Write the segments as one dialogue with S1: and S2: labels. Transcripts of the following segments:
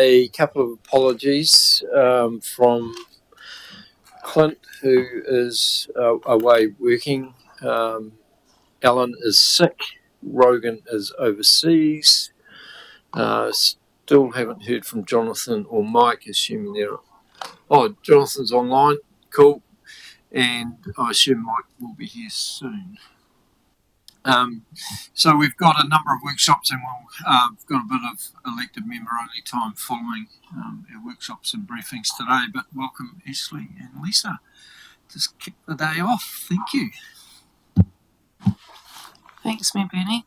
S1: A couple of apologies from Clint, who is away working. Alan is sick. Rogan is overseas. Still haven't heard from Jonathan or Mike, assuming they're. Oh, Jonathan's online. Cool. And I assume Mike will be here soon. So we've got a number of workshops, and we've got a bit of elected member only time following our workshops and briefings today. But welcome, Ashley and Lisa. Just kick the day off. Thank you.
S2: Thanks, me, Bernie.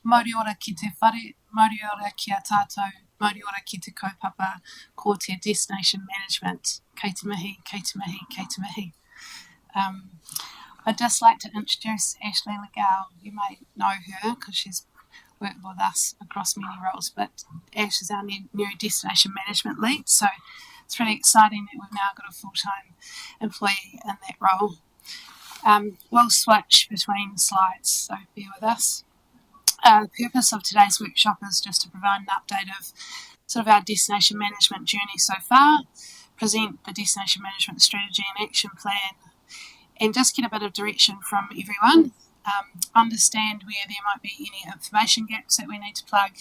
S2: Mauri ora ki te whare, mauri ora ki a tātou, mauri ora ki te kaupapa, ko te destination management. Kei te mihi, kei te mihi, kei te mihi. I'd just like to introduce Ashley Legale. You may know her because she's worked with us across many roles, but Ash is our new destination management lead, so it's really exciting that we've now got a full-time employee in that role. We'll switch between slides, so bear with us. The purpose of today's workshop is just to provide an update of sort of our destination management journey so far, present the destination management strategy and action plan, and just get a bit of direction from everyone, understand where there might be any information gaps that we need to plug,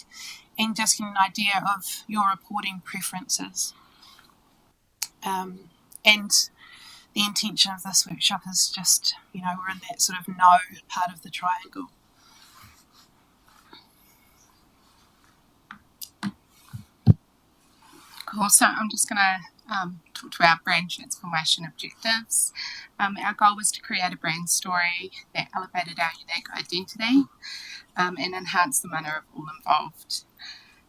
S2: and just get an idea of your reporting preferences. And the intention of this workshop is just, we're in that sort of no part of the triangle.
S3: Cool, so I'm just going to talk to our brand transformation objectives. Our goal was to create a brand story that elevated our unique identity and enhanced the manner of all involved.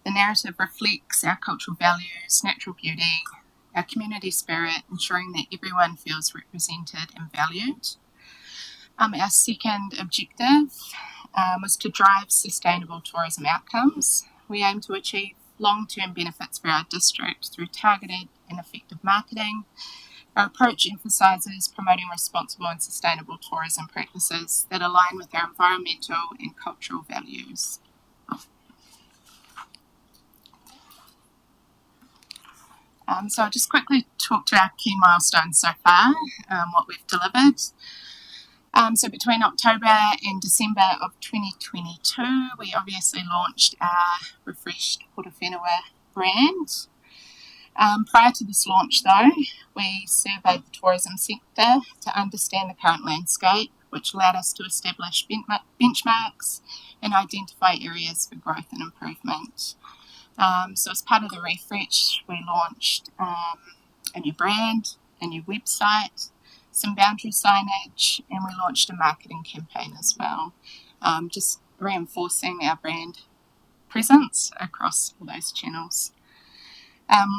S3: The narrative reflects our cultural values, natural beauty, our community spirit, ensuring that everyone feels represented and valued. Our second objective was to drive sustainable tourism outcomes. We aim to achieve long-term benefits for our district through targeted and effective marketing. Our approach emphasises promoting responsible and sustainable tourism practices that align with our environmental and cultural values. So I'll just quickly talk to our key milestones so far, what we've delivered. So between October and December of 2022, we obviously launched our refreshed Horowhenua brand. Prior to this launch, though, we surveyed the tourism sector to understand the current landscape, which allowed us to establish benchmarks and identify areas for growth and improvement. So as part of the refresh, we launched a new brand, a new website, some boundary signage, and we launched a marketing campaign as well, just reinforcing our brand presence across all those channels.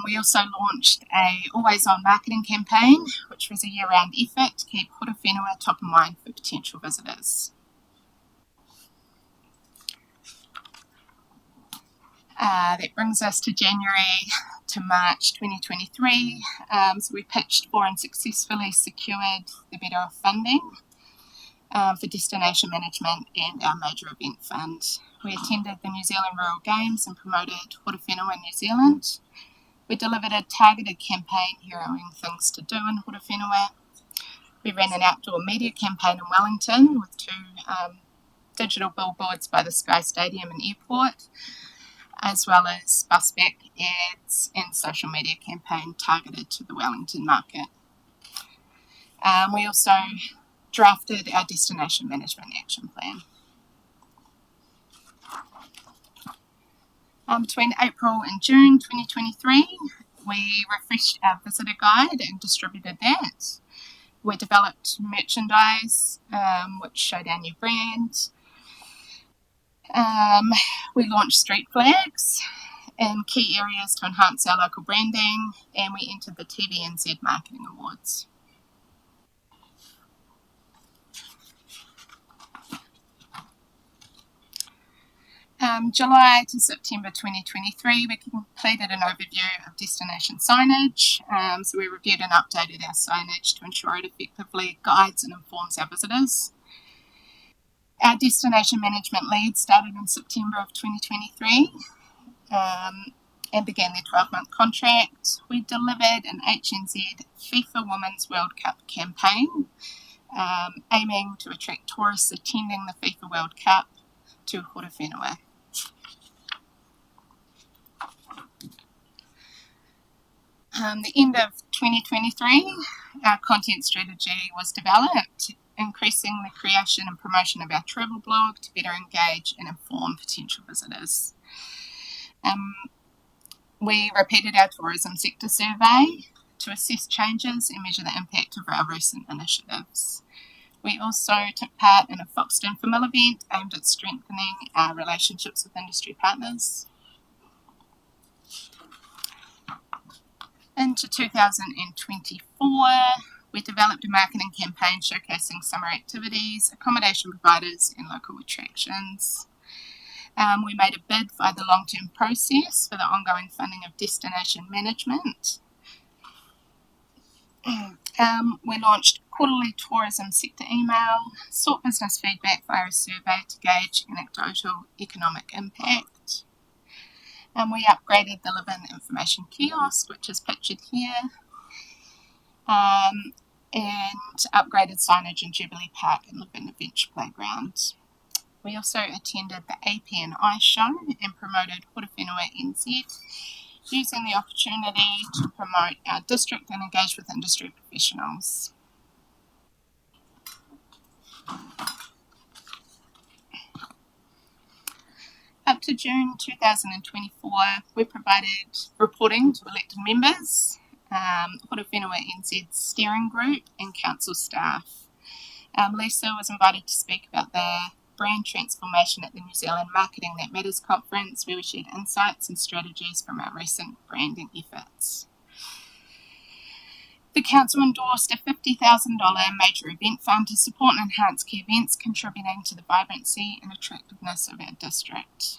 S3: We also launched a always-on marketing campaign, which was a year-round effort to keep Horowhenua top of mind for potential visitors. That brings us to January to March 2023. So we pitched for and successfully secured the Better Off funding for destination management and our major event fund. We attended the New Zealand Rural Games and promoted Horowhenua in New Zealand. We delivered a targeted campaign heroing things to do in Horowhenua. We ran an outdoor media campaign in Wellington with 2 digital billboards by the Sky Stadium and Airport, as well as bus back ads and social media campaign targeted to the Wellington market. We also drafted our destination management action plan. Between April and June 2023, we refreshed our visitor guide and distributed that. We developed merchandise, which showed our new brand. We launched street flags in key areas to enhance our local branding, and we entered the TVNZ Marketing Awards. July to September 2023, we completed an overview of destination signage. So we reviewed and updated our signage to ensure it effectively guides and informs our visitors. Our destination management lead started in September of 2023. and began their 12-month contract. We delivered an HNZ FIFA Women's World Cup campaign, aiming to attract tourists attending the FIFA World Cup to Horowhenua. The end of 2023, our content strategy was developed, increasing the creation and promotion of our travel blog to better engage and inform potential visitors. We repeated our tourism sector survey to assess changes and measure the impact of our recent initiatives. We also took part in a Foxton for Mill event aimed at strengthening our relationships with industry partners. Into 2024, we developed a marketing campaign showcasing summer activities, accommodation providers, and local attractions. We made a bid via the long-term process for the ongoing funding of destination management. We launched quarterly tourism sector email, sought business feedback via a survey to gauge anecdotal economic impact. We upgraded the Live-In information kiosk, which is pictured here, and upgraded signage in Jubilee Park and Live-In Adventure Playground. We also attended the APNI show and promoted Horowhenua NZ, using the opportunity to promote our district and engage with industry professionals. Up to June 2024, we provided reporting to elected members, Horowhenua NZ's steering group and council staff. Lisa was invited to speak about the brand transformation at the New Zealand Marketing That Matters conference, where we shared insights and strategies from our recent branding efforts. The council endorsed a $50,000 major event fund to support and enhance key events, contributing to the vibrancy and attractiveness of our district.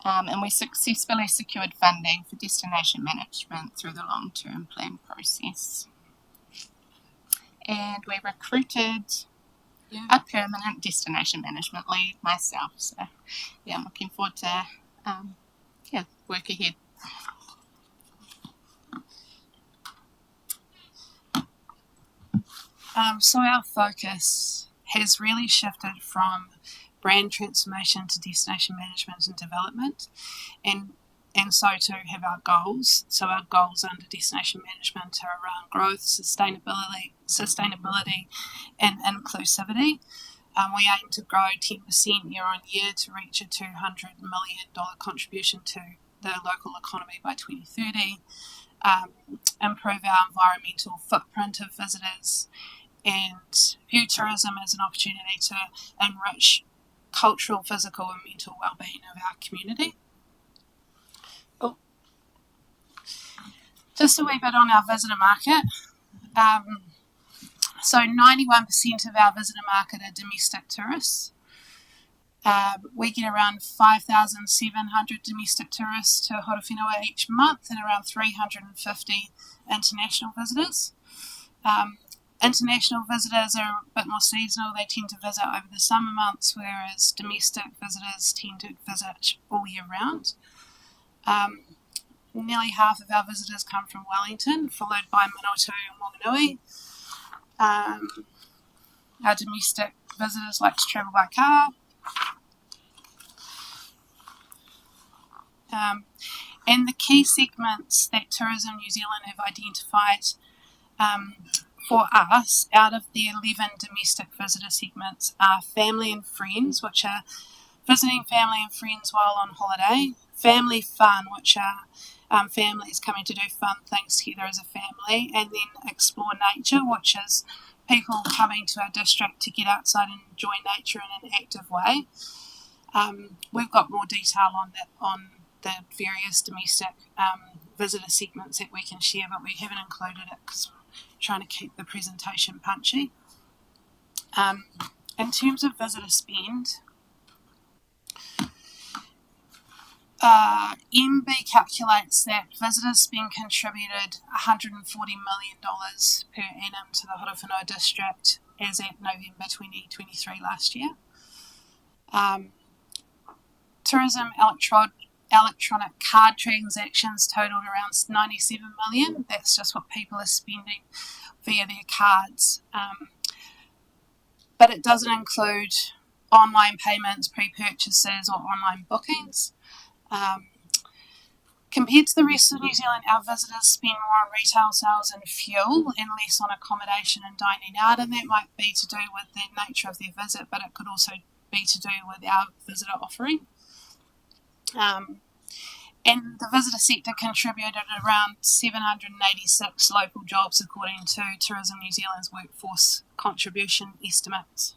S3: And we successfully secured funding for destination management through the long-term plan process. And we recruited a permanent destination management lead myself. So, I'm looking forward to work ahead.
S2: So our focus has really shifted from brand transformation to destination management and development, and so to have our goals. So our goals under destination management are around growth, sustainability, and inclusivity. We aim to grow 10% year on year to reach a $200 million contribution to the local economy by 2030. Improve our environmental footprint of visitors, and view tourism as an opportunity to enrich cultural, physical and mental well-being of our community. Just a wee bit on our visitor market. So 91% of our visitor market are domestic tourists. We get around 5,700 domestic tourists to Horowhenua each month and around 350 international visitors. International visitors are a bit more seasonal. They tend to visit over the summer months, whereas domestic visitors tend to visit all year round. Nearly half of our visitors come from Wellington, followed by Manawatu and Wanganui. Our domestic visitors like to travel by car. And the key segments that Tourism New Zealand have identified for us out of the 11 domestic visitor segments are family and friends, which are visiting family and friends while on holiday, family fun, which are families coming to do fun things together as a family, and then explore nature, which is people coming to our district to get outside and enjoy nature in an active way. We've got more detail on that on the various domestic visitor segments that we can share, but we haven't included it because we're trying to keep the presentation punchy. In terms of visitor spend, MB calculates that visitor spend contributed $140 million per annum to the Horowhenua district as at November 2023 last year. Tourism electronic card transactions totaled around 97 million. That's just what people are spending via their cards. But it doesn't include online payments, pre-purchases, or online bookings. Compared to the rest of New Zealand, our visitors spend more on retail sales and fuel and less on accommodation and dining out, and that might be to do with the nature of their visit, but it could also be to do with our visitor offering. And the visitor sector contributed around 786 local jobs according to Tourism New Zealand's workforce contribution estimates.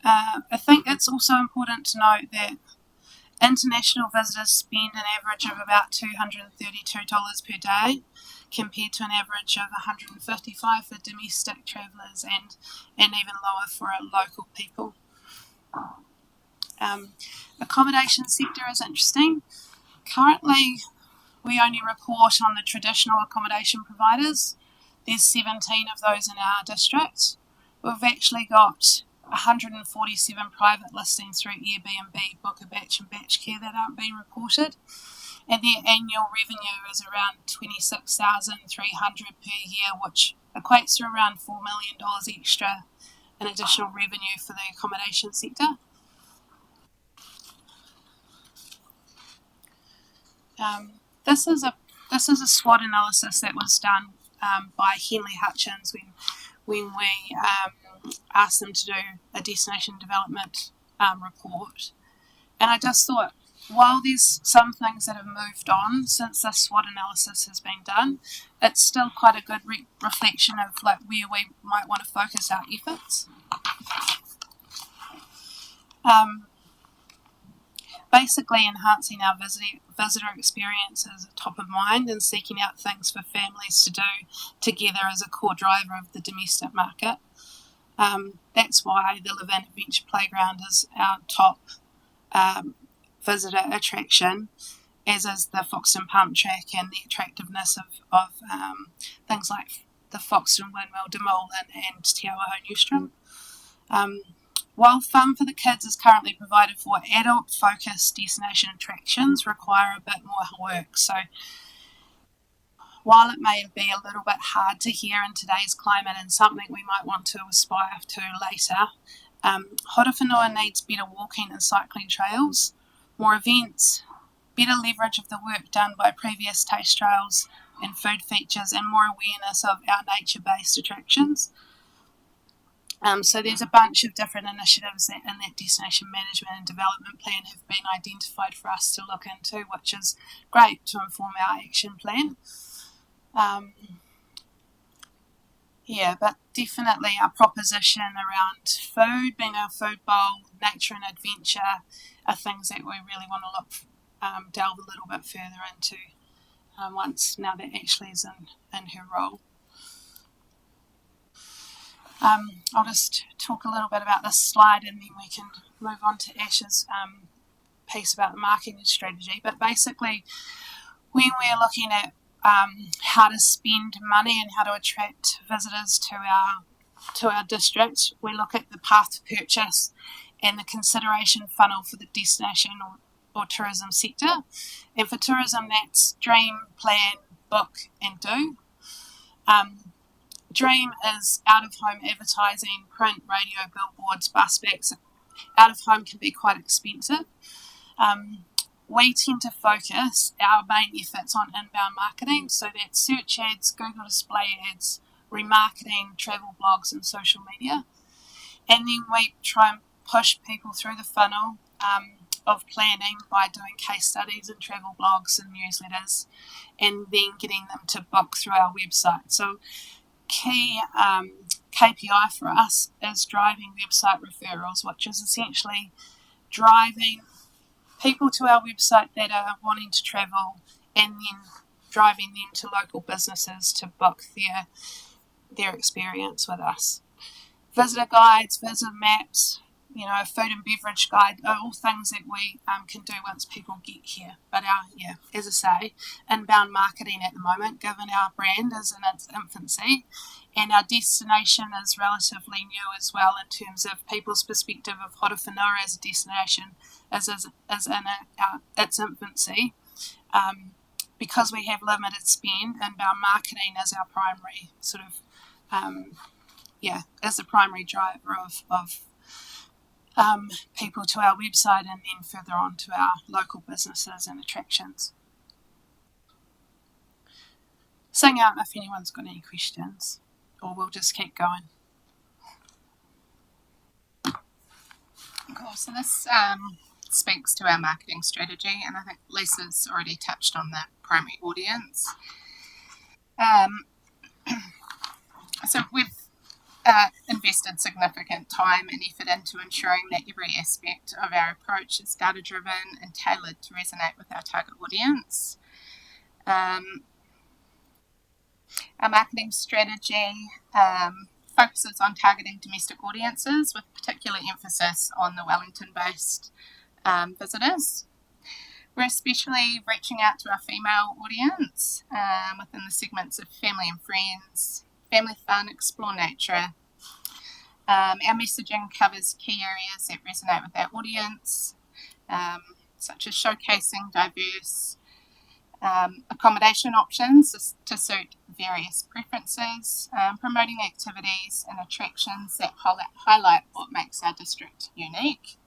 S2: I think it's also important to note that international visitors spend an average of about $232 per day, compared to an average of $155 for domestic travellers and even lower for our local people. Accommodation sector is interesting. Currently, we only report on the traditional accommodation providers. There's 17 of those in our district. We've actually got 147 private listings through Airbnb, Book a Batch and Batch Care that aren't being reported, and their annual revenue is around $26,300 per year, which equates to around $4 million extra in additional revenue for the accommodation sector. This is a SWOT analysis that was done by Henley Hutchins when we asked them to do a destination development report. And I just thought, while there's some things that have moved on since this SWOT analysis has been done, it's still quite a good reflection of where we might want to focus our efforts. Basically, enhancing our visitor experience is top of mind, and seeking out things for families to do together is a core driver of the domestic market. That's why the Live Adventure Playground is our top visitor attraction, as is the Foxton Pump Track and the attractiveness of things like the Foxton Windmill, Demolin and Te Awaho Newstrom. While fun for the kids is currently provided for, adult-focused destination attractions require a bit more work. So while it may be a little bit hard to hear in today's climate and something we might want to aspire to later, Horowhenua needs better walking and cycling trails, more events, better leverage of the work done by previous taste trails and food features, and more awareness of our nature-based attractions. So there's a bunch of different initiatives that in that destination management and development plan have been identified for us to look into, which is great to inform our action plan. But definitely our proposition around food, being our food bowl, nature and adventure, are things that we really want to delve a little bit further into now that Ashley's in her role. I'll just talk a little bit about this slide and then we can move on to Ash's piece about the marketing strategy. But basically, when we're looking at how to spend money and how to attract visitors to our district, we look at the path to purchase and the consideration funnel for the destination or tourism sector. And for tourism, that's dream, plan, book and do. Dream is out-of-home advertising, print, radio, billboards, bus backs. Out-of-home can be quite expensive. We tend to focus our main efforts on inbound marketing, so that's search ads, Google display ads, remarketing, travel blogs and social media. And then we try and push people through the funnel of planning by doing case studies and travel blogs and newsletters, and then getting them to book through our website. So key KPI for us is driving website referrals, which is essentially driving people to our website that are wanting to travel and then driving them to local businesses to book their experience with us. Visitor guides, visitor maps, a food and beverage guide are all things that we can do once people get here. But as I say, inbound marketing at the moment, given our brand is in its infancy, and our destination is relatively new as well in terms of people's perspective of Horowhenua as a destination is in its infancy. Because we have limited spend, inbound marketing is our primary is the primary driver of people to our website and then further on to our local businesses and attractions. Sing out if anyone's got any questions, or we'll just keep going.
S3: Cool. So this speaks to our marketing strategy, and I think Lisa's already touched on the primary audience. So we've invested significant time and effort into ensuring that every aspect of our approach is data-driven and tailored to resonate with our target audience. Our marketing strategy focuses on targeting domestic audiences with particular emphasis on the Wellington-based visitors. We're especially reaching out to our female audience within the segments of family and friends, family fun, explore nature. Our messaging covers key areas that resonate with our audience, such as showcasing diverse accommodation options to suit various preferences, promoting activities and attractions that highlight what makes our district unique,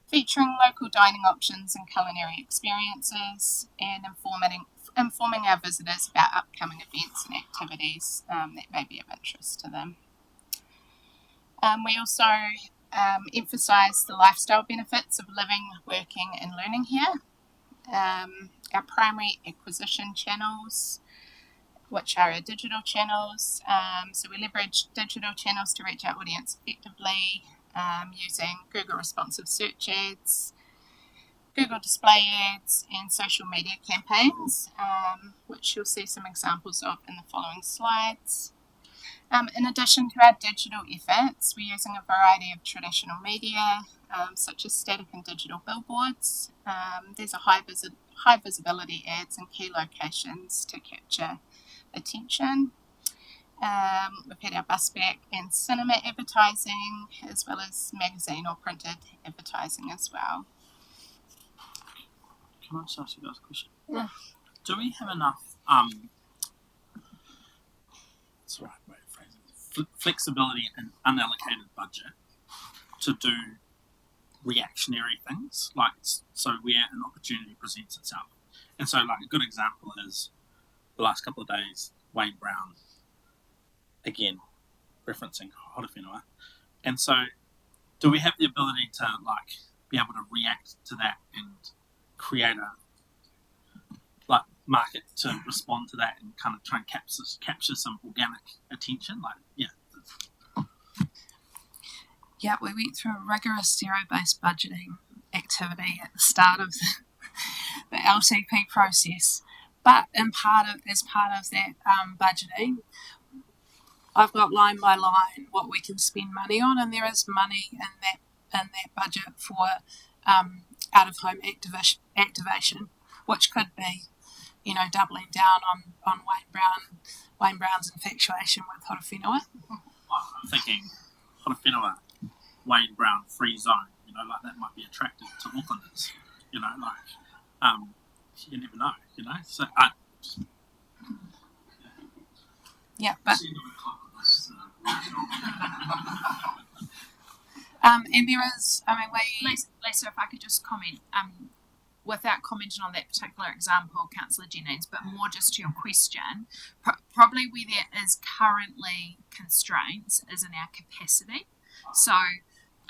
S3: featuring local dining options and culinary experiences, and informing our visitors about upcoming events and activities that may be of interest to them. We also emphasise the lifestyle benefits of living, working and learning here. Our primary acquisition channels, which are our digital channels. So we leverage digital channels to reach our audience effectively using Google responsive search ads, Google display ads and social media campaigns, which you'll see some examples of in the following slides. In addition to our digital efforts, we're using a variety of traditional media, such as static and digital billboards. There's a high visibility ads in key locations to capture attention. We've had our bus back and cinema advertising, as well as magazine or printed advertising as well.
S4: Can I just ask you guys a question?
S3: Yeah.
S4: Do we have enough flexibility and unallocated budget to do reactionary things, like so where an opportunity presents itself? And so, like, a good example is the last couple of days, Wayne Brown, again referencing Horowhenua. And so, do we have the ability to be able to react to that and create a market to respond to that and kind of try and capture some organic attention?
S2: Yeah, we went through a rigorous zero-based budgeting activity at the start of the LTP process. But as part of that budgeting, I've got line by line what we can spend money on, and there is money in that budget for out-of-home activation, which could be, doubling down on Wayne Brown's infatuation with Horowhenua.
S4: I'm thinking Horowhenua, Wayne Brown, free zone. That might be attractive to Aucklanders. You never know. So
S2: yeah, but and there is,
S5: Lisa, if I could just comment, without commenting on that particular example, Councillor Jennings, but more just to your question, probably where there is currently constraints is in our capacity. So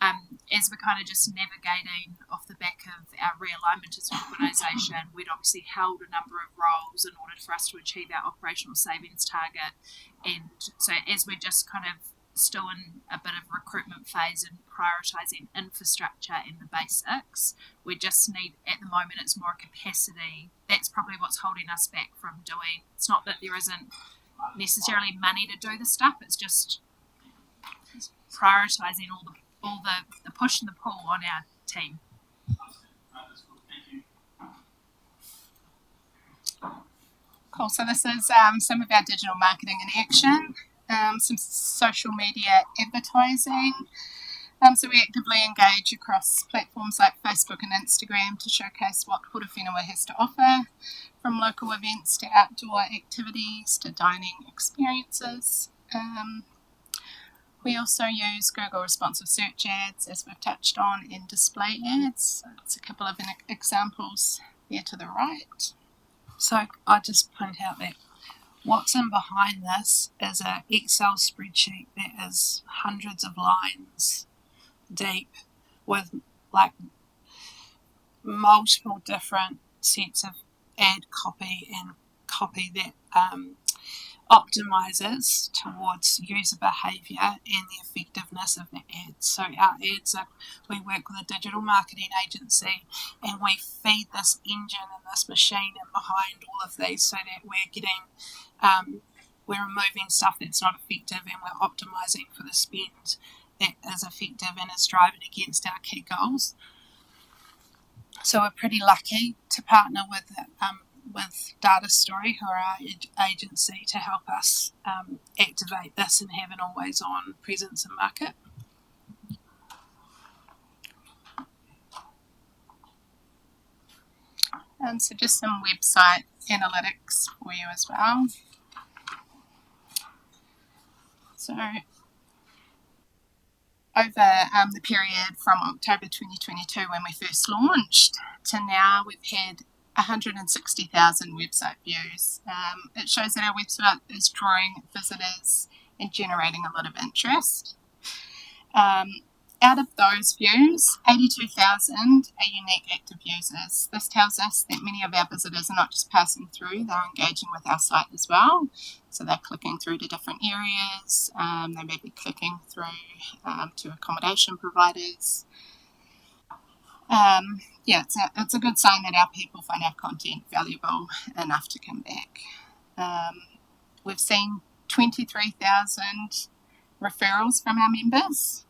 S5: as we're kind of just navigating off the back of our realignment as an organisation, we'd obviously held a number of roles in order for us to achieve our operational savings target. And so as we're just kind of still in a bit of recruitment phase and prioritising infrastructure and the basics, we just need, at the moment, it's more capacity. That's probably what's holding us back from doing. It's not that there isn't necessarily money to do the stuff, it's just prioritising all the push and the pull on our team.
S3: Cool. So this is some of our digital marketing in action, some social media advertising. So we actively engage across platforms like Facebook and Instagram to showcase what Horowhenua has to offer, from local events to outdoor activities to dining experiences. We also use Google responsive search ads, as we've touched on, and display ads. So it's a couple of examples there to the right.
S2: So I just point out that what's in behind this is an Excel spreadsheet that is hundreds of lines deep with like multiple different sets of ad copy and copy that optimizes towards user behavior and the effectiveness of the ads. So our ads we work with a digital marketing agency and we feed this engine and this machine in behind all of these so that we're getting we're removing stuff that's not effective and we're optimizing for the spend that is effective and is driving against our key goals. So we're pretty lucky to partner with Data Story, who are our agency, to help us activate this and have an always-on presence in market.
S3: So just some website analytics for you as well. So over the period from October 2022 when we first launched to now, we've had 160,000 website views. It shows that our website is drawing visitors and generating a lot of interest. Out of those views, 82,000 are unique active users. This tells us that many of our visitors are not just passing through, they're engaging with our site as well. So they're clicking through to different areas, they may be clicking through to accommodation providers. It's a good sign that our people find our content valuable enough to come back. We've seen 23,000 referrals from our members,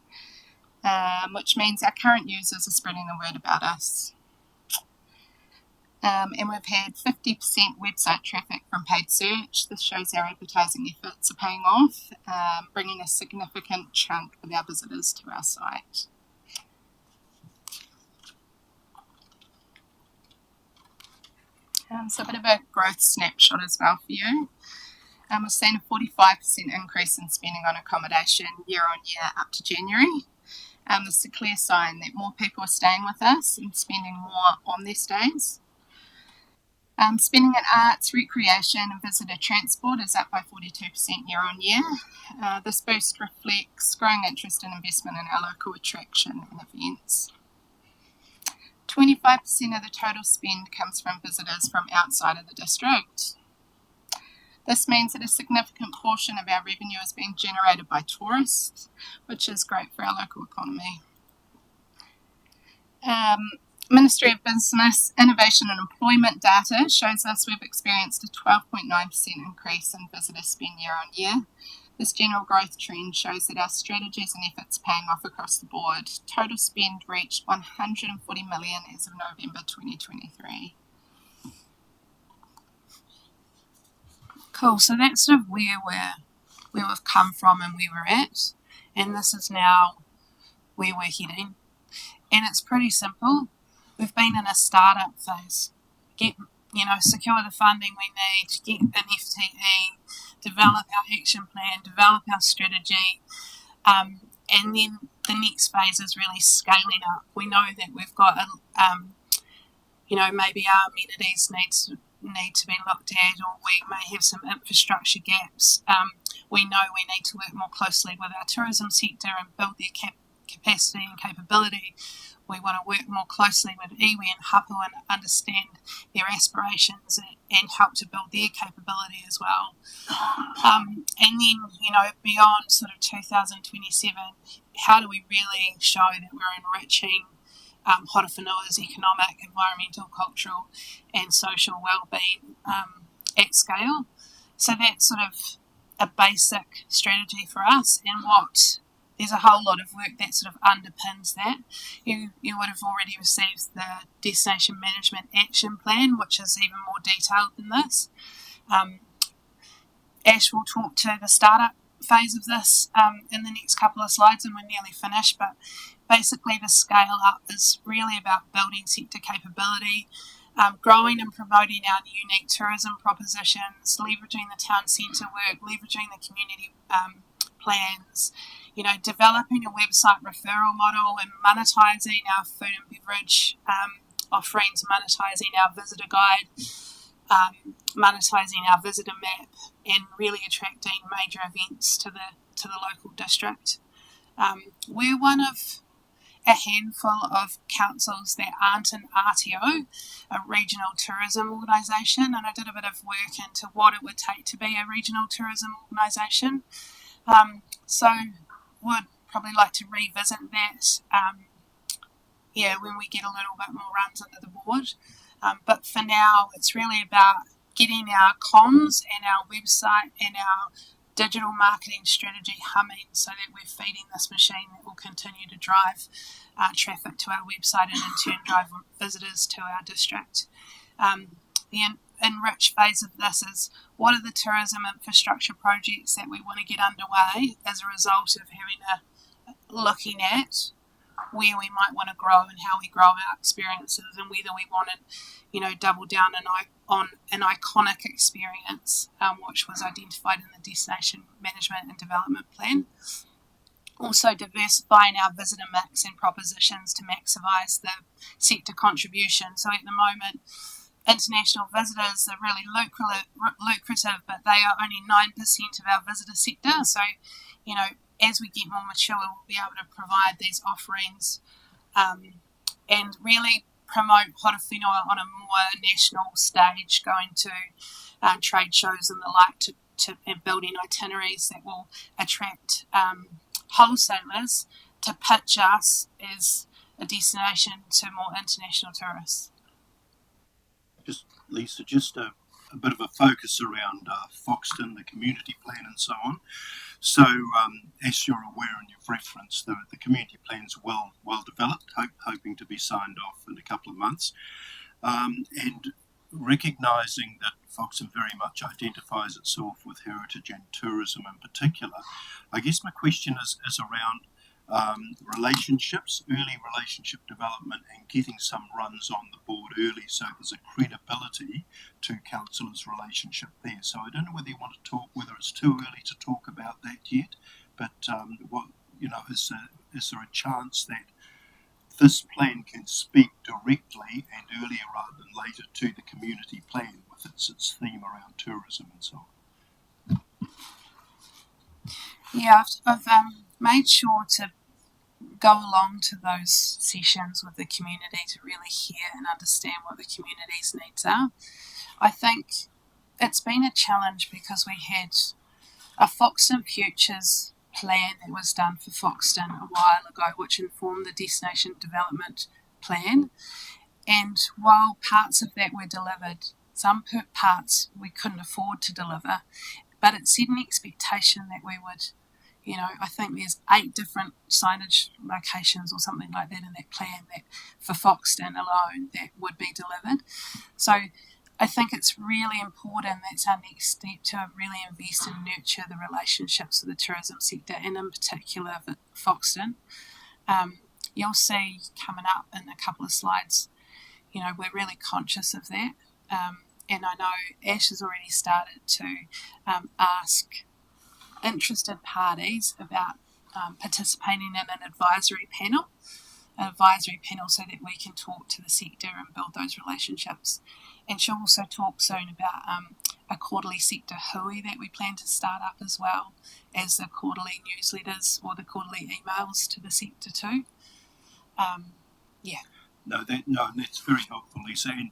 S3: which means our current users are spreading the word about us. And we've had 50% website traffic from paid search. This shows our advertising efforts are paying off, bringing a significant chunk of our visitors to our site. So a bit of a growth snapshot as well for you. We've seen a 45% increase in spending on accommodation year on year up to January. This is a clear sign that more people are staying with us and spending more on their stays. Spending in arts, recreation and visitor transport is up by 42% year on year. This boost reflects growing interest and investment in our local attraction and events. 25% of the total spend comes from visitors from outside of the district. This means that a significant portion of our revenue is being generated by tourists, which is great for our local economy. Ministry of Business, Innovation and Employment data shows us we've experienced a 12.9% increase in visitor spend year on year. This general growth trend shows that our strategies and efforts are paying off across the board. Total spend reached $140 million as of November 2023.
S2: Cool, so that's sort of where we've come from and where we're at, and this is now where we're heading. And it's pretty simple. We've been in a startup phase. Secure the funding we need, get an FTE, develop our action plan, develop our strategy, and then the next phase is really scaling up. We know that we've got maybe our amenities need to be looked at, or we may have some infrastructure gaps. We know we need to work more closely with our tourism sector and build their capacity and capability. We want to work more closely with iwi and hapu and understand their aspirations and help to build their capability as well. And then, beyond sort of 2027, how do we really show that we're enriching Horowhenua's economic, environmental, cultural and social well-being at scale? So that's sort of a basic strategy for us, and what there's a whole lot of work that sort of underpins that. You would have already received the Destination Management Action Plan, which is even more detailed than this. Ash will talk to the startup phase of this in the next couple of slides, and we're nearly finished, but basically the scale up is really about building sector capability, growing and promoting our unique tourism propositions, leveraging the town centre work, leveraging the community plans, developing a website referral model and monetising our food and beverage offerings, monetising our visitor guide, monetising our visitor map, and really attracting major events to the local district. We're one of a handful of councils that aren't an RTO, a regional tourism organisation, and I did a bit of work into what it would take to be a regional tourism organisation. So would probably like to revisit that when we get a little bit more runs under the board. But for now, it's really about getting our comms and our website and our digital marketing strategy humming so that we're feeding this machine that will continue to drive traffic to our website and in turn drive visitors to our district. The enrich phase of this is what are the tourism infrastructure projects that we want to get underway as a result of looking at where we might want to grow and how we grow our experiences and whether we want to, double down on an iconic experience, which was identified in the Destination Management and Development Plan. Also diversifying our visitor mix and propositions to maximise the sector contribution. So at the moment, international visitors are really lucrative, but they are only 9% of our visitor sector. So, as we get more mature, we'll be able to provide these offerings and really promote Horowhenua on a more national stage, going to trade shows and the like and building itineraries that will attract wholesalers to pitch us as a destination to more international tourists.
S6: Lisa, just a bit of a focus around Foxton, the community plan and so on. So, as you're aware and you've referenced, the community plan's well developed, hoping to be signed off in a couple of months. And recognising that Foxton very much identifies itself with heritage and tourism in particular, I guess my question is around relationships, early relationship development, and getting some runs on the board early so there's a credibility to councillors' relationship there. So I don't know whether you want to talk, whether it's too early to talk about that yet, but is there a chance that this plan can speak directly and earlier rather than later to the community plan with its theme around tourism and so on?
S2: Yeah, I've made sure to go along to those sessions with the community to really hear and understand what the community's needs are. I think it's been a challenge because we had a Foxton Futures plan that was done for Foxton a while ago, which informed the Destination Development Plan. And while parts of that were delivered, some parts we couldn't afford to deliver, but it set an expectation that we would, I think there's 8 different signage locations or something like that in that plan that for Foxton alone that would be delivered. So I think it's really important, that's our next step, to really invest and nurture the relationships with the tourism sector and in particular with Foxton. You'll see coming up in a couple of slides, we're really conscious of that. And I know Ash has already started to ask interested parties about participating in an advisory panel so that we can talk to the sector and build those relationships. And she'll also talk soon about a quarterly sector hui that we plan to start up as well as the quarterly newsletters or the quarterly emails to the sector too.
S6: That's very helpful, Lisa, and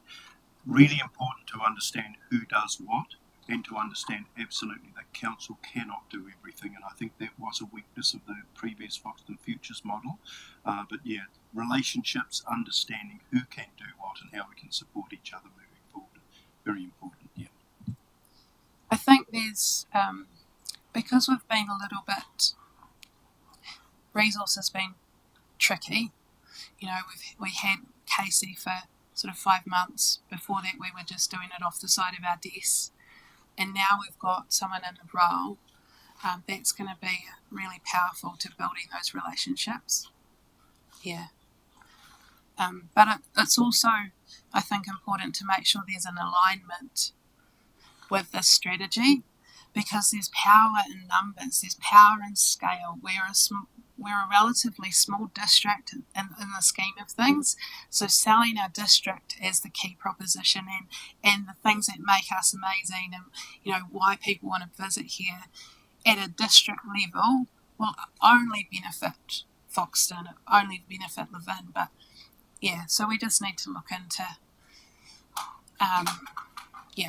S6: really important to understand who does what and to understand absolutely that council cannot do everything, and I think that was a weakness of the previous Foxton Futures model. But relationships, understanding who can do what and how we can support each other moving forward, very important.
S2: I think there's, because we've been a little bit resource has been tricky. You know, we had Casey for sort of 5 months. Before that, we were just doing it off the side of our desk. And now we've got someone in a role that's going to be really powerful to building those relationships. Yeah. But it's also, I think, important to make sure there's an alignment with this strategy, because there's power in numbers, there's power in scale. We're a relatively small district in the scheme of things, so selling our district as the key proposition and the things that make us amazing, and you know why people want to visit here at a district level will only benefit Foxton, only benefit Levin. But yeah, so we just need to look into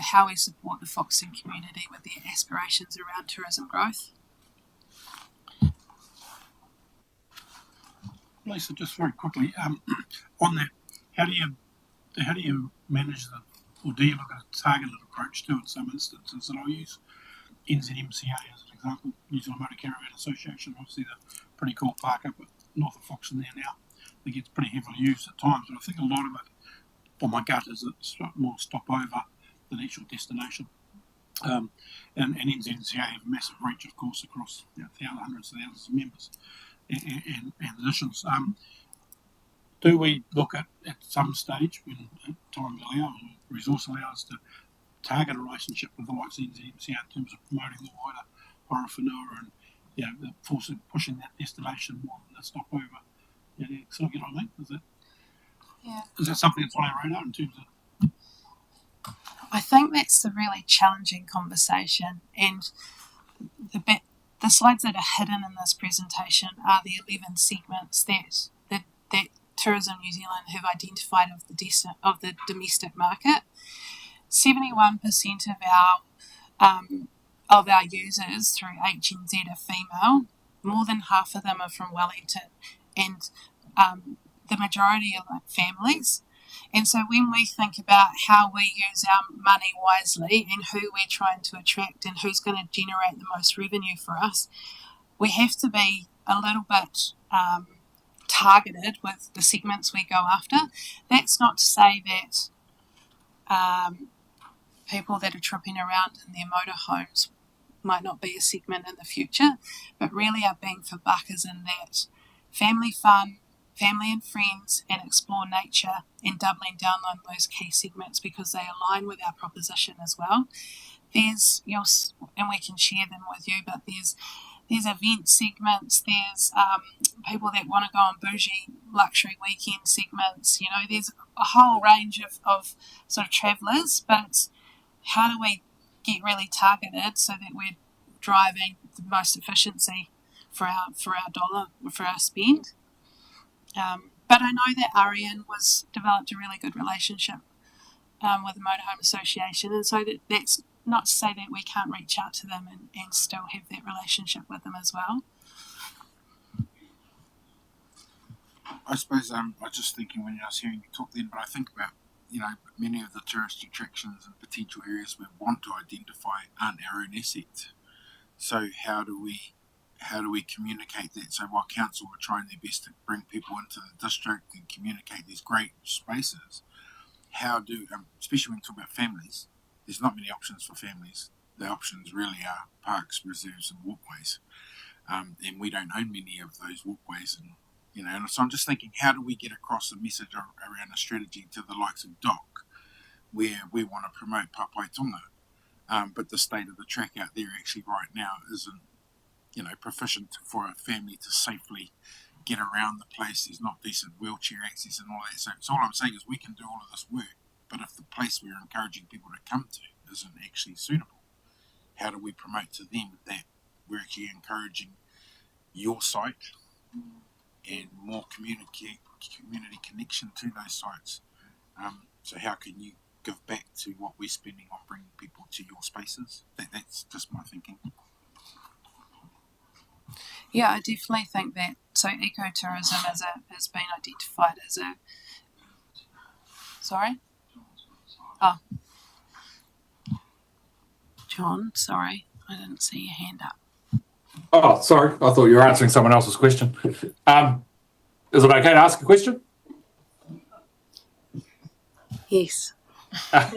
S2: how we support the Foxton community with their aspirations around tourism growth.
S4: Lisa, just very quickly, on that, how do you manage or do you look at a targeted approach to it in some instances? And I'll use NZMCA as an example, New Zealand Motor Caravan Association, obviously the pretty cool park up at north of Foxton there now. I think it's pretty heavily used at times, but I think a lot of it, on my gut, is it's more stopover than actual destination. And NZMCA have a massive reach, of course, across hundreds of thousands of members and additions. Do we look at some stage, when time allows, or resource allows, to target a relationship with the likes of NZMCA in terms of promoting the wider Horowhenua and pushing that destination more than a stopover? Sort of get what I mean? Is that something that's on our radar in terms of?
S2: I think that's the really challenging conversation, and the slides that are hidden in this presentation are the 11 segments that Tourism New Zealand have identified of the domestic market. 71% of our users through HNZ are female. More than half of them are from Wellington, and the majority are like families. And so when we think about how we use our money wisely and who we're trying to attract and who's going to generate the most revenue for us, we have to be a little bit targeted with the segments we go after. That's not to say that people that are tripping around in their motorhomes might not be a segment in the future, but really our bang for buck is in that family fun, family and friends, and explore nature, and doubling down on those key segments because they align with our proposition as well. And we can share them with you, but there's event segments, there's people that want to go on bougie luxury weekend segments, there's a whole range of sort of travellers, but how do we get really targeted so that we're driving the most efficiency for our dollar, for our spend? But I know that Arian developed a really good relationship with the Motorhome Association, and so that's not to say that we can't reach out to them and still have that relationship with them as well.
S7: I suppose I was just thinking when I was hearing you talk then, but I think about, many of the tourist attractions and potential areas we want to identify aren't our own asset. So how do we communicate that? So while council are trying their best to bring people into the district and communicate these great spaces, especially when we talk about families, there's not many options for families. The options really are parks, reserves and walkways. And we don't own many of those walkways. And so I'm just thinking, how do we get across a message around a strategy to the likes of DOC, where we want to promote Papai Tonga, but the state of the track out there actually right now isn't, proficient for a family to safely get around the place. There's not decent wheelchair access and all that. So all I'm saying is we can do all of this work, but if the place we're encouraging people to come to isn't actually suitable, how do we promote to them that we're actually encouraging your site and more community connection to those sites? So how can you give back to what we're spending on bringing people to your spaces? That's just my thinking.
S2: Yeah, I definitely think that. So ecotourism has been identified as a. Sorry? Oh. John, sorry, I didn't see your hand up.
S8: Oh, sorry. I thought you were answering someone else's question. Is it okay to ask a question?
S2: Yes.
S8: I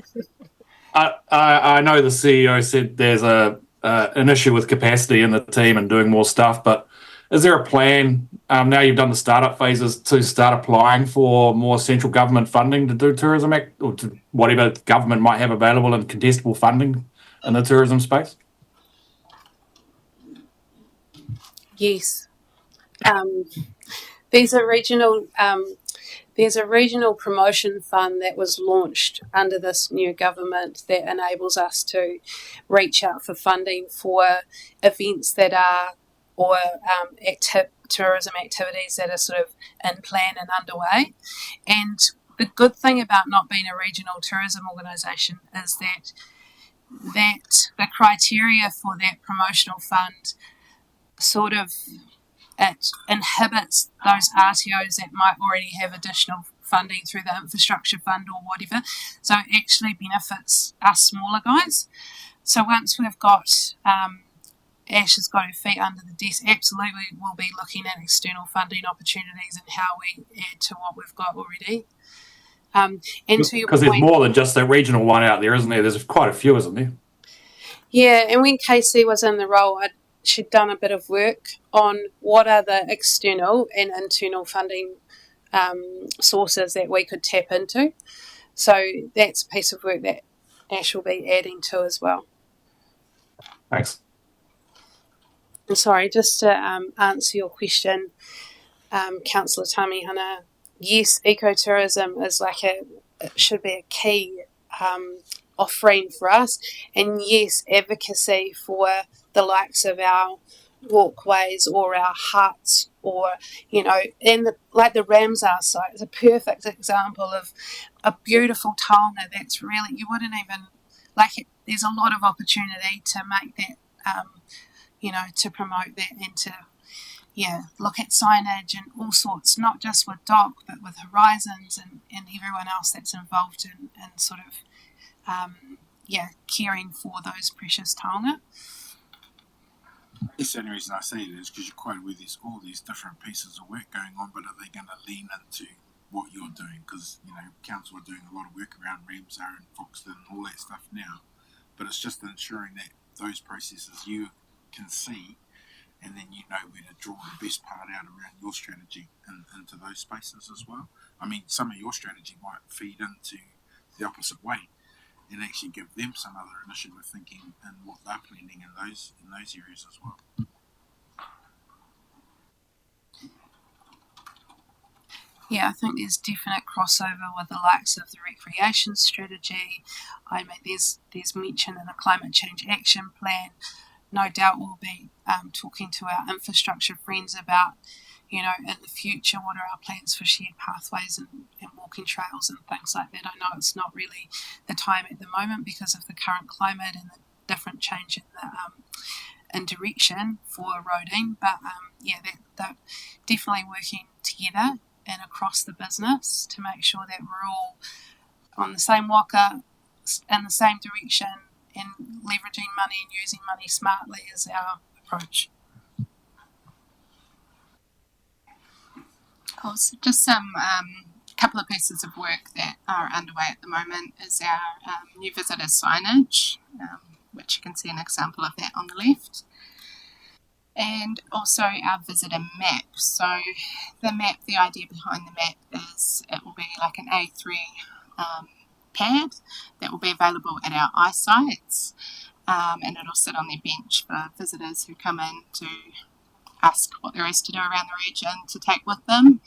S8: know the CEO said there's an issue with capacity in the team and doing more stuff, but is there a plan, now you've done the startup phases, to start applying for more central government funding to do Tourism Act, or to whatever government might have available in contestable funding in the tourism space?
S2: Yes. There's a regional promotion fund that was launched under this new government that enables us to reach out for funding for events that are, or tourism activities that are sort of in plan and underway. And the good thing about not being a regional tourism organisation is that the criteria for that promotional fund sort of, it inhibits those RTOs that might already have additional funding through the infrastructure fund or whatever. So it actually benefits us smaller guys. So once we've got Ash has got her feet under the desk, absolutely we'll be looking at external funding opportunities and how we add to what we've got already. And to your point,
S8: because there's more than just the regional one out there, isn't there? There's quite a few, isn't there?
S2: Yeah, and when Casey was in the role, she'd done a bit of work on what are the external and internal funding sources that we could tap into. So that's a piece of work that Ash will be adding to as well.
S8: Thanks.
S2: And sorry, just to answer your question, Councillor Tamihana, yes, ecotourism is it should be a key offering for us, and yes, advocacy for the likes of our walkways or our huts, or and the Ramsar site is a perfect example of a beautiful taonga that's really, you wouldn't even there's a lot of opportunity to make that to promote that and to look at signage and all sorts, not just with DOC but with Horizons and everyone else that's involved in sort of caring for those precious taonga.
S7: That's the only reason I say it is because you're quite aware there's all these different pieces of work going on, but are they going to lean into what you're doing? Because, council are doing a lot of work around Ramsar and Foxton and all that stuff now, but it's just ensuring that those processes you can see, and then where to draw the best part out around your strategy and into those spaces as well. I mean, some of your strategy might feed into the opposite way and actually give them some other initiative thinking and what they're planning in those areas as well.
S2: Yeah, I think there's definite crossover with the likes of the recreation strategy. I mean, there's mention in the climate change action plan. No doubt we'll be talking to our infrastructure friends about, in the future, what are our plans for shared pathways and walking trails and things like that. I know it's not really the time at the moment because of the current climate and the different change in direction for roading, but they're definitely working together and across the business to make sure that we're all on the same waka, in the same direction, and leveraging money and using money smartly is our approach.
S3: Also, just some couple of pieces of work that are underway at the moment is our new visitor signage, which you can see an example of that on the left, and also our visitor map. So the map, the idea behind the map is it will be like an A3 pad that will be available at our eyesites, and it'll sit on their bench for visitors who come in to ask what there is to do around the region to take with them.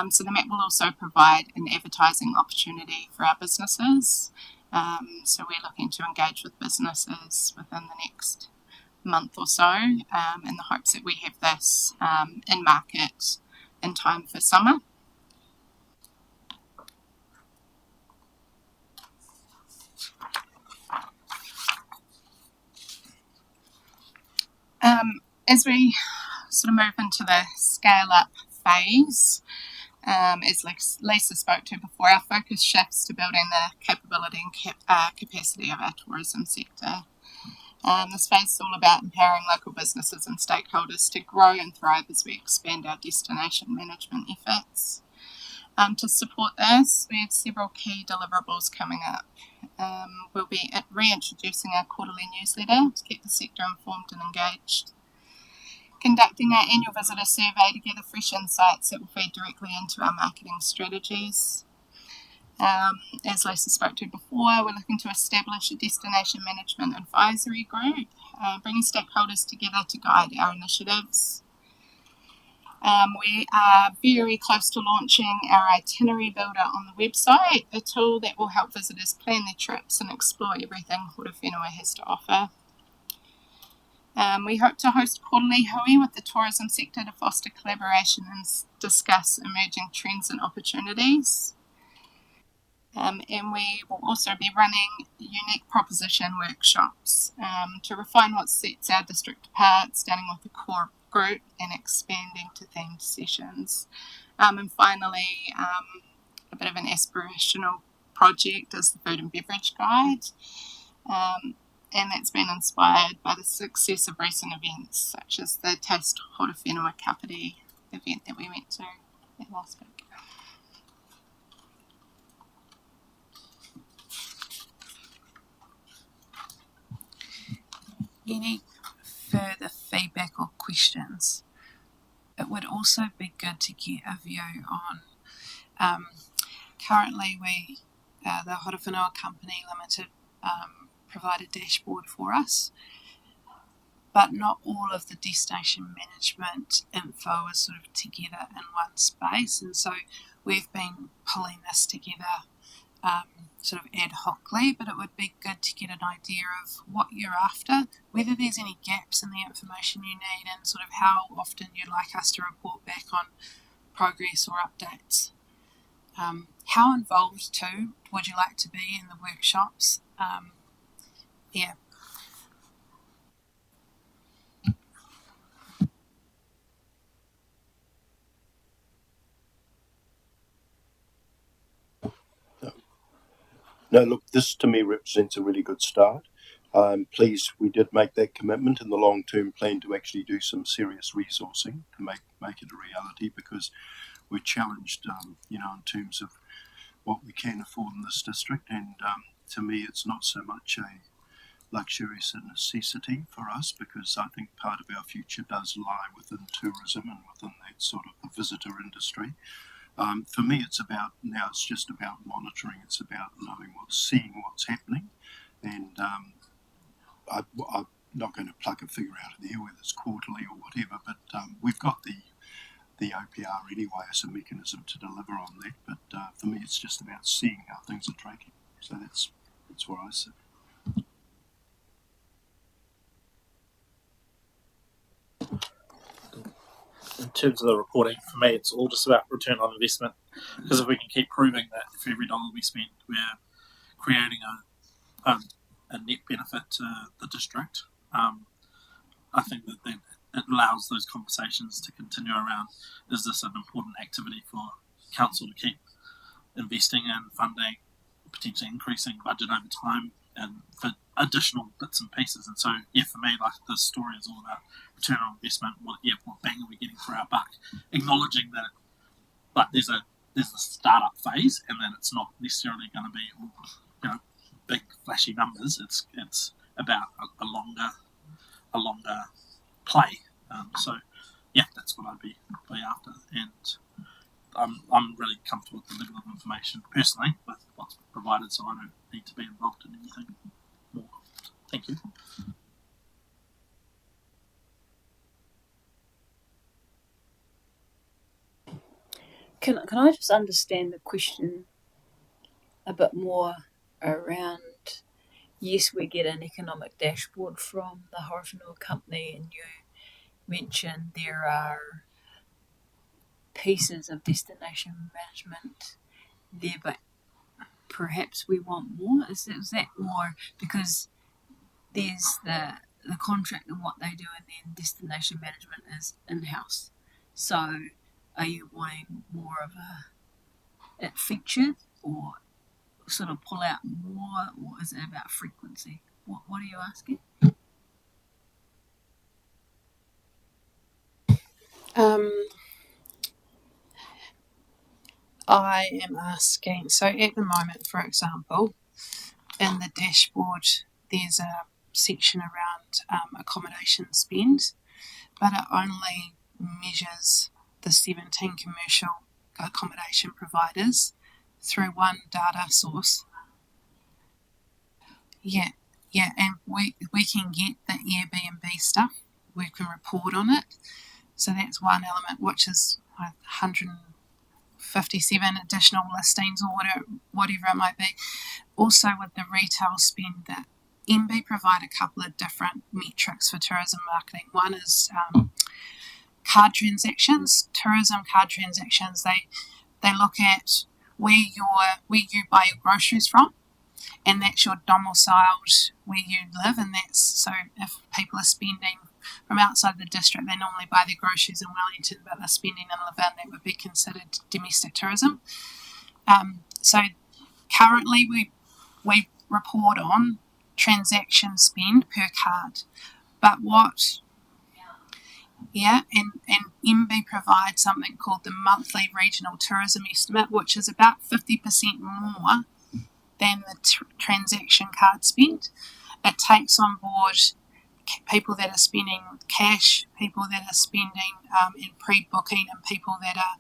S3: So the map will also provide an advertising opportunity for our businesses. So we're looking to engage with businesses within the next month or so, in the hopes that we have this in market in time for summer. As we sort of move into the scale-up phase, as Lisa spoke to before, our focus shifts to building the capability and capacity of our tourism sector. This phase is all about empowering local businesses and stakeholders to grow and thrive as we expand our destination management efforts. To support this, we have several key deliverables coming up. We'll be reintroducing our quarterly newsletter to keep the sector informed and engaged. Conducting our annual visitor survey to gather fresh insights that will feed directly into our marketing strategies. As Lisa spoke to before, we're looking to establish a destination management advisory group, bringing stakeholders together to guide our initiatives. We are very close to launching our itinerary builder on the website, a tool that will help visitors plan their trips and explore everything Horowhenua has to offer. We hope to host quarterly hui with the tourism sector to foster collaboration and discuss emerging trends and opportunities. And we will also be running unique proposition workshops to refine what sets our district apart, starting with the core group and expanding to themed sessions. And finally, a bit of an aspirational project is the food and beverage guide. And that's been inspired by the success of recent events, such as the Taste Horowhenua Kapiti event that we went to last week.
S2: Any further feedback or questions? It would also be good to get a view on, currently the Horowhenua Company Limited provide a dashboard for us, but not all of the destination management info is sort of together in one space, and so we've been pulling this together sort of ad hocly, but it would be good to get an idea of what you're after, whether there's any gaps in the information you need, and sort of how often you'd like us to report back on progress or updates. How involved too would you like to be in the workshops? Yeah.
S6: No, look, this to me represents a really good start. I'm pleased we did make that commitment in the long-term plan to actually do some serious resourcing to make it a reality, because we're challenged, in terms of what we can afford in this district. And to me, it's not so much a luxury, it's a necessity for us, because I think part of our future does lie within tourism and within that sort of the visitor industry. For me, it's just about monitoring. It's about seeing what's happening. And I'm not going to pluck a figure out of there, whether it's quarterly or whatever, but we've got the OPR anyway as a mechanism to deliver on that. But for me, it's just about seeing how things are tracking. So that's where I sit.
S4: In terms of the reporting, for me, it's all just about return on investment. Because if we can keep proving that for every dollar we spend, we're creating a net benefit to the district, I think that it allows those conversations to continue around, is this an important activity for council to keep investing in, funding, potentially increasing budget over time, and for additional bits and pieces. And so, for me, like, this story is all about return on investment. What bang are we getting for our buck? Acknowledging that there's a startup phase, and that it's not necessarily going to be all, big flashy numbers. It's about a longer play. So that's what I'd be after, and I'm really comfortable with the level of information personally with what's provided, so I don't need to be involved in anything more. Thank you.
S9: Can I just understand the question a bit more around, yes, we get an economic dashboard from the Horowhenua Company, and you mentioned there are pieces of destination management there, but perhaps we want more? Is that more because there's the contract and what they do, and then destination management is in-house? So are you wanting more of it featured, or sort of pull out more, or is it about frequency? What are you asking?
S2: I am asking, so at the moment, for example, in the dashboard, there's a section around accommodation spend, but it only measures the 17 commercial accommodation providers through one data source. Yeah, and we can get the Airbnb stuff. We can report on it. So that's one element, which is 157 additional listings or whatever it might be. Also with the retail spend, that MB provide a couple of different metrics for tourism marketing. One is card transactions, tourism card transactions. They look at where you buy your groceries from, and that's your domiciled where you live, and that's so if people are spending from outside the district, they normally buy their groceries in Wellington, but they're spending in Laverne, that would be considered domestic tourism. So currently we report on transaction spend per card, but and MB provides something called the monthly regional tourism estimate, which is about 50% more than the transaction card spend. It takes on board people that are spending cash, people that are spending in pre-booking, and people that are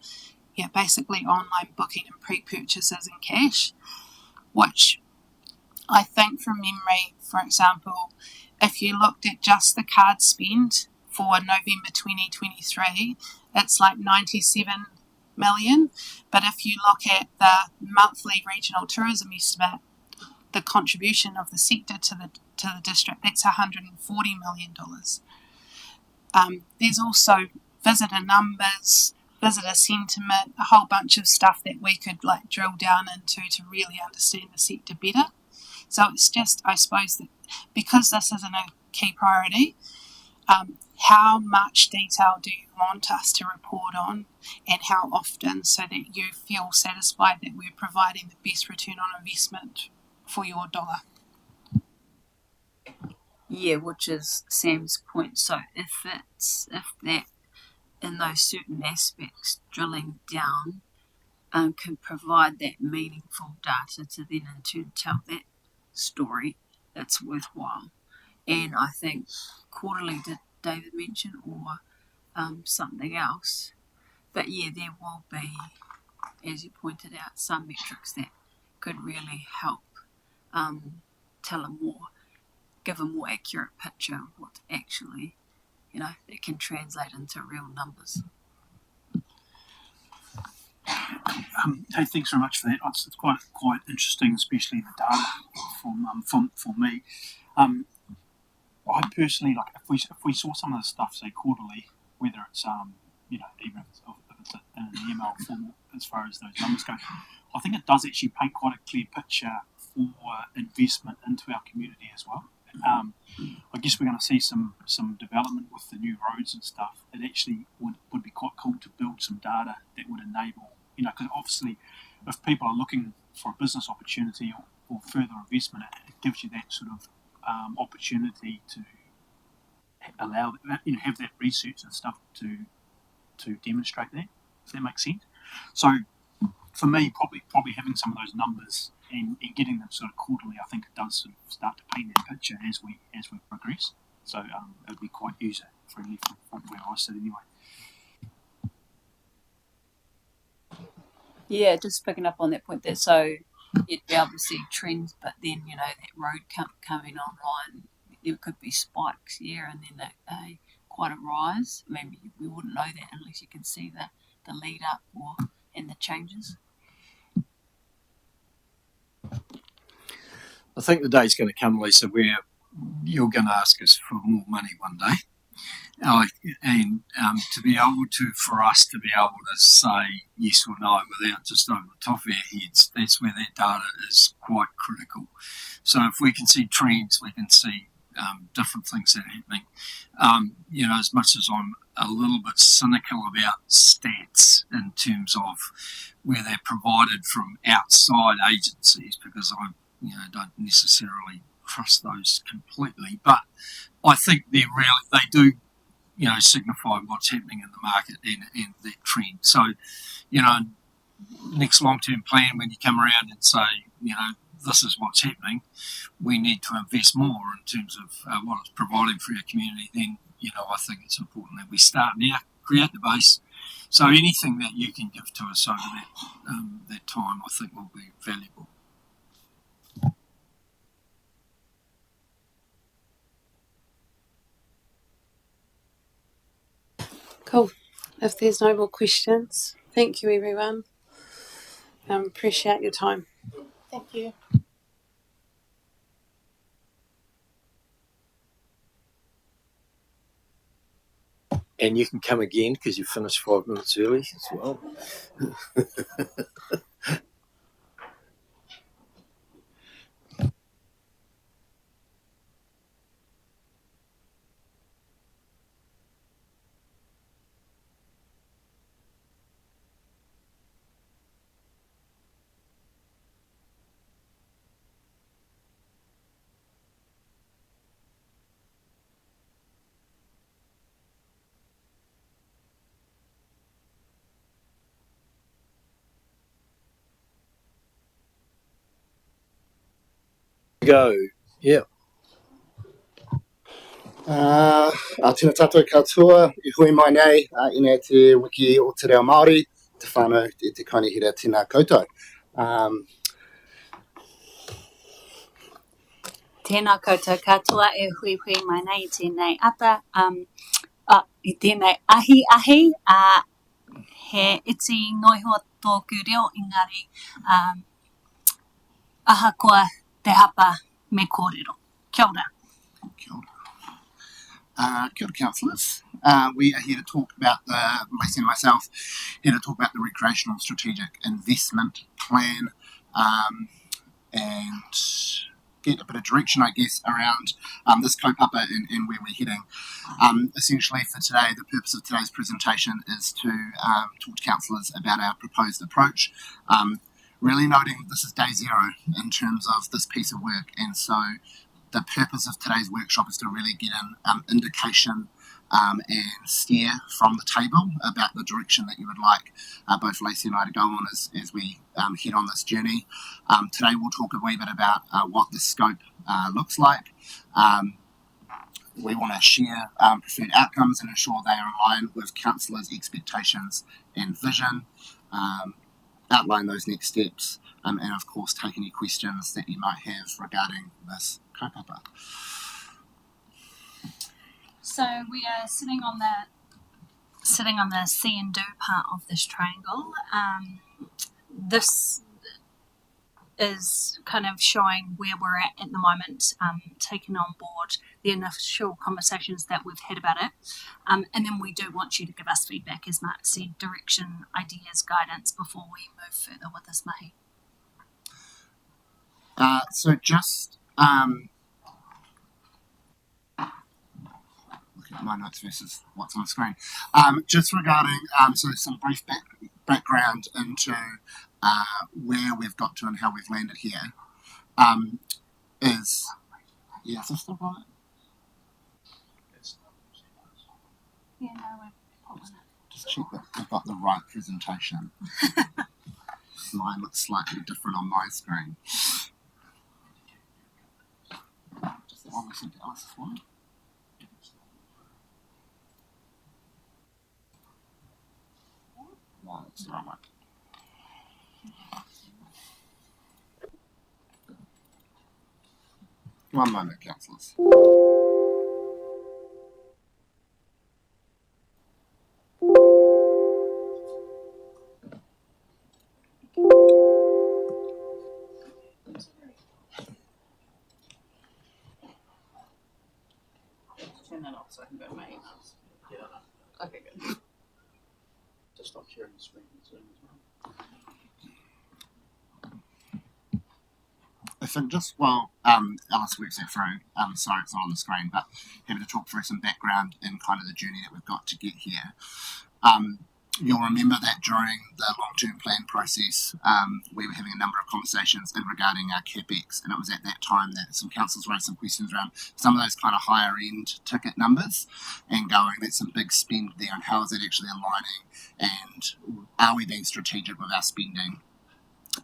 S2: basically online booking and pre-purchases in cash, which I think from memory, for example, if you looked at just the card spend for November 2023, it's like 97 million. But if you look at the monthly regional tourism estimate, the contribution of the sector to the district, that's $140 million. There's also visitor numbers, visitor sentiment, a whole bunch of stuff that we could drill down into to really understand the sector better. So it's just, I suppose, that because this isn't a key priority, how much detail do you want us to report on, and how often, so that you feel satisfied that we're providing the best return on investment for your dollar?
S9: Yeah, which is Sam's point. So if that in those certain aspects, drilling down can provide that meaningful data to then in turn tell that story, that's worthwhile. And I think quarterly, did David mention, or something else? But yeah, there will be, as you pointed out, some metrics that could really help give a more accurate picture of what actually, that can translate into real numbers.
S6: Hey, thanks very much for that. It's quite interesting, especially the data for me. I personally, if we saw some of the stuff, say quarterly, whether it's even if it's in an email form as far as those numbers go, I think it does actually paint quite a clear picture for investment into our community as well. I guess we're going to see some development with the new roads and stuff. It actually would be quite cool to build some data that would enable, because obviously if people are looking for a business opportunity or further investment, it gives you that sort of opportunity to allow have that research and stuff to demonstrate that. Does that make sense? So for me, probably having some of those numbers and getting them sort of quarterly, I think it does sort of start to paint that picture as we progress. So it would be quite user friendly from where I sit anyway.
S9: Yeah, just picking up on that point there. So you'd be able to see trends, but then that road coming online, there could be spikes here and then quite a rise. Maybe we wouldn't know that unless you can see the lead up and the changes.
S1: I think the day's going to come, Lisa, where you're going to ask us for more money one day. And to be able to, for us to be able to say yes or no without just over the top of our heads, that's where that data is quite critical. So if we can see trends, we can see different things that are happening. As much as I'm a little bit cynical about stats in terms of where they're provided from outside agencies, because I don't necessarily trust those completely, but I think they do signify what's happening in the market and that trend. So, next long-term plan, when you come around and say, this is what's happening, we need to invest more in terms of what it's providing for our community, then, I think it's important that we start now, create the base. So anything that you can give to us over that time, I think will be valuable.
S2: Cool. If there's no more questions, thank you everyone. Appreciate your time.
S3: Thank you.
S1: And you can come again because you finished 5 minutes early as well. Go. Yeah.
S10: Tēnā tātou katoa, I hui mai nei, ina te wiki o te reo Māori, te whānau, te kainihira tēnā koutou.
S11: Tēnā koutou katoa e hui mai nei tēnei ata, I tēnei ahi, he iti noiho tōku reo, engari, ahakoa te hapa me kōrero. Kia ora.
S10: Kia ora. Kia ora, councillors. We are here to talk about Lacey and myself, here to talk about the Recreational Strategic Investment Plan, and get a bit of direction, I guess, around this kaupapa and where we're heading. Essentially for today, the purpose of today's presentation is to talk to councillors about our proposed approach, really noting that this is day zero in terms of this piece of work, and so the purpose of today's workshop is to really get an indication and steer from the table about the direction that you would like both Lacey and I to go on as we head on this journey. Today we'll talk a wee bit about what the scope looks like. We want to share preferred outcomes and ensure they are in line with councillors' expectations and vision, outline those next steps, and of course take any questions that you might have regarding this kaupapa.
S11: So we are sitting on the see and do part of this triangle. This is kind of showing where we're at the moment, taking on board the initial conversations that we've had about it. And then we do want you to give us feedback, as Mark said, direction, ideas, guidance before we move further with this mahi.
S10: So just look at my notes versus what's on the screen. Just regarding so some brief background into where we've got to and how we've landed here is is this the right?
S11: Yeah, no, we're pulling it.
S10: Just check that I've got the right presentation. Mine looks slightly different on my screen. Just the one we sent to us as well. No, it's the wrong one. One moment, councillors.
S12: Turn that off so I can go to my emails. Yeah. Okay, good. Just stop sharing the screen and Zoom as well.
S10: I think just while Alice works that through, sorry it's not on the screen, but happy to talk through some background in kind of the journey that we've got to get here. you'll remember that during the long-term plan process, we were having a number of conversations regarding our CapEx, and it was at that time that some councils raised some questions around some of those kind of higher-end ticket numbers and going, that's some big spend there, and how is it actually aligning, and are we being strategic with our spending?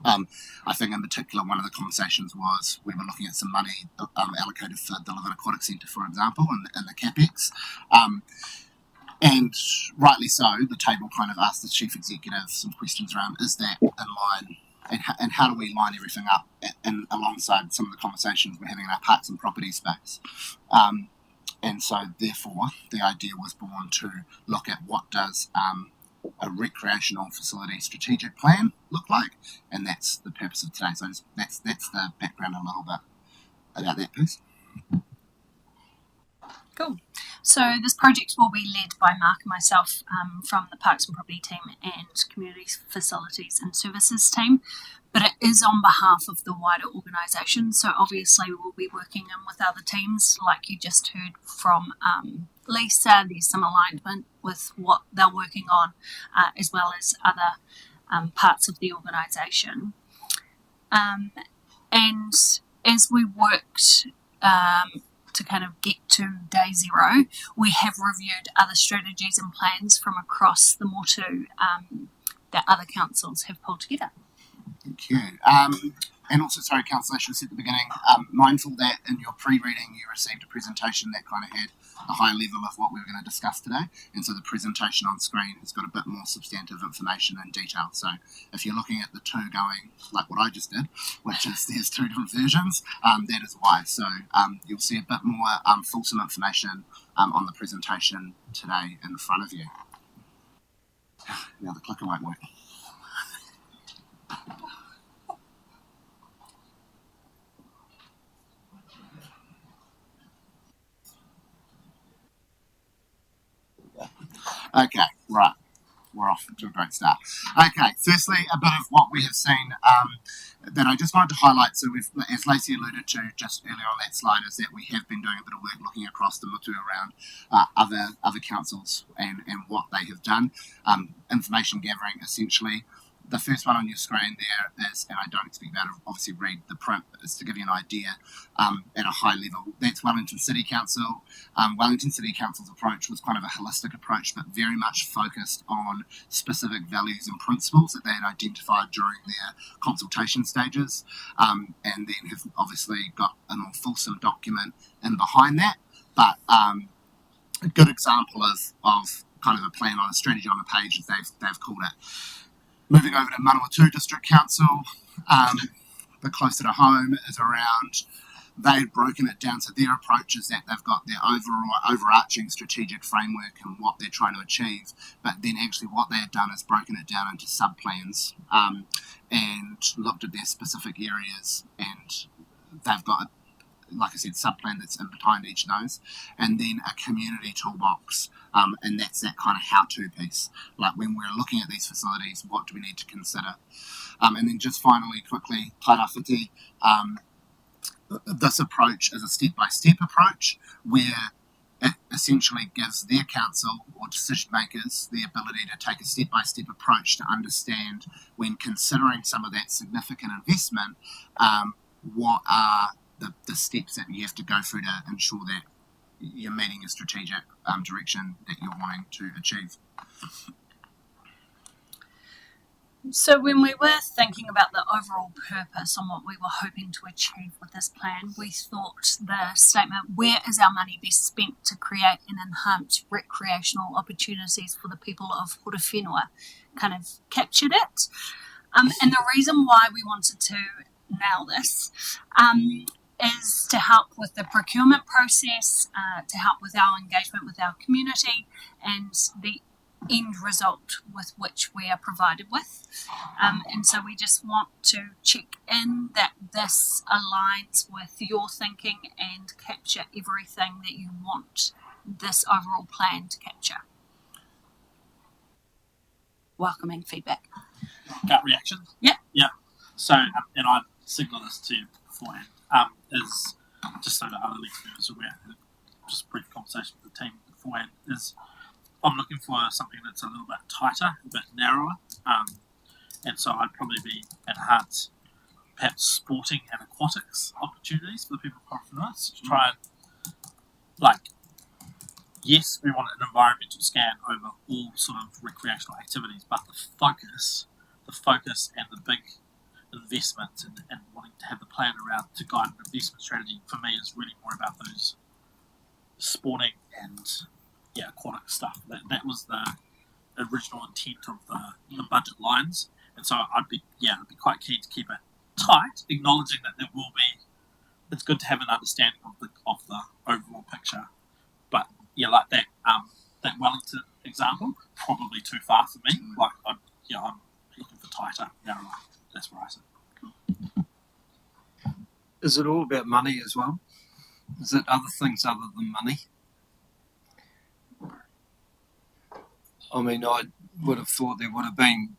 S10: I think in particular one of the conversations was we were looking at some money allocated for the Living Aquatic Centre, for example, in the CapEx. And rightly so, the table kind of asked the chief executive some questions around, is that in line, and how do we line everything up and alongside some of the conversations we're having in our parks and property space. And so therefore the idea was born to look at what does a recreational facility strategic plan look like, and that's the purpose of today. So that's the background a little bit about that piece.
S11: Cool. So this project will be led by Mark and myself from the Parks and Property team and Community Facilities and Services team, but it is on behalf of the wider organisation. So obviously we'll be working in with other teams, like you just heard from Lisa. There's some alignment with what they're working on, as well as other parts of the organisation. And as we worked to kind of get to day zero, we have reviewed other strategies and plans from across the Motu that other councils have pulled together.
S10: Thank you. And also, sorry, Councillor, I should have said at the beginning, mindful that in your pre-reading you received a presentation that kind of had a high level of what we were going to discuss today, and so the presentation on screen has got a bit more substantive information and detail. So if you're looking at the two going like what I just did, which is there's two different versions, that is why. So you'll see a bit more fulsome information on the presentation today in front of you. Now the clicker won't work. Okay, right. We're off to a great start. Okay, firstly, a bit of what we have seen that I just wanted to highlight. So we've, as Lacey alluded to just earlier on that slide, is that we have been doing a bit of work looking across the Motu around other councils and what they have done. Information gathering, essentially. The first one on your screen there is, and I don't expect you to obviously read the print, but it's to give you an idea at a high level. That's Wellington City Council. Wellington City Council's approach was kind of a holistic approach, but very much focused on specific values and principles that they had identified during their consultation stages, and then have obviously got a more fulsome document in behind that. But a good example of kind of a plan on a strategy on a page, as they've called it. Moving over to Manawatu District Council, but closer to home is around, they've broken it down to their approaches, that they've got their overarching strategic framework and what they're trying to achieve, but then actually what they had done is broken it down into sub-plans and looked at their specific areas, and they've got, like I said, sub-plan that's in behind each of those, and then a community toolbox, and that's that kind of how-to piece. Like when we're looking at these facilities, what do we need to consider? And then just finally, quickly, Tairawhiti, this approach is a step-by-step approach where it essentially gives their council or decision makers the ability to take a step-by-step approach to understand, when considering some of that significant investment, what are the steps that you have to go through to ensure that you're meeting a strategic direction that you're wanting to achieve.
S11: So when we were thinking about the overall purpose on what we were hoping to achieve with this plan, we thought the statement, where is our money best spent to create and enhance recreational opportunities for the people of Horowhenua, kind of captured it. And the reason why we wanted to nail this is to help with the procurement process, to help with our engagement with our community and the end result with which we are provided with. And so we just want to check in that this aligns with your thinking and capture everything that you want this overall plan to capture. Welcoming feedback.
S4: Gut reaction?
S11: Yep.
S4: Yeah. So, and I signaled this to you beforehand, is just so that other league members are aware, just a brief conversation with the team beforehand, is I'm looking for something that's a little bit tighter, a bit narrower, and so I'd probably be enhance perhaps sporting and aquatics opportunities for the people of Horowhenua to try and, like, yes, we want an environmental scan over all sort of recreational activities, but the focus and the big investment and wanting to have the plan around to guide an investment strategy for me is really more about those sporting and aquatic stuff. That was the original intent of the budget lines, and so I'd be quite keen to keep it tight, acknowledging that there will be. It's good to have an understanding of the overall picture, but like that Wellington example, probably too far for me. Like I'm looking for tighter, narrower. That's where I sit.
S1: Is it all about money as well? Is it other things other than money? I mean, I would have thought there would have been,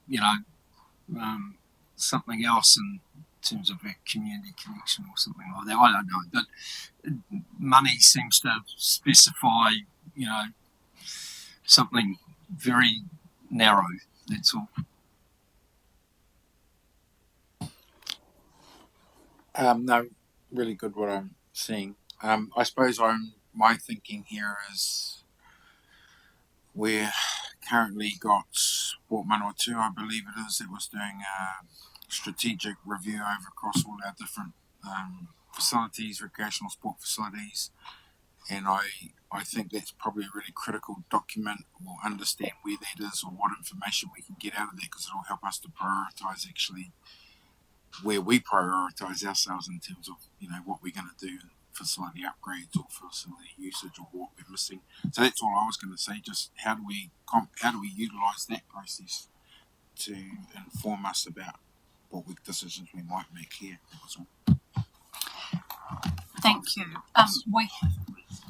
S1: something else in terms of a community connection or something like that. I don't know, but money seems to specify, something very narrow. That's all.
S7: No, really good what I'm seeing. I suppose my thinking here is we've currently got Sport Manawatu, I believe it is, that was doing a strategic review over across all our different facilities, recreational sport facilities, and I think that's probably a really critical document. We'll understand where that is or what information we can get out of that, because it'll help us to prioritise actually where we prioritise ourselves in terms of what we're going to do, facility upgrades or facility usage or what we're missing. So that's all I was going to say. Just how do we utilise that process to inform us about what decisions we might make here? That was all.
S11: Thank you.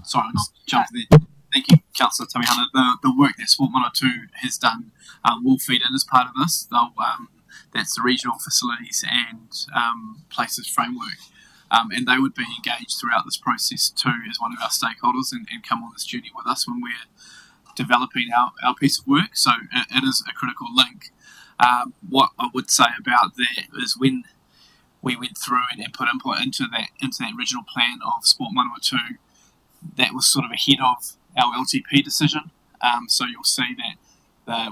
S12: Sorry, I'll just jump there. Thank you, Councillor Tamihana. The work that Sport Manawatu has done will feed in as part of this. That's the regional facilities and places framework. And they would be engaged throughout this process too as one of our stakeholders and come on this journey with us when we're developing our piece of work. So it is a critical link. What I would say about that is when we went through and put input into that original plan of Sport Manawatu, that was sort of ahead of our LTP decision. So you'll see that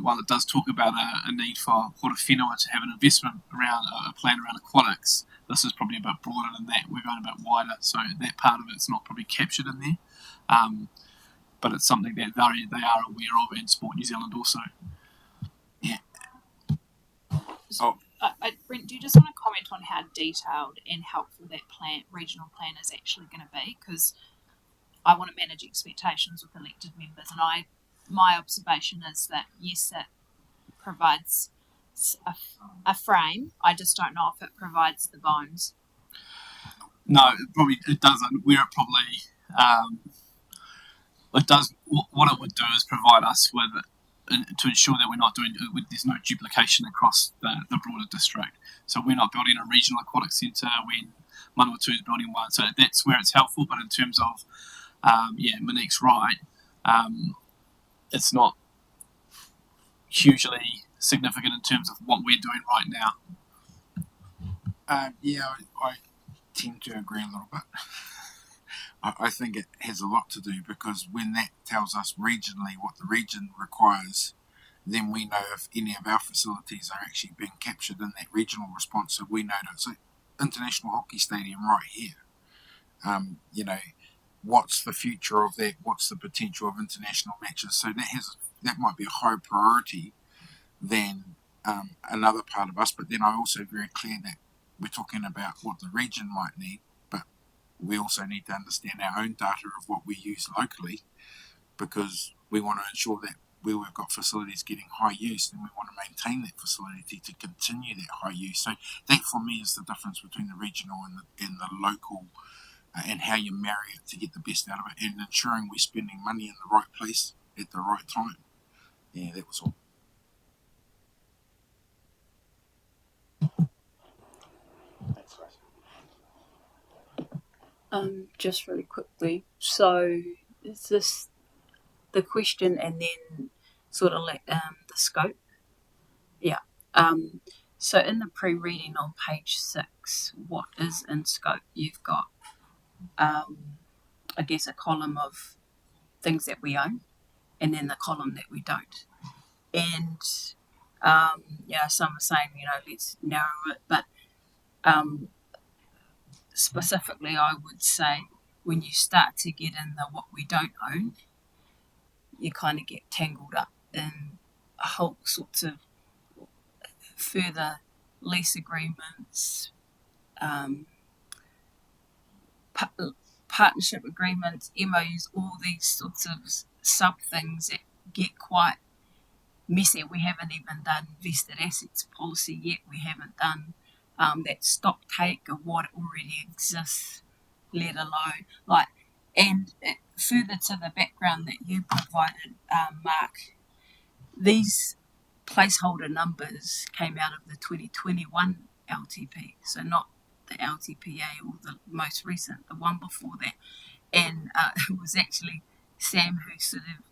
S12: while it does talk about a need for Horowhenua to have an investment around a plan around aquatics, this is probably a bit broader than that. We're going a bit wider, so that part of it's not probably captured in there. But it's something that they are aware of, and Sport New Zealand also.
S7: Yeah.
S5: Brent, do you just want to comment on how detailed and helpful that regional plan is actually going to be? Because I want to manage expectations with elected members, and my observation is that yes, it provides a frame. I just don't know if it provides the bones.
S12: No, it doesn't. Where it probably it does. What it would do is provide us with to ensure that we're not doing. There's no duplication across the broader district. So we're not building a regional aquatic centre when Manawatu is building one. So that's where it's helpful. But in terms of Monique's right. It's not hugely significant in terms of what we're doing right now.
S7: I tend to agree a little bit. I think it has a lot to do, because when that tells us regionally what the region requires, then we know if any of our facilities are actually being captured in that regional response. So we know that it's an international hockey stadium right here. What's the future of that? What's the potential of international matches? So that might be a higher priority than another part of us. But then I'm also very clear that we're talking about what the region might need, but we also need to understand our own data of what we use locally, because we want to ensure that where we've got facilities getting high use, then we want to maintain that facility to continue that high use. So that for me is the difference between the regional and the local, and how you marry it to get the best out of it, and ensuring we're spending money in the right place at the right time. Yeah, that was all.
S9: Just really quickly. So is this the question and then sort of like the scope. Yeah. So in the pre-reading on page 6, what is in scope? You've got, I guess, a column of things that we own, and then the column that we don't. And some are saying, let's narrow it, but specifically, I would say when you start to get in the what we don't own, you kind of get tangled up in a whole sorts of further lease agreements, partnership agreements, MOUs, all these sorts of sub things that get quite messy. We haven't even done vested assets policy yet. We haven't done that stock take of what already exists, let alone and further to the background that you provided, Mark, these placeholder numbers came out of the 2021 LTP, so not the LTPA or the most recent, the one before that. And it was actually Sam who sort of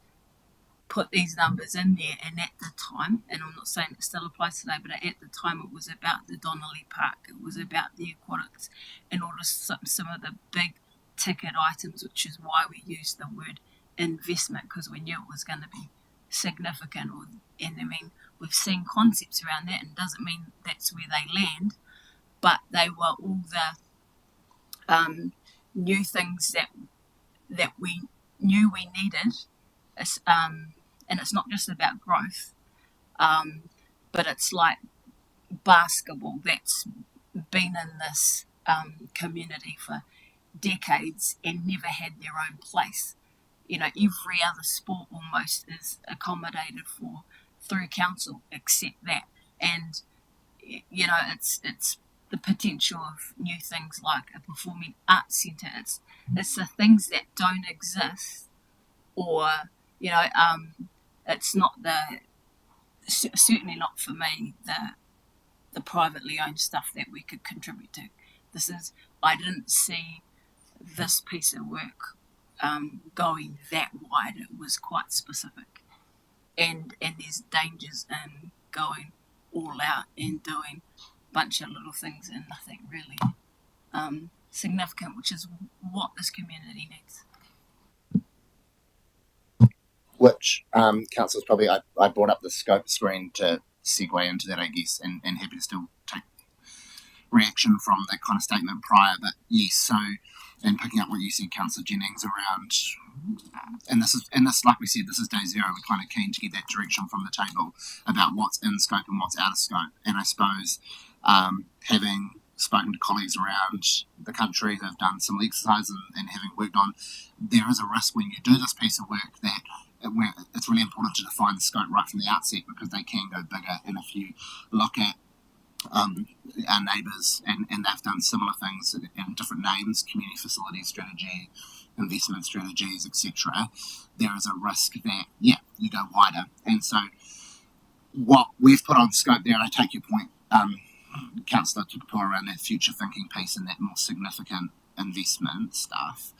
S9: put these numbers in there, and at the time, and I'm not saying it still applies today, but at the time it was about the Donnelly Park, it was about the aquatics, and all of some of the big ticket items, which is why we used the word investment, because we knew it was going to be significant. And I mean, we've seen concepts around that, and doesn't mean that's where they land, but they were all the new things that we knew we needed. And it's not just about growth, but it's like basketball that's been in this community for decades and never had their own place. Every other sport almost is accommodated for through council except that. And it's the potential of new things like a performing arts centre. It's the things that don't exist, or it's not certainly not for me the privately owned stuff that we could contribute to. I didn't see this piece of work going that wide. It was quite specific, and there's dangers in going all out and doing a bunch of little things and nothing really significant, which is what this community needs.
S10: Which councillors probably I brought up the scope screen to segue into that, I guess, and happy to still take reaction from that kind of statement prior. But yes, so and picking up what you said, Councillor Jennings, around and this like we said, this is day zero. We're kind of keen to get that direction from the table about what's in scope and what's out of scope. And I suppose having spoken to colleagues around the country who have done some exercise and having worked on, there is a risk when you do this piece of work that it's really important to define the scope right from the outset, because they can go bigger. And if you look at our neighbours, and they've done similar things in different names, community facilities strategy, investment strategies, etc., there is a risk that, you go wider. And so what we've put on scope there, and I take your point, Councillor Tukapua, around that future thinking piece and that more significant investment stuff,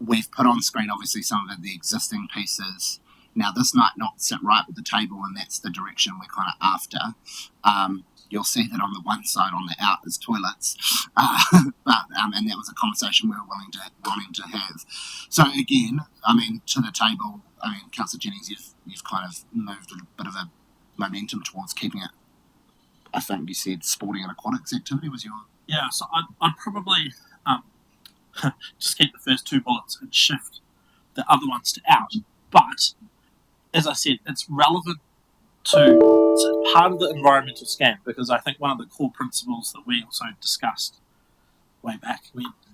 S10: we've put on screen obviously some of the existing pieces. Now, this might not sit right with the table, and that's the direction we're kind of after. You'll see that on the one side, on the out, is toilets, and that was a conversation we were willing to have. So again, I mean, to the table, Councillor Jennings, you've kind of moved a bit of a momentum towards keeping it. I think you said sporting and aquatics activity was your...
S4: Yeah, so I'd probably just keep the first two bullets and shift the other ones to out. But, as I said, it's relevant to part of the environmental scan, because I think one of the core principles that we also discussed way back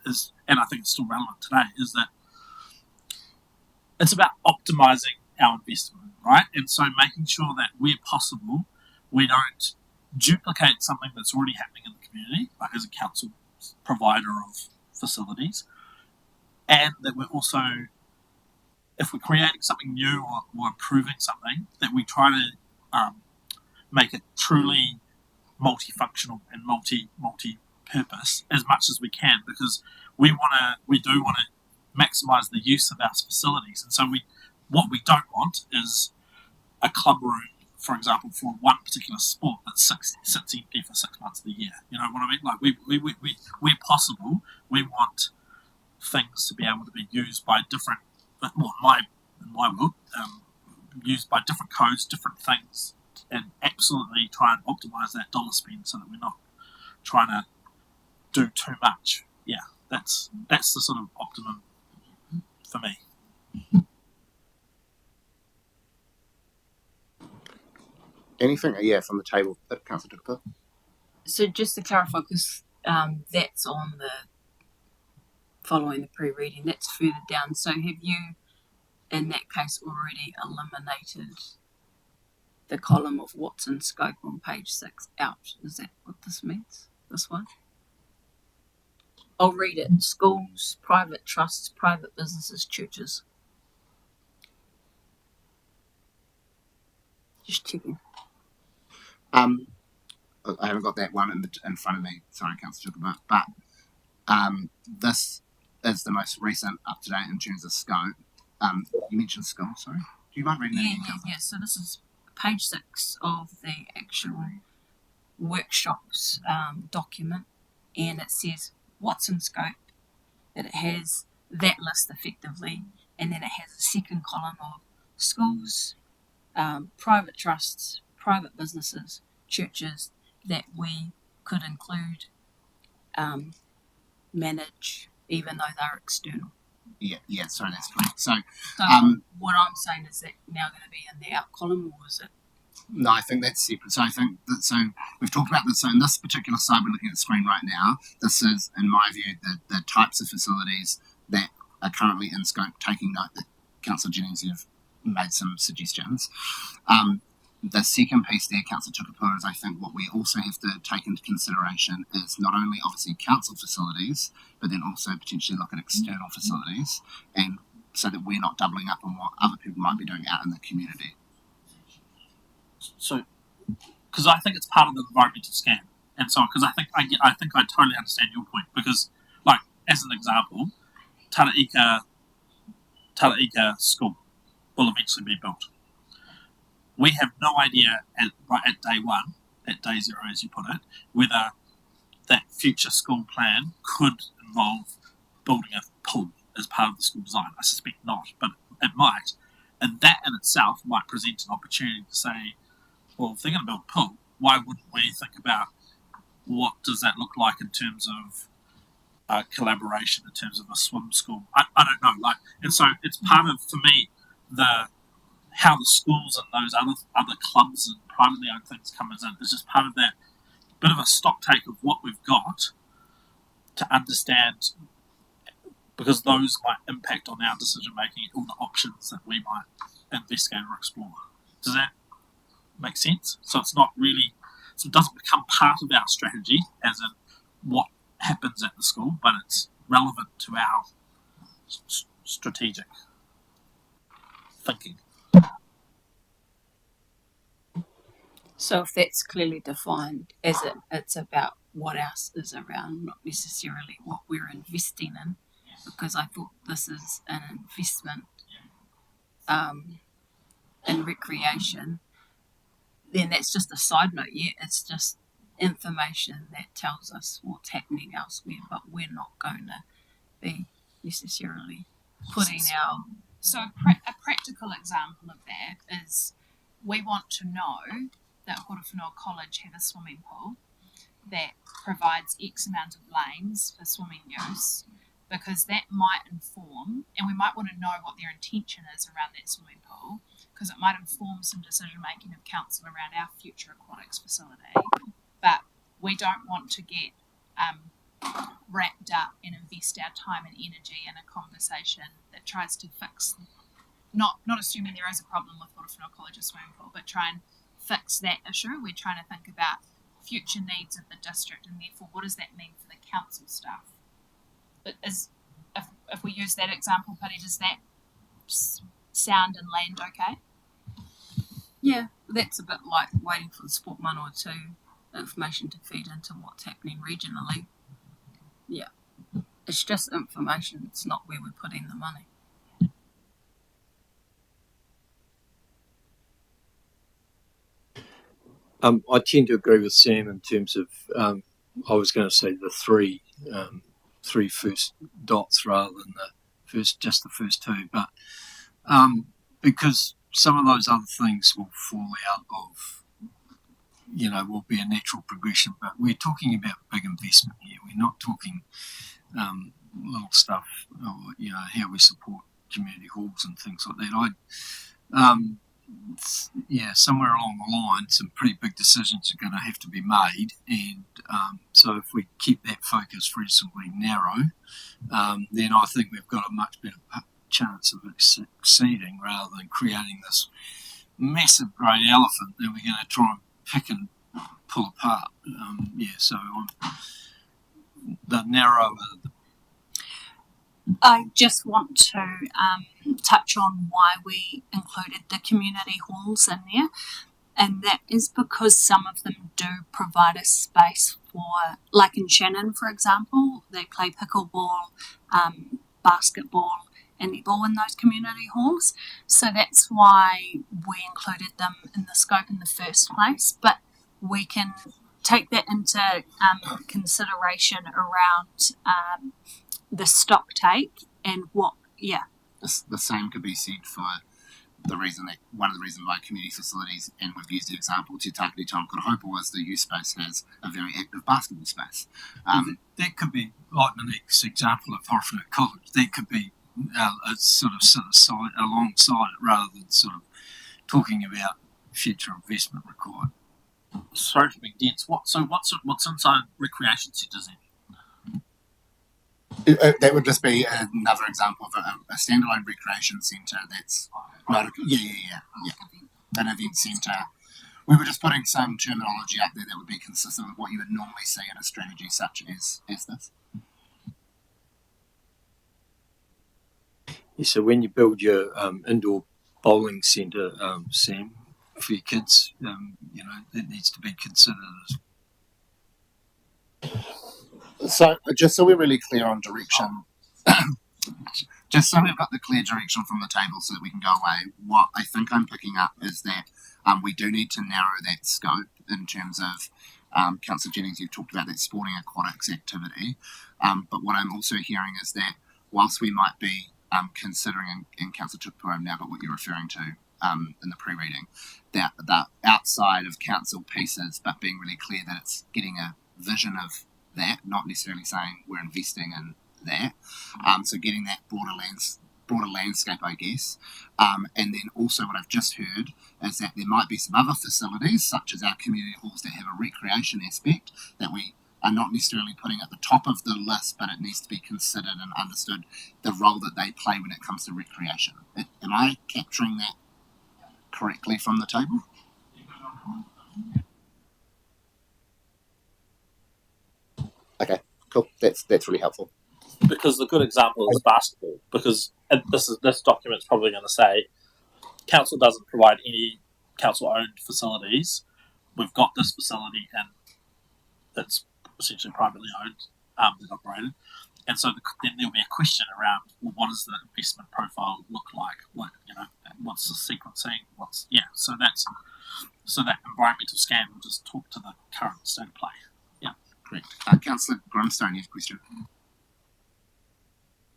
S4: is, and I think it's still relevant today, is that it's about optimising our investment, right? And so making sure that where possible, we don't duplicate something that's already happening in the community, like as a council provider of facilities, and that we're also, if we're creating something new or improving something, that we try to make it truly multifunctional and multi-purpose as much as we can, because we do want to maximise the use of our facilities. And so what we don't want is a club room, for example, for one particular sport that sits empty for 6 months of the year. You know what I mean? Like where possible, we want things to be able to be used by different, well, in my world, used by different codes, different things, and absolutely try and optimise that dollar spend so that we're not trying to do too much. Yeah, that's the sort of optimum for me.
S10: Anything? Yeah, from the table. Councillor Tukupa.
S9: So just to clarify, because that's on the following the pre-reading, that's further down. So have you, in that case, already eliminated the column of what's in scope on page 6 out? Is that what this means? This one? I'll read it. Schools, private trusts, private businesses, churches. Just checking.
S10: I haven't got that one in front of me. Sorry, Councillor Tukupa. But this is the most recent up to date in terms of scope. You mentioned school. Sorry, do you mind reading that again?
S9: Yeah. So this is page 6 of the actual workshops document, and it says what's in scope. That it has that list effectively, and then it has a second column of schools, private trusts, private businesses, churches that we could include, manage, even though they're external.
S10: Yeah, sorry, that's correct. So
S9: what I'm saying is that now going to be in the out column, or is it?
S10: No, I think that's separate. So I think that, so we've talked about this. So in this particular slide we're looking at the screen right now, this is, in my view, the types of facilities that are currently in scope, taking note that Councillor Jennings, you've made some suggestions. The second piece there, Councillor Tukupa, is I think what we also have to take into consideration is not only obviously council facilities, but then also potentially look at external facilities, and so that we're not doubling up on what other people might be doing out in the community.
S4: So, because I think it's part of the environmental scan, and so because I think I totally understand your point. Because, like, as an example, Taraika School will eventually be built. We have no idea at day one, at day 0, as you put it, whether that future school plan could involve building a pool as part of the school design. I suspect not, but it might, and that in itself might present an opportunity to say, well, if they're going to build a pool, why wouldn't we think about what does that look like in terms of collaboration, in terms of a swim school? I don't know. And so it's part of, for me, how the schools and those other clubs and privately owned things come in. It's just part of that bit of a stock take of what we've got to understand, because those might impact on our decision making and all the options that we might investigate or explore. Does that make sense? So it's not really, so it doesn't become part of our strategy as in what happens at the school, but it's relevant to our strategic thinking.
S9: So if that's clearly defined as it's about what else is around, not necessarily what we're investing in, because I thought this is an investment in recreation, then that's just a side note. Yeah, it's just information that tells us what's happening elsewhere, but we're not going to be necessarily putting our...
S5: So a practical example of that is we want to know that Horowhenua College have a swimming pool that provides X amount of lanes for swimming use, because that might inform, and we might want to know what their intention is around that swimming pool, because it might inform some decision making of council around our future aquatics facility. But we don't want to get wrapped up and invest our time and energy in a conversation that tries to fix, not assuming there is a problem with Horowhenua College's swimming pool, but try and fix that issue. We're trying to think about future needs of the district, and therefore what does that mean for the council staff. But if we use that example, Paddy, does that sound and land okay?
S9: Yeah, that's a bit like waiting for the sport manawa to information to feed into what's happening regionally. Yeah. It's just information. It's not where we're putting the money.
S1: I tend to agree with Sam in terms of, I was going to say the three first dots rather than just the first two, but because some of those other things will fall out of, will be a natural progression, but we're talking about big investment here. We're not talking little stuff, how we support community halls and things like that. Somewhere along the line, some pretty big decisions are going to have to be made, and so if we keep that focus reasonably narrow, then I think we've got a much better chance of succeeding rather than creating this massive grey elephant that we're going to try and pick and pull apart. So the narrower.
S11: I just want to touch on why we included the community halls in there, and that is because some of them do provide a space for, like in Shannon, for example, they play pickleball, basketball, and netball in those community halls. So that's why we included them in the scope in the first place. But we can take that into consideration around the stock take and what,
S10: The same could be said for one of the reasons why community facilities, and we've used the example Te Takiti Tonkarehopa, was the youth space has a very active basketball space.
S1: That could be like the next example of Horowhenua College. That could be a sort of aside, alongside it, rather than sort of talking about future investment required.
S4: Sorry for being dense. What's inside recreation centres then?
S10: That would just be another example of a standalone recreation centre that's not an event centre. We were just putting some terminology out there that would be consistent with what you would normally see in a strategy such as this.
S1: Yeah, so when you build your indoor bowling centre, Sam, for your kids, that needs to be considered as.
S10: So, just so we're really clear on direction, just so we've got the clear direction from the table so that we can go away, what I think I'm picking up is that we do need to narrow that scope in terms of, Councillor Jennings, you've talked about that sporting aquatics activity, but what I'm also hearing is that whilst we might be considering, and Councillor Tupuram now got what you're referring to in the pre-reading, that outside of council pieces, but being really clear that it's getting a vision of that, not necessarily saying we're investing in that. So getting that broader landscape, I guess. And then also what I've just heard is that there might be some other facilities, such as our community halls, that have a recreation aspect that we are not necessarily putting at the top of the list, but it needs to be considered and understood the role that they play when it comes to recreation. Am I capturing that correctly from the table? Okay, cool. That's really helpful.
S4: Because the good example is basketball. Because this document's probably going to say council doesn't provide any council-owned facilities. We've got this facility and that's essentially privately owned and operated. And so then there'll be a question around, well, what does the investment profile look like? What's the sequencing? So that environmental scan will just talk to the current state of play. Yeah.
S10: Great. Councillor Grimstone, you have a question.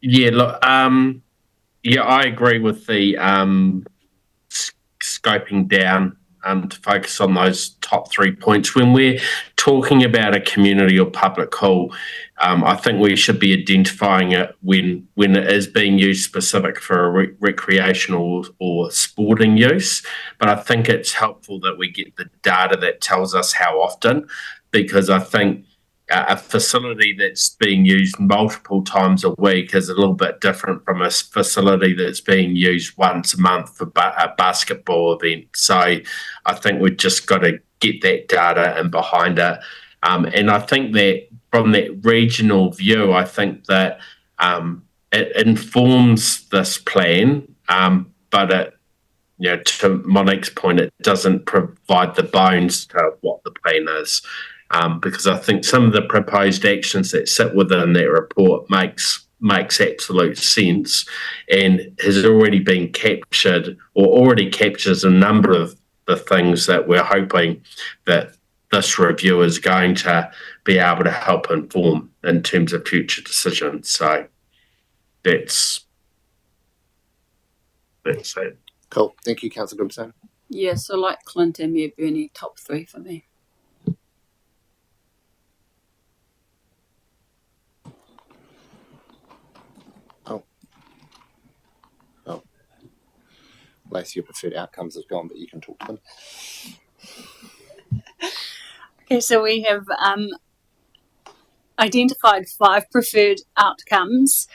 S13: Yeah, look, I agree with the scoping down to focus on those top 3 points. When we're talking about a community or public hall, I think we should be identifying it when it is being used specific for a recreational or sporting use. But I think it's helpful that we get the data that tells us how often, because I think a facility that's being used multiple times a week is a little bit different from a facility that's being used once a month for a basketball event. So I think we've just got to get that data and behind it. And I think that from that regional view, I think that it informs this plan, but it, to Monique's point, it doesn't provide the bones to what the plan is. because I think some of the proposed actions that sit within that report makes absolute sense and has already been captured or already captures a number of the things that we're hoping that this review is going to be able to help inform in terms of future decisions. So that's it.
S10: Cool. Thank you, Councillor Grimstone.
S9: Yeah, so like Clint and Mayor Bernie, top 3 for me.
S10: Lacey, your preferred outcomes is gone, but you can talk to them.
S11: Okay, so we have identified 5 preferred outcomes.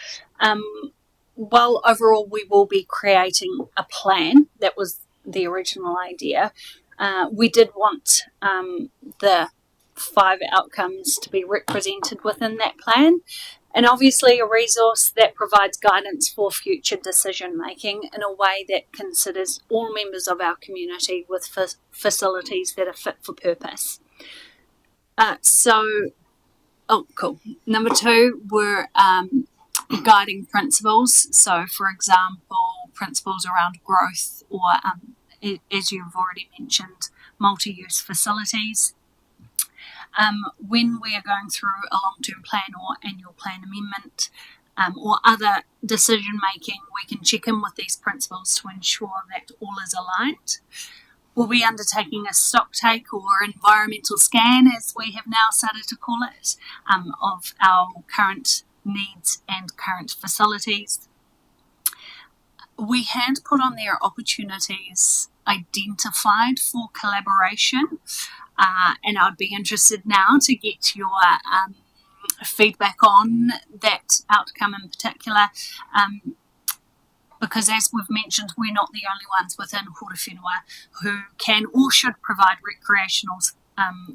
S11: While overall we will be creating a plan, that was the original idea, we did want the 5 outcomes to be represented within that plan, and obviously a resource that provides guidance for future decision making in a way that considers all members of our community with facilities that are fit for purpose. Cool. Number 2 were guiding principles. So, for example, principles around growth or, as you've already mentioned, multi-use facilities. When we are going through a long-term plan or annual plan amendment or other decision making, we can check in with these principles to ensure that all is aligned. We'll be undertaking a stock take or environmental scan, as we have now started to call it, of our current needs and current facilities. We had put on there opportunities identified for collaboration, and I'd be interested now to get your feedback on that outcome in particular, because as we've mentioned, we're not the only ones within Horowhenua who can or should provide recreational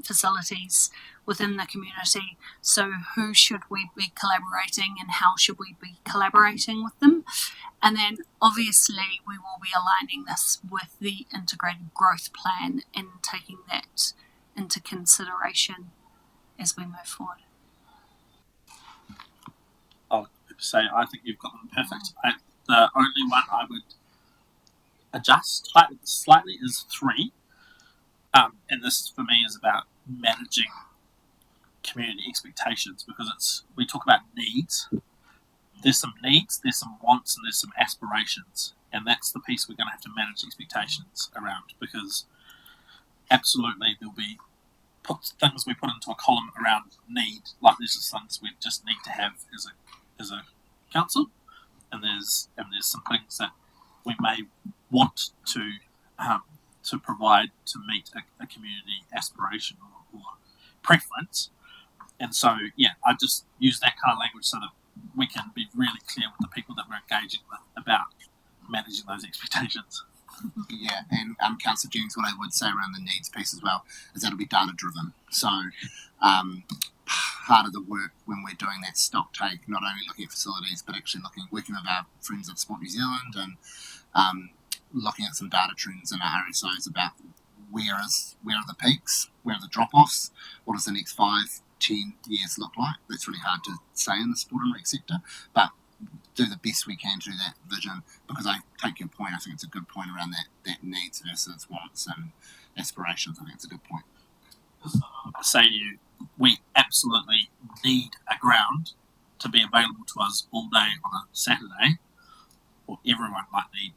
S11: facilities within the community. So who should we be collaborating and how should we be collaborating with them? And then obviously we will be aligning this with the integrated growth plan and taking that into consideration as we move forward.
S4: I'll say I think you've got them perfect. The only one I would adjust slightly is 3. And this for me is about managing community expectations, because we talk about needs. There's some needs, there's some wants, and there's some aspirations, and that's the piece we're going to have to manage expectations around, because absolutely there'll be things we put into a column around need, like there's just things we just need to have as a council, and there's some things that we may want to provide to meet a community aspiration or preference. And so, yeah, I just use that kind of language so that we can be really clear with the people that we're engaging with about managing those expectations.
S10: Yeah, and Councillor Jennings, what I would say around the needs piece as well is that it'll be data driven. So part of the work when we're doing that stock take, not only looking at facilities, but actually working with our friends at Sport New Zealand and looking at some data trends in our RSOs about where are the peaks, where are the drop-offs, what does the next 5-10 years look like. That's really hard to say in the sport and rec sector, but do the best we can to do that vision, because I take your point. I think it's a good point around that needs versus wants and aspirations. I think it's a good point.
S4: Say we absolutely need a ground to be available to us all day on a Saturday, or everyone might need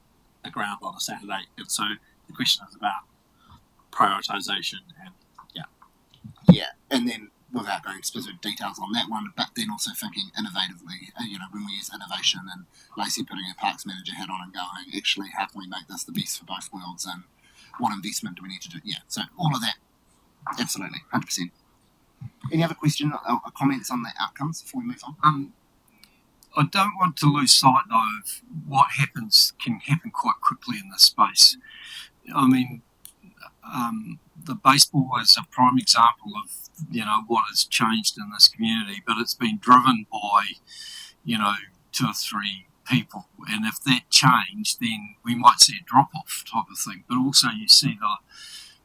S4: a ground on a Saturday, and so the question is about prioritisation and
S10: and then without going into specific details on that one, but then also thinking innovatively, when we use innovation and Lacey putting a parks manager hat on and going, actually, how can we make this the best for both worlds, and what investment do we need to do? Yeah, so all of that, absolutely, 100%. Any other questions or comments on the outcomes before we move on?
S14: I don't want to lose sight of what can happen quite quickly in this space. I mean, the baseball is a prime example of what has changed in this community, but it's been driven by 2 or 3 people, and if that changed, then we might see a drop off type of thing. But also you see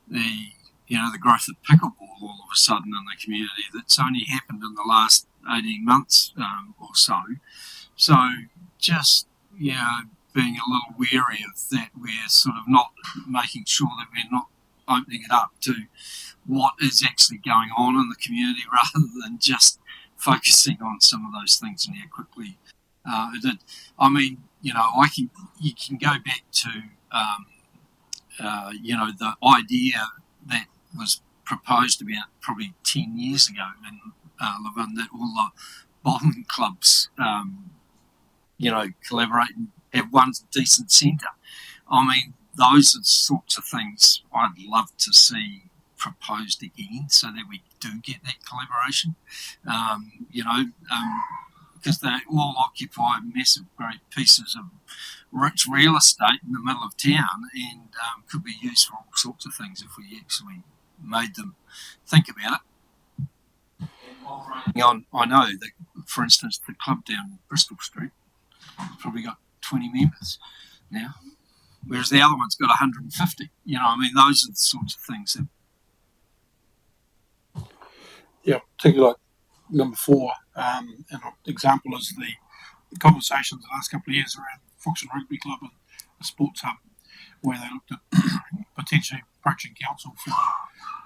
S14: the the growth of pickleball all of a sudden in the community that's only happened in the last 18 months or so. So just, being a little wary of that, we're sort of not making sure that we're not opening it up to what is actually going on in the community rather than just focusing on some of those things in here quickly. You can go back to, the idea that was proposed about probably 10 years ago in Levin, that all the bowling clubs, collaborate and have one decent centre. Those are the sorts of things I'd love to see proposed again so that we do get that collaboration. Because they all occupy massive, great pieces of rich real estate in the middle of town and could be used for all sorts of things if we actually made them think about it. I know that, for instance, the club down Bristol Street has probably got 20 members now, whereas the other one's got 150. Those are the sorts of things that.
S15: Yeah, particularly like number 4, and an example is the conversations the last couple of years around Foxton Rugby Club and the Sports Hub, where they looked at potentially approaching council for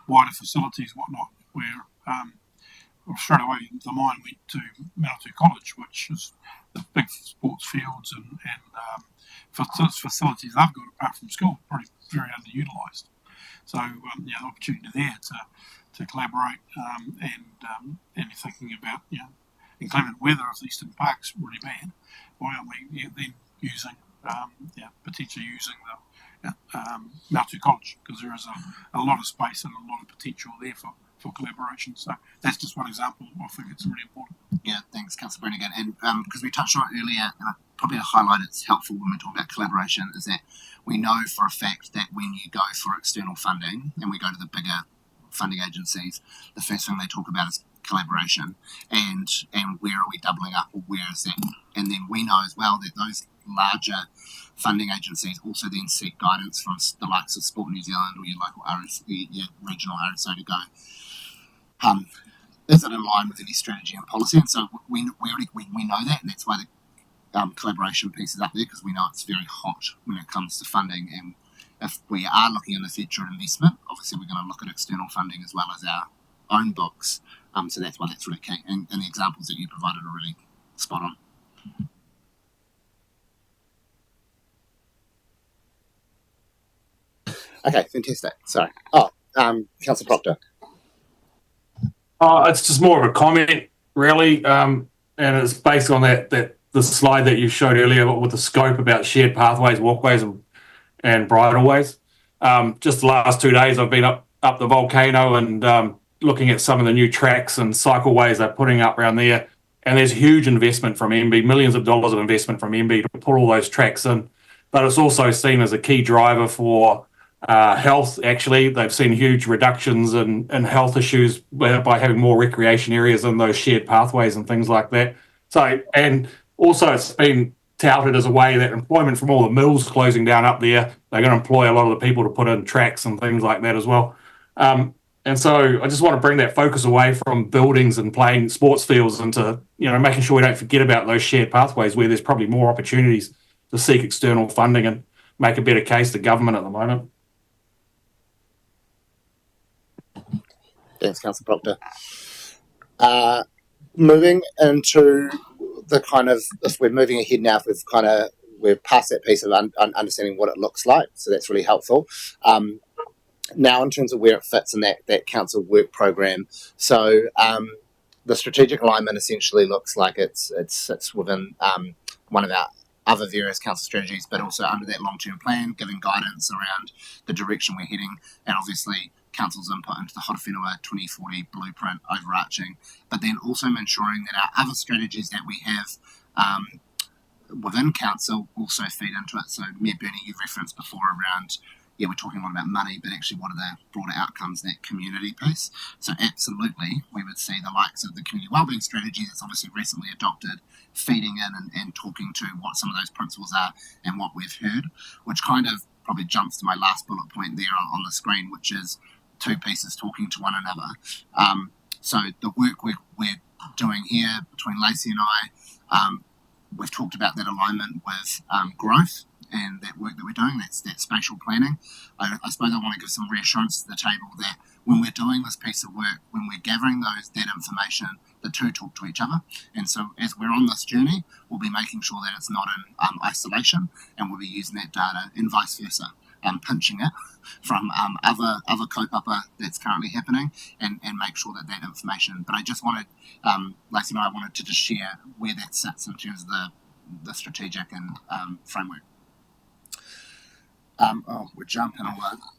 S15: wider facilities and whatnot, where straight away the mind went to Manawatu College, which is the big sports fields and facilities they've got apart from school, probably very underutilised. So the opportunity there to collaborate and thinking about inclement weather if Eastern Park's really bad, why aren't we then using potentially using the Manawatu College, because there is a lot of space and a lot of potential there for collaboration. So that's just one example. I think it's really important.
S10: Yeah, thanks, Councillor Brennigan. And because we touched on it earlier, and probably a highlight it's helpful when we talk about collaboration is that we know for a fact that when you go for external funding and we go to the bigger funding agencies, the first thing they talk about is collaboration and where are we doubling up or where is that? And then we know as well that those larger funding agencies also then seek guidance from the likes of Sport New Zealand or your local your regional RSO to go, is it in line with any strategy and policy? And so we know that, and that's why the collaboration piece is up there, because we know it's very hot when it comes to funding. And if we are looking in the future of investment, obviously we're going to look at external funding as well as our own books. So that's why that's really key. And the examples that you provided are really spot on. Okay, fantastic. Sorry. Councillor Proctor.
S8: It's just more of a comment, really, and it's based on the slide that you showed earlier with the scope about shared pathways, walkways, and bridleways. Just the last 2 days, I've been up the volcano and looking at some of the new tracks and cycleways they're putting up around there. And there's huge investment from MB, millions of dollars of investment from MB to put all those tracks in. But it's also seen as a key driver for health. Actually, they've seen huge reductions in health issues by having more recreation areas in those shared pathways and things like that. So, and also it's been touted as a way that employment from all the mills closing down up there, they're going to employ a lot of the people to put in tracks and things like that as well. And so I just want to bring that focus away from buildings and playing sports fields into, making sure we don't forget about those shared pathways where there's probably more opportunities to seek external funding and make a better case to government at the moment.
S10: Thanks, Councillor Proctor. Moving into the kind of, if we're moving ahead now, we've passed that piece of understanding what it looks like, so that's really helpful. Now, in terms of where it fits in that council work program, so the strategic alignment essentially looks like it sits within one of our other various council strategies, but also under that long-term plan, giving guidance around the direction we're heading, and obviously council's input into the Horowhenua 2040 blueprint overarching, but then also ensuring that our other strategies that we have within council also feed into it. So, Mayor Bernie, you've referenced before around, we're talking a lot about money, but actually what are the broader outcomes in that community piece? So absolutely, we would see the likes of the community wellbeing strategy that's obviously recently adopted, feeding in and talking to what some of those principles are and what we've heard, which kind of probably jumps to my last bullet point there on the screen, which is two pieces talking to one another. So the work we're doing here between Lacey and I, we've talked about that alignment with growth and that work that we're doing, that's that spatial planning. I suppose I want to give some reassurance to the table that when we're doing this piece of work, when we're gathering that information, the two talk to each other. And so as we're on this journey, we'll be making sure that it's not in isolation, and we'll be using that data and vice versa, pinching it from other kaupapa that's currently happening and make sure that information. But I just wanted, Lacey and I wanted to just share where that sits in terms of the strategic and framework. We're jumping all over.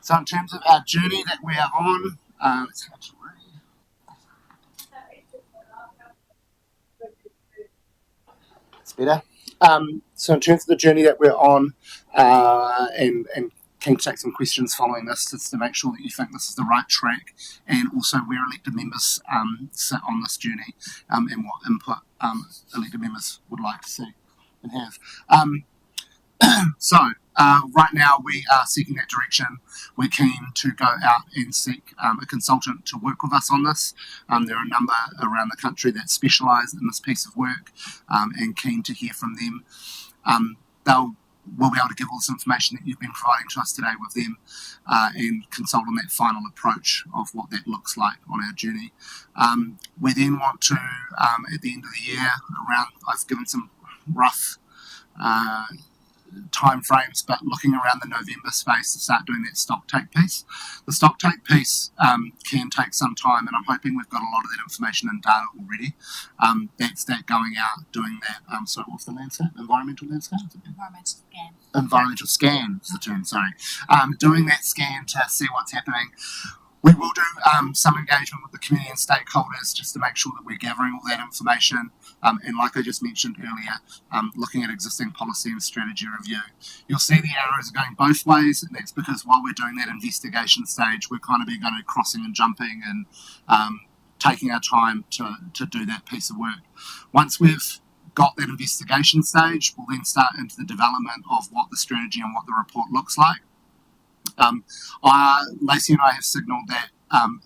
S10: So in terms of our journey that we are on, it's hard to read. It's better. So in terms of the journey that we're on, and keen to take some questions following this, just to make sure that you think this is the right track, and also where elected members sit on this journey, and what input elected members would like to see and have. So right now we are seeking that direction. We're keen to go out and seek a consultant to work with us on this. There are a number around the country that specialise in this piece of work, and keen to hear from them. We'll be able to give all this information that you've been providing to us today with them, and consult on that final approach of what that looks like on our journey. We then want to, at the end of the year, I've given some rough time frames, but looking around the November space to start doing that stock take piece. The stock take piece can take some time, and I'm hoping we've got a lot of that information and data already. That's that going out, doing that, so what's the landscape? Environmental landscape? Environmental scan is the term, sorry. Doing that scan to see what's happening. We will do some engagement with the community and stakeholders just to make sure that we're gathering all that information. And like I just mentioned earlier, looking at existing policy and strategy review. You'll see the arrows going both ways, and that's because while we're doing that investigation stage, we're kind of going to crossing and jumping and taking our time to do that piece of work. Once we've got that investigation stage, we'll then start into the development of what the strategy and what the report looks like. Lacey and I have signalled that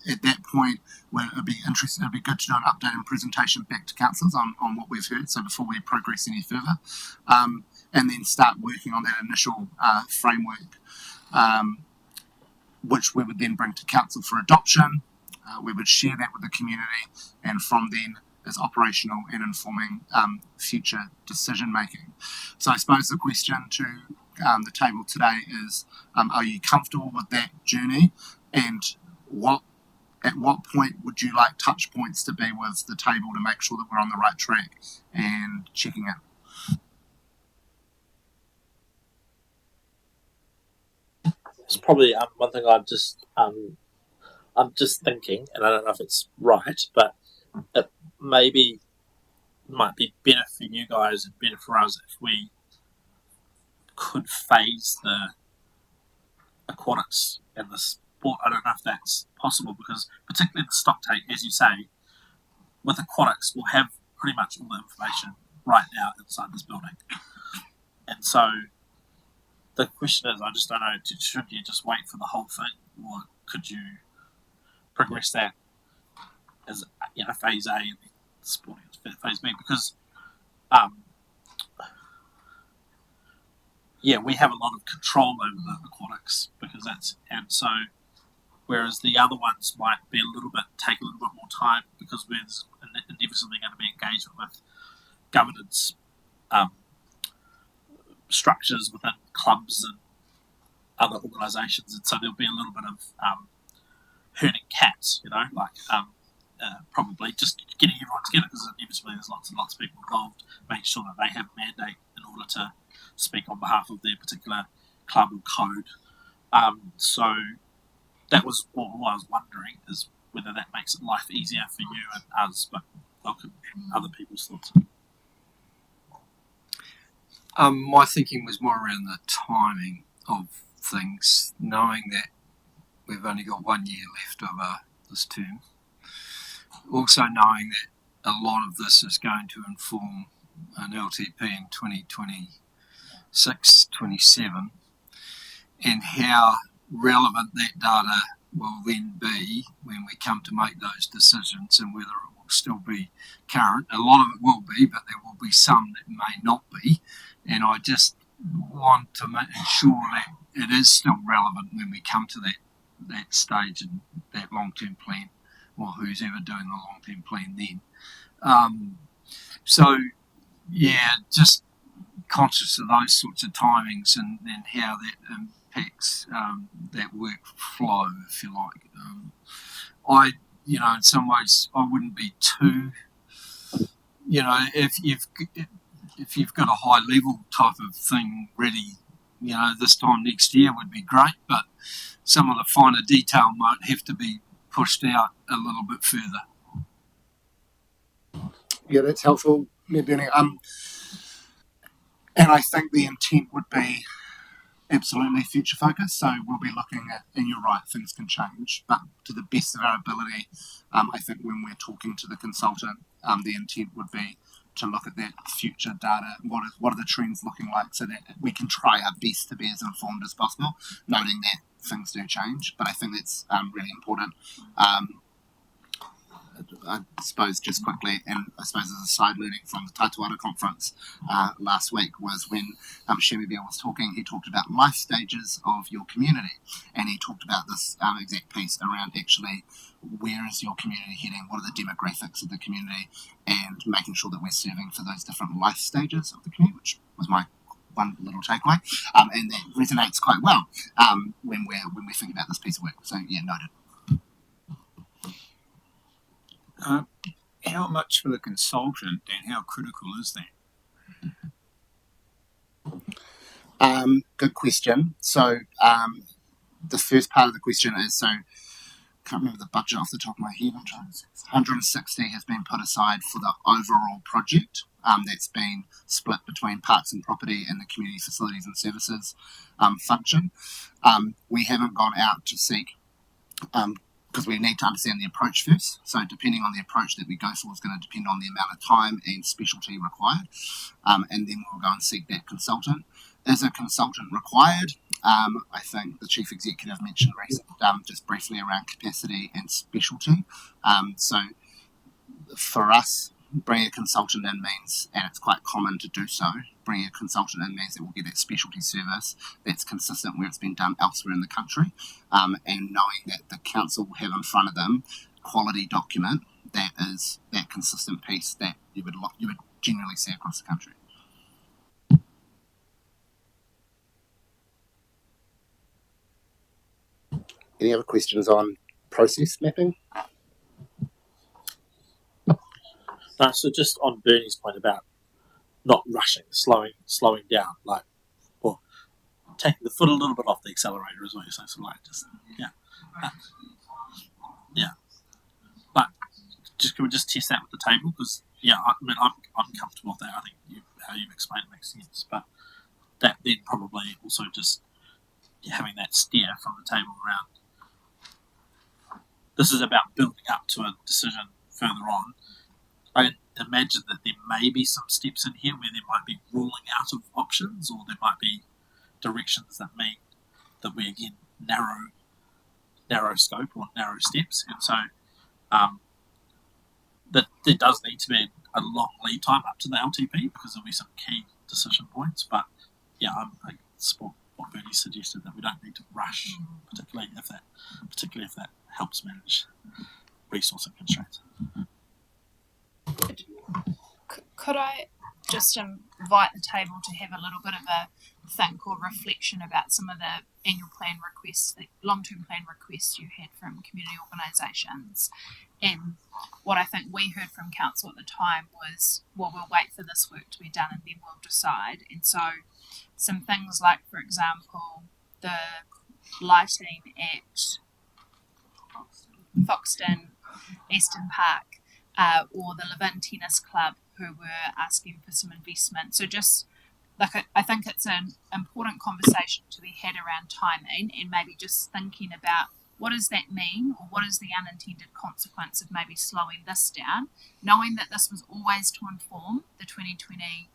S10: at that point it'd be good to do an update and presentation back to councillors on what we've heard, so before we progress any further, and then start working on that initial framework, which we would then bring to council for adoption. We would share that with the community, and from then is operational and informing future decision making. So I suppose the question to the table today is, are you comfortable with that journey, and at what point would you like touch points to be with the table to make sure that we're on the right track and checking it?
S1: It's probably one thing I'm just thinking, and I don't know if it's right, but it might be better for you guys and better for us if we could phase the aquatics and the sport. I don't know if that's possible, because particularly the stock take, as you say, with aquatics, we'll have pretty much all the information right now inside this building. And so the question is, I just don't know, should you just wait for the whole thing, or could you progress that as phase A and then sporting phase B? Because we have a lot of control over the aquatics, because and so whereas the other ones might be take a little bit more time, because we're inevitably going to be engaged with governance structures within clubs and other organisations, and so there'll be a little bit of herding cats, probably just getting everyone together, because inevitably there's lots and lots of people involved, making sure that they have a mandate in order to speak on behalf of their particular club or code. So that was all I was wondering, is whether that makes life easier for you and us, but welcome other people's thoughts.
S14: My thinking was more around the timing of things, knowing that we've only got 1 year left of this term. Also knowing that a lot of this is going to inform an LTP in 2026, 27. and how relevant that data will then be when we come to make those decisions, and whether it will still be current. A lot of it will be, but there will be some that may not be, and I just want to ensure that it is still relevant when we come to that stage in that long-term plan, or who's ever doing the long-term plan then. So, yeah, just conscious of those sorts of timings and how that impacts that workflow, if you like. In some ways, I wouldn't be too, if you've got a high level type of thing ready, this time next year would be great, but some of the finer detail might have to be pushed out a little bit further.
S10: Yeah, that's helpful, Benny. And I think the intent would be absolutely future focused. So we'll be looking at, and you're right, things can change, but to the best of our ability, I think when we're talking to the consultant, the intent would be to look at that future data. What are the trends looking like, so that we can try our best to be as informed as possible, noting that things do change. But I think that's really important. I suppose just quickly, and I suppose as a side learning from the Taituara conference last week, was when Shemibia was talking, he talked about life stages of your community, and he talked about this exact piece around actually where is your community heading, what are the demographics of the community, and making sure that we're serving for those different life stages of the community, which was my one little takeaway, and that resonates quite well when we think about this piece of work. So yeah, noted.
S16: How much for the consultant, and how critical is
S10: that? Good question. So the first part of the question is, so I can't remember the budget off the top of my head. 160 has been put aside for the overall project. That's been split between parks and property and the community facilities and services function. We haven't gone out to seek because we need to understand the approach first. So depending on the approach that we go for is going to depend on the amount of time and specialty required. And then we'll go and seek that consultant. Is a consultant required? I think the Chief Executive mentioned just briefly around capacity and specialty. So for us, bringing a consultant in means, and it's quite common to do so, bringing a consultant in means that we'll get that specialty service that's consistent where it's been done elsewhere in the country, and knowing that the council will have in front of them quality document that is that consistent piece that you would generally see across the country. Any other questions on process mapping?
S4: So just on Bernie's point about not rushing, slowing down, or taking the foot a little bit off the accelerator is what you're saying. So can we just test that with the table? Because I'm comfortable with that. I think how you've explained it makes sense. But that then probably also just having that steer from the table around. This is about building up to a decision further on. I imagine that there may be some steps in here where there might be ruling out of options, or there might be directions that mean that we again narrow scope or narrow steps, and so that there does need to be a long lead time up to the LTP because there'll be some key decision points. But I support what Bernie suggested, that we don't need to rush, particularly if that helps manage resourcing constraints.
S5: Could I just invite the table to have a little bit of a think or reflection about some of the annual plan requests, the long-term plan requests you had from community organisations? And what I think we heard from council at the time was, well, we'll wait for this work to be done and then we'll decide. And so some things like, for example, the lighting at Foxton, Eastern Park, or the Levin Tennis Club, who were asking for some investment. So just I think it's an important conversation to be had around timing, and maybe just thinking about what does that mean, or what is the unintended consequence of maybe slowing this down, knowing that this was always to inform the 2020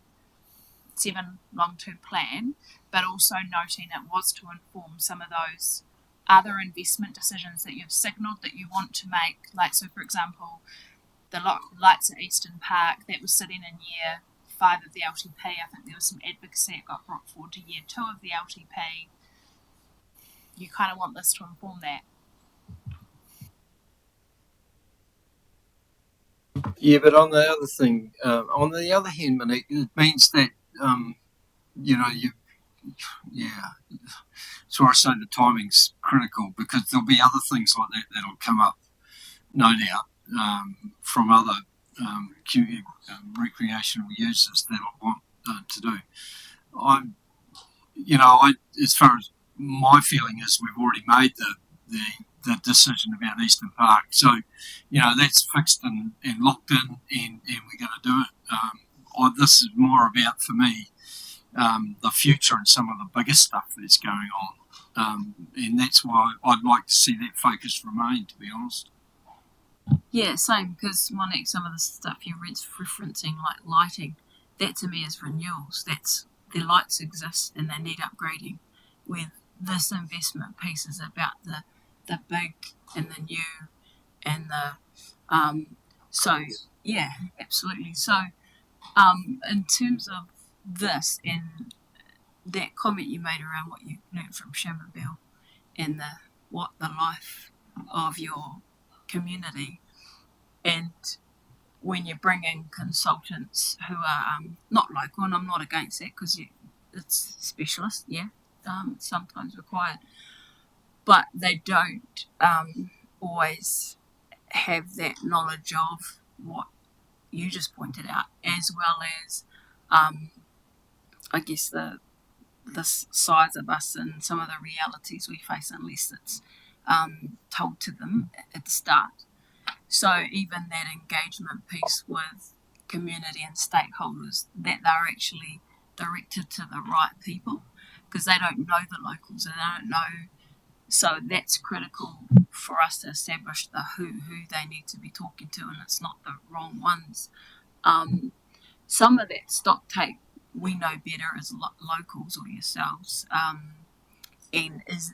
S5: 7 long-term plan, but also noting it was to inform some of those other investment decisions that you've signalled that you want to make. Like, so for example, the lights at Eastern Park, that was sitting in year 5 of the LTP. I think there was some advocacy, it got brought forward to year 2 of the LTP. You kind of want this to inform that.
S14: Yeah, but on the other thing, on the other hand, Monique, it means that so I say the timing's critical, because there'll be other things like that that'll come up, no doubt, from other recreational users that'll want to do. As far as my feeling is, we've already made the decision about Eastern Park, so that's fixed and locked in, and we're going to do it. This is more about, for me, the future and some of the bigger stuff that's going on, and that's why I'd like to see that focus remain, to be honest.
S9: Yeah, same, because Monique, some of the stuff you're referencing, like lighting, that to me is renewals. That's the lights exist and they need upgrading. With this investment piece is about the big and the new and the so yeah, absolutely. So in terms of this and that comment you made around what you learned from Shamabel and the life of your community, and when you bring in consultants who are not local, and I'm not against that because it's specialist, sometimes required, but they don't always have that knowledge of what you just pointed out, as well as I guess the size of us and some of the realities we face, unless it's told to them at the start. So even that engagement piece with community and stakeholders, that they're actually directed to the right people, because they don't know the locals and they don't know. So that's critical for us to establish the who they need to be talking to, and it's not the wrong ones. Some of that stock take we know better as locals or yourselves. And is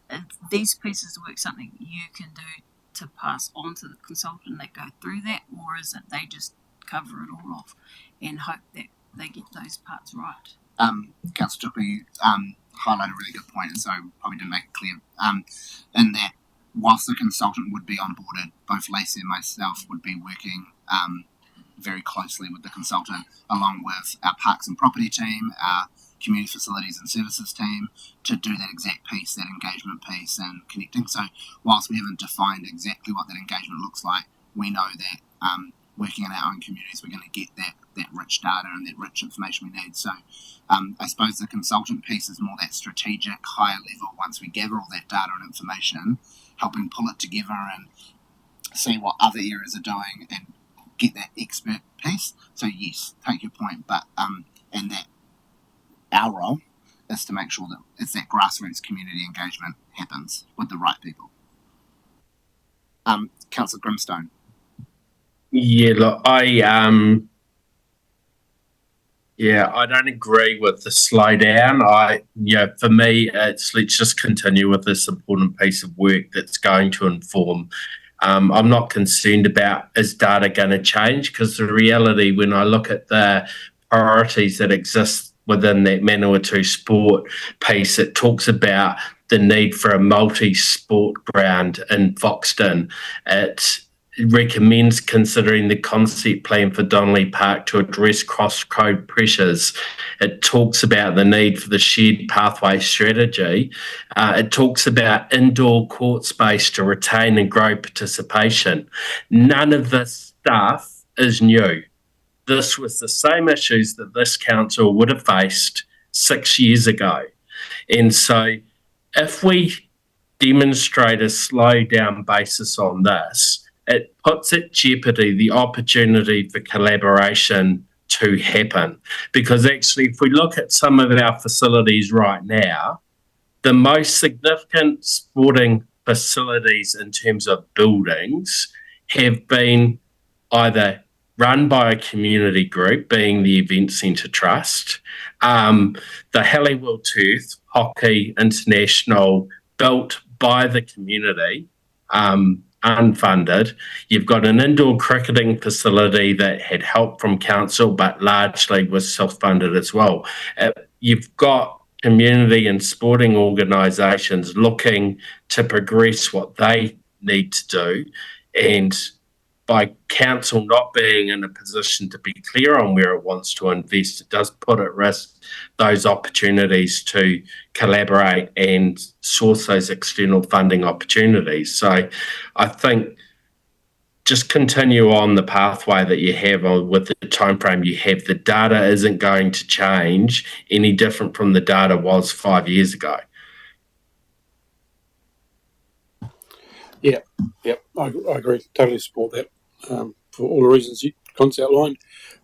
S9: these pieces of work something you can do to pass on to the consultant that go through that, or is it they just cover it all off and hope that they get those parts right?
S10: Councillor Tupu, you highlighted a really good point, and so probably didn't make it clear. In that, whilst the consultant would be onboarded, both Lacey and myself would be working very closely with the consultant, along with our parks and property team, our community facilities and services team, to do that exact piece, that engagement piece and connecting. So whilst we haven't defined exactly what that engagement looks like, we know that working in our own communities, we're going to get that rich data and that rich information we need. So I suppose the consultant piece is more that strategic, higher level. Once we gather all that data and information, helping pull it together and see what other areas are doing and get that expert piece. So yes, take your point, but and that our role is to make sure that it's that grassroots community engagement happens with the right people. Councillor Grimstone.
S13: Yeah, look, I don't agree with the slowdown. For me, it's let's just continue with this important piece of work that's going to inform. I'm not concerned about is data going to change, because the reality, when I look at the priorities that exist within that Manawatu sport piece, it talks about the need for a multi-sport ground in Foxton. It recommends considering the concept plan for Donnelly Park to address cross-code pressures. It talks about the need for the shared pathway strategy. It talks about indoor court space to retain and grow participation. None of this stuff is new. This was the same issues that this council would have faced 6 years ago. And so if we demonstrate a slow down basis on this, it puts at jeopardy the opportunity for collaboration to happen. Because actually, if we look at some of our facilities right now, the most significant sporting facilities in terms of buildings have been either run by a community group, being the Event Centre Trust. The Halliwell Turf Hockey International, built by the community, unfunded. You've got an indoor cricketing facility that had help from council, but largely was self-funded as well. You've got community and sporting organisations looking to progress what they need to do, and by council not being in a position to be clear on where it wants to invest, it does put at risk those opportunities to collaborate and source those external funding opportunities. So I think just continue on the pathway that you have with the timeframe you have. The data isn't going to change any different from the data was 5 years ago.
S15: Yeah, I agree. Totally support that for all the reasons you outlined.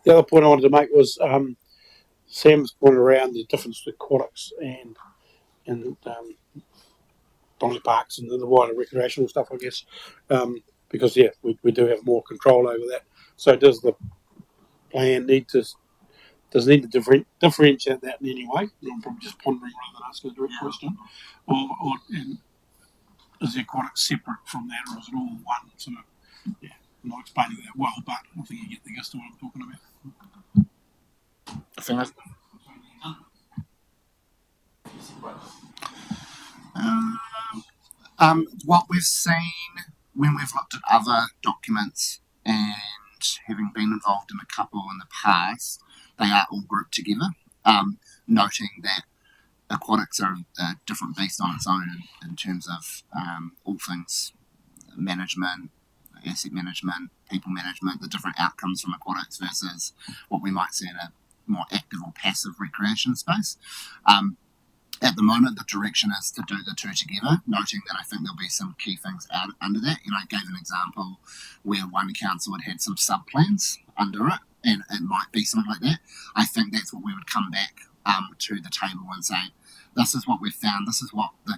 S15: The other point I wanted to make was Sam's point around the difference with aquatics and Dolly Parks and the wider recreational stuff, I guess, because we do have more control over that. So does the plan need to differentiate that in any way? I'm probably just pondering rather than asking a direct question, or is the aquatics separate from that, or is it all one sort of? Yeah, I'm not explaining that well, but I think you get the gist of what I'm talking about.
S10: I think what we've seen when we've looked at other documents and having been involved in a couple in the past, they are all grouped together, noting that aquatics are a different beast on its own in terms of all things management, asset management, people management, the different outcomes from aquatics versus what we might see in a more active or passive recreation space. At the moment, the direction is to do the two together, noting that I think there'll be some key things out under that. I gave an example where one council had some sub-plans under it, and it might be something like that. I think that's what we would come back to the table and say, this is what we've found, this is what the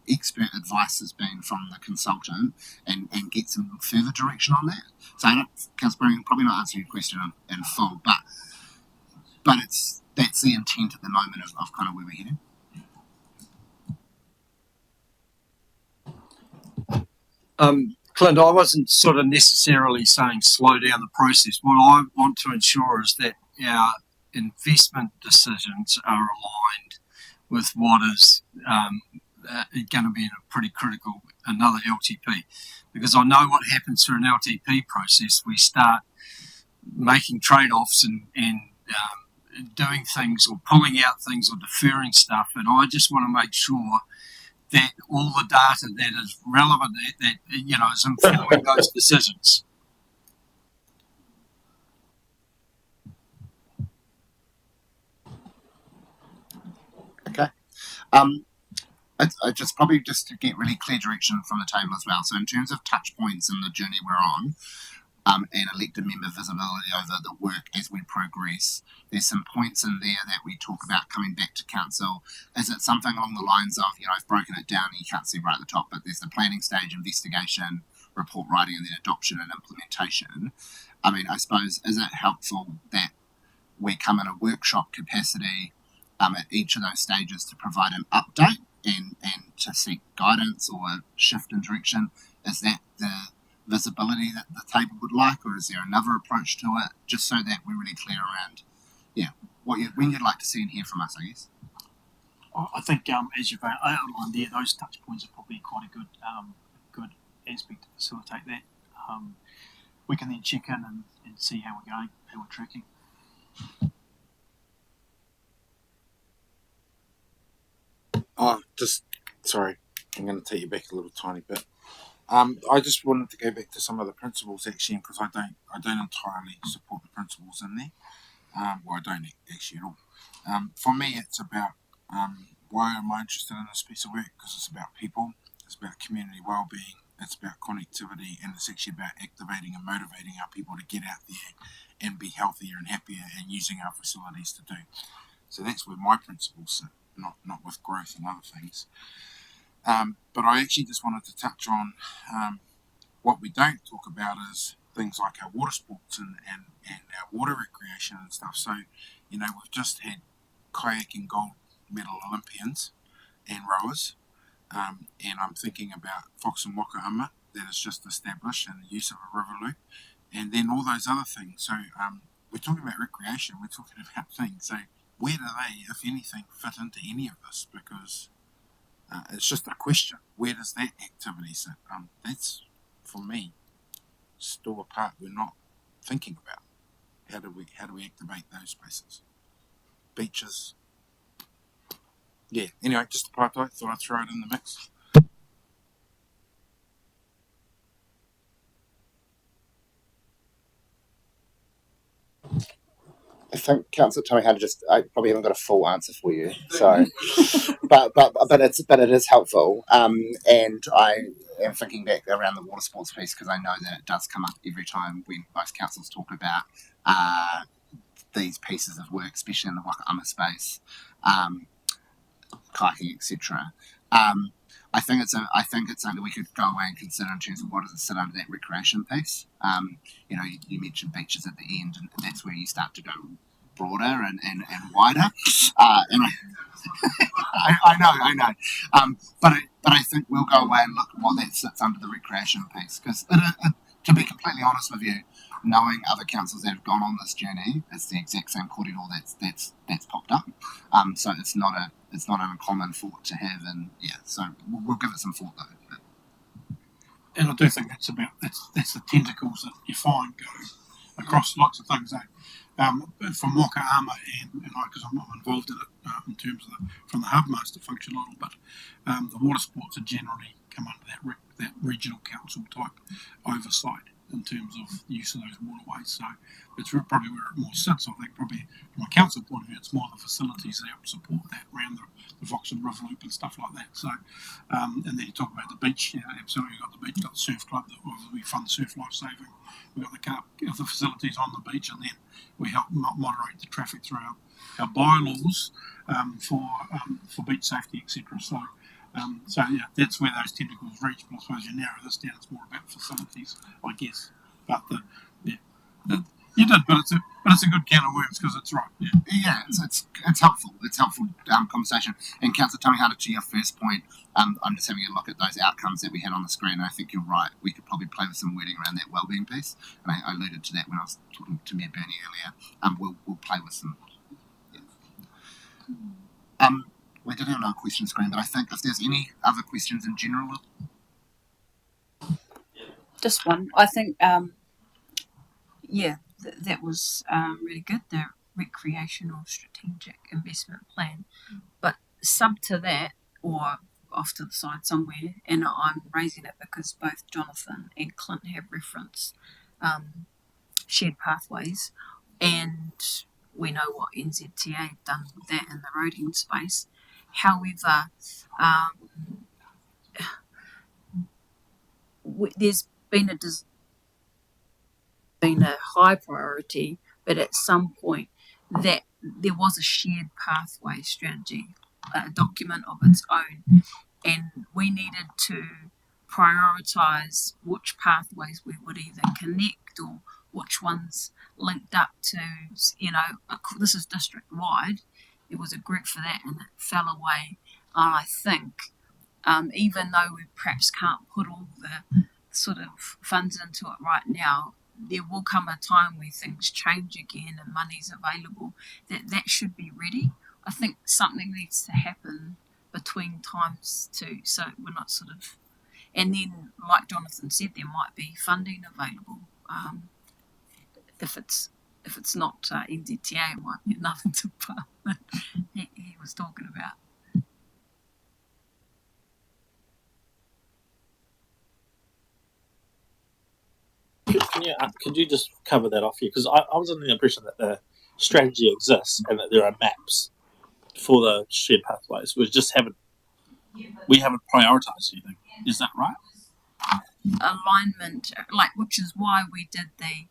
S10: expert advice has been from the consultant, and get some further direction on that. So I don't, Councillor Brown, probably not answer your question in full, but that's the intent at the moment of kind of where we're heading.
S14: Clint, I wasn't sort of necessarily saying slow down the process. What I want to ensure is that our investment decisions are aligned with what is going to be in a pretty critical, another LTP. Because I know what happens through an LTP process. We start making trade-offs and doing things or pulling out things or deferring stuff. And I just want to make sure that all the data that is relevant, that is informing those decisions.
S10: Okay. I just to get really clear direction from the table as well. So in terms of touch points in the journey we're on, and elected member visibility over the work as we progress, there's some points in there that we talk about coming back to council. Is it something along the lines of, I've broken it down, you can't see right at the top, but there's the planning stage, investigation, report writing, and then adoption and implementation. I mean, I suppose, is it helpful that we come in a workshop capacity at each of those stages to provide an update and to seek guidance or a shift in direction? Is that the visibility that the table would like, or is there another approach to it, just so that we're really clear around when you'd like to see and hear from us, I guess?
S15: I think as you've outlined there, those touch points are probably quite a good aspect to facilitate that. We can then check in and see how we're going, how we're tracking.
S7: Sorry, I'm going to take you back a little tiny bit. I just wanted to go back to some of the principles actually, because I don't entirely support the principles in there. Well, I don't actually at all. For me, it's about why am I interested in this piece of work? Because it's about people, it's about community well-being, it's about connectivity, and it's actually about activating and motivating our people to get out there and be healthier and happier and using our facilities to do. So that's where my principles sit, not with growth and other things. But I actually just wanted to touch on what we don't talk about is things like our water sports and our water recreation and stuff. So, we've just had kayaking gold medal Olympians and rowers, and I'm thinking about Fox and Wakahama that is just established and the use of a river loop, and then all those other things. So we're talking about recreation, we're talking about things. So where do they, if anything, fit into any of this? Because it's just a question. Where does that activity sit? That's, for me, still a part we're not thinking about. How do we activate those spaces? Beaches. Yeah. Anyway, just a part. Thought I'd throw it in the mix.
S10: I think Councillor Tommy Hunter I probably haven't got a full answer for you, so but it is helpful. And I am thinking back around the water sports piece because I know that it does come up every time when most councils talk about these pieces of work, especially in the Wakahama space, kayaking, etc. I think it's something we could go away and consider in terms of what does it sit under that recreation piece. You mentioned beaches at the end, and that's where you start to go broader and wider. And I know. But I think we'll go away and look at what that sits under the recreation piece, because to be completely honest with you, knowing other councils that have gone on this journey, it's the exact same corridor that's popped up. So it's not an uncommon thought to have, and so we'll give it some thought though.
S15: And I do think that's the tentacles that you find go across lots of things. From Wakahama and because I'm involved in it in terms of from the hubmaster function a little bit, the water sports are generally come under that regional council type oversight in terms of the use of those waterways. So it's probably where it more sits. I think probably from a council point of view, it's more the facilities that help support that around the Fox and River Loop and stuff like that. So, and then you talk about the beach. Absolutely, you've got the beach, you've got the surf club that we fund surf life saving. We've got the facilities on the beach, and then we help moderate the traffic through our bylaws for beach safety, etc. So that's where those tentacles reach. But I suppose you narrow this down, it's more about facilities, I guess. But you did, but it's a good can of worms because it's right.
S10: Yeah, it's helpful. It's helpful conversation. And Councillor Tommy Hunter, to your first point, I'm just having a look at those outcomes that we had on the screen, and I think you're right. We could probably play with some wording around that wellbeing piece, and I alluded to that when I was talking to Mayor Bernie earlier. We'll play with some. Yeah. We did have another question screen, but I think if there's any other questions in general.
S9: Just one. I think, that was really good, the recreational strategic investment plan. But sub to that, or off to the side somewhere, and I'm raising it because both Jonathan and Clint have referenced shared pathways, and we know what NZTA have done with that in the roading space. However, there's been a high priority, but at some point that there was a shared pathway strategy, a document of its own, and we needed to prioritise which pathways we would either connect or which ones linked up to, this is district wide. There was a group for that and it fell away. And I think, even though we perhaps can't put all the sort of funds into it right now, there will come a time where things change again and money's available, that should be ready. I think something needs to happen between times too, so we're not sort of, and then like Jonathan said, there might be funding available. If it's not NZTA, it might be another department he was talking about.
S4: Could you just cover that off here? Because I was under the impression that the strategy exists and that there are maps for the shared pathways. We haven't prioritised anything. Is that right?
S9: Alignment, which is why we did the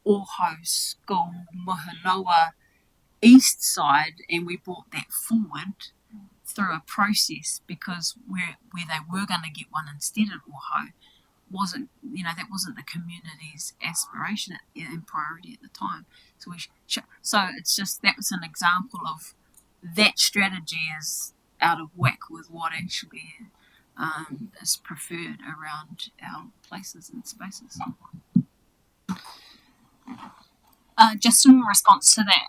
S9: Oho School Horowhenua east side, and we brought that forward through a process, because where they were going to get one instead of Oho, wasn't, that wasn't the community's aspiration and priority at the time. So it's just, that was an example of that strategy is out of whack with what actually is preferred around our places and spaces. Just in response to that,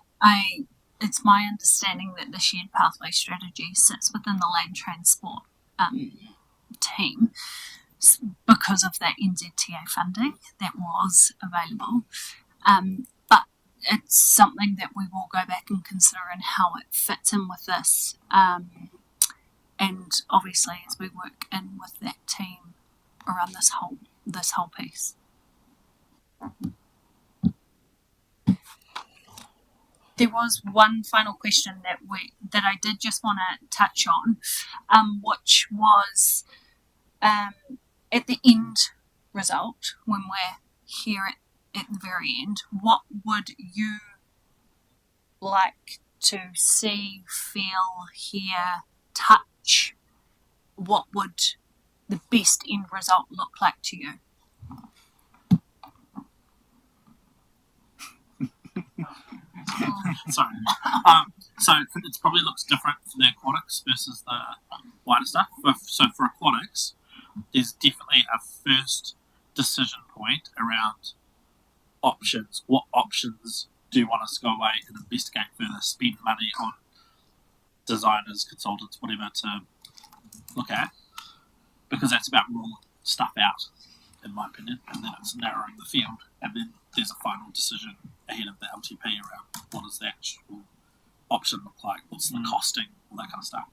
S9: it's my understanding that the shared pathway strategy sits within the land transport team because of that NZTA funding that was available. But it's something that we will go back and consider and how it fits in with this. And obviously, as we work in with that team around this whole piece. There was one final question that I did just want to touch on, which was at the end result, when we're here at the very end, what would you like to see, feel, hear, touch? What would the best end result look like to you?
S4: Sorry. So it probably looks different for the aquatics versus the wider stuff. So for aquatics, there's definitely a first decision point around options. What options do you want us to go away and investigate further, spend money on designers, consultants, whatever to look at? Because that's about ruling stuff out, in my opinion, and then it's narrowing the field, and then there's a final decision ahead of the LTP around what does the actual option look like, what's the costing, all that kind of stuff.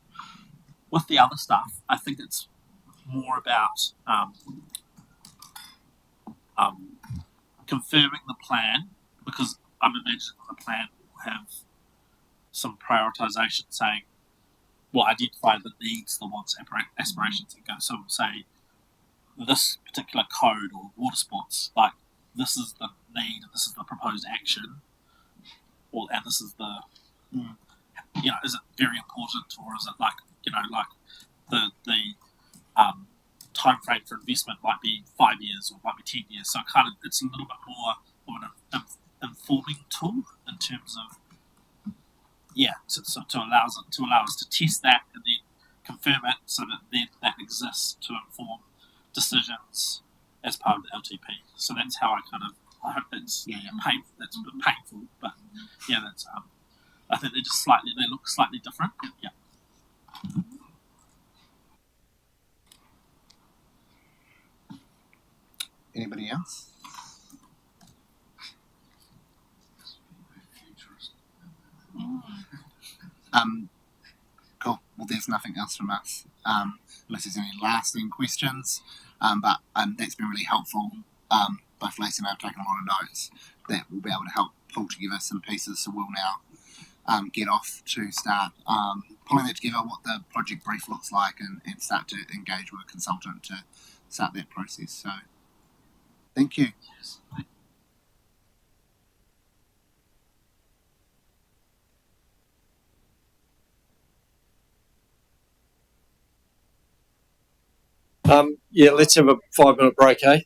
S4: With the other stuff, I think it's more about confirming the plan, because I'm imagining the plan will have some prioritisation saying, well, identify the needs, the wants, aspirations, and go. So we'll say this particular code or water sports, like this is the need, this is the proposed action, and this is the, is it very important, or is it like, the time frame for investment might be 5 years or might be 10 years. So it's a little bit more of an informing tool in terms of, to allow us to test that and then confirm it, so that then that exists to inform decisions as part of the LTP. So that's how I hope that's painful. That's a bit painful, but that's I think they look slightly different. Yeah.
S10: Anybody else? Cool. Well, there's nothing else from us, unless there's any lasting questions. But that's been really helpful. Both Lacey and I have taken a lot of notes that we'll be able to help pull together some pieces. So we'll now get off to start pulling that together, what the project brief looks like, and start to engage with a consultant to start that process. So thank you.
S1: Let's have a 5-minute break, eh?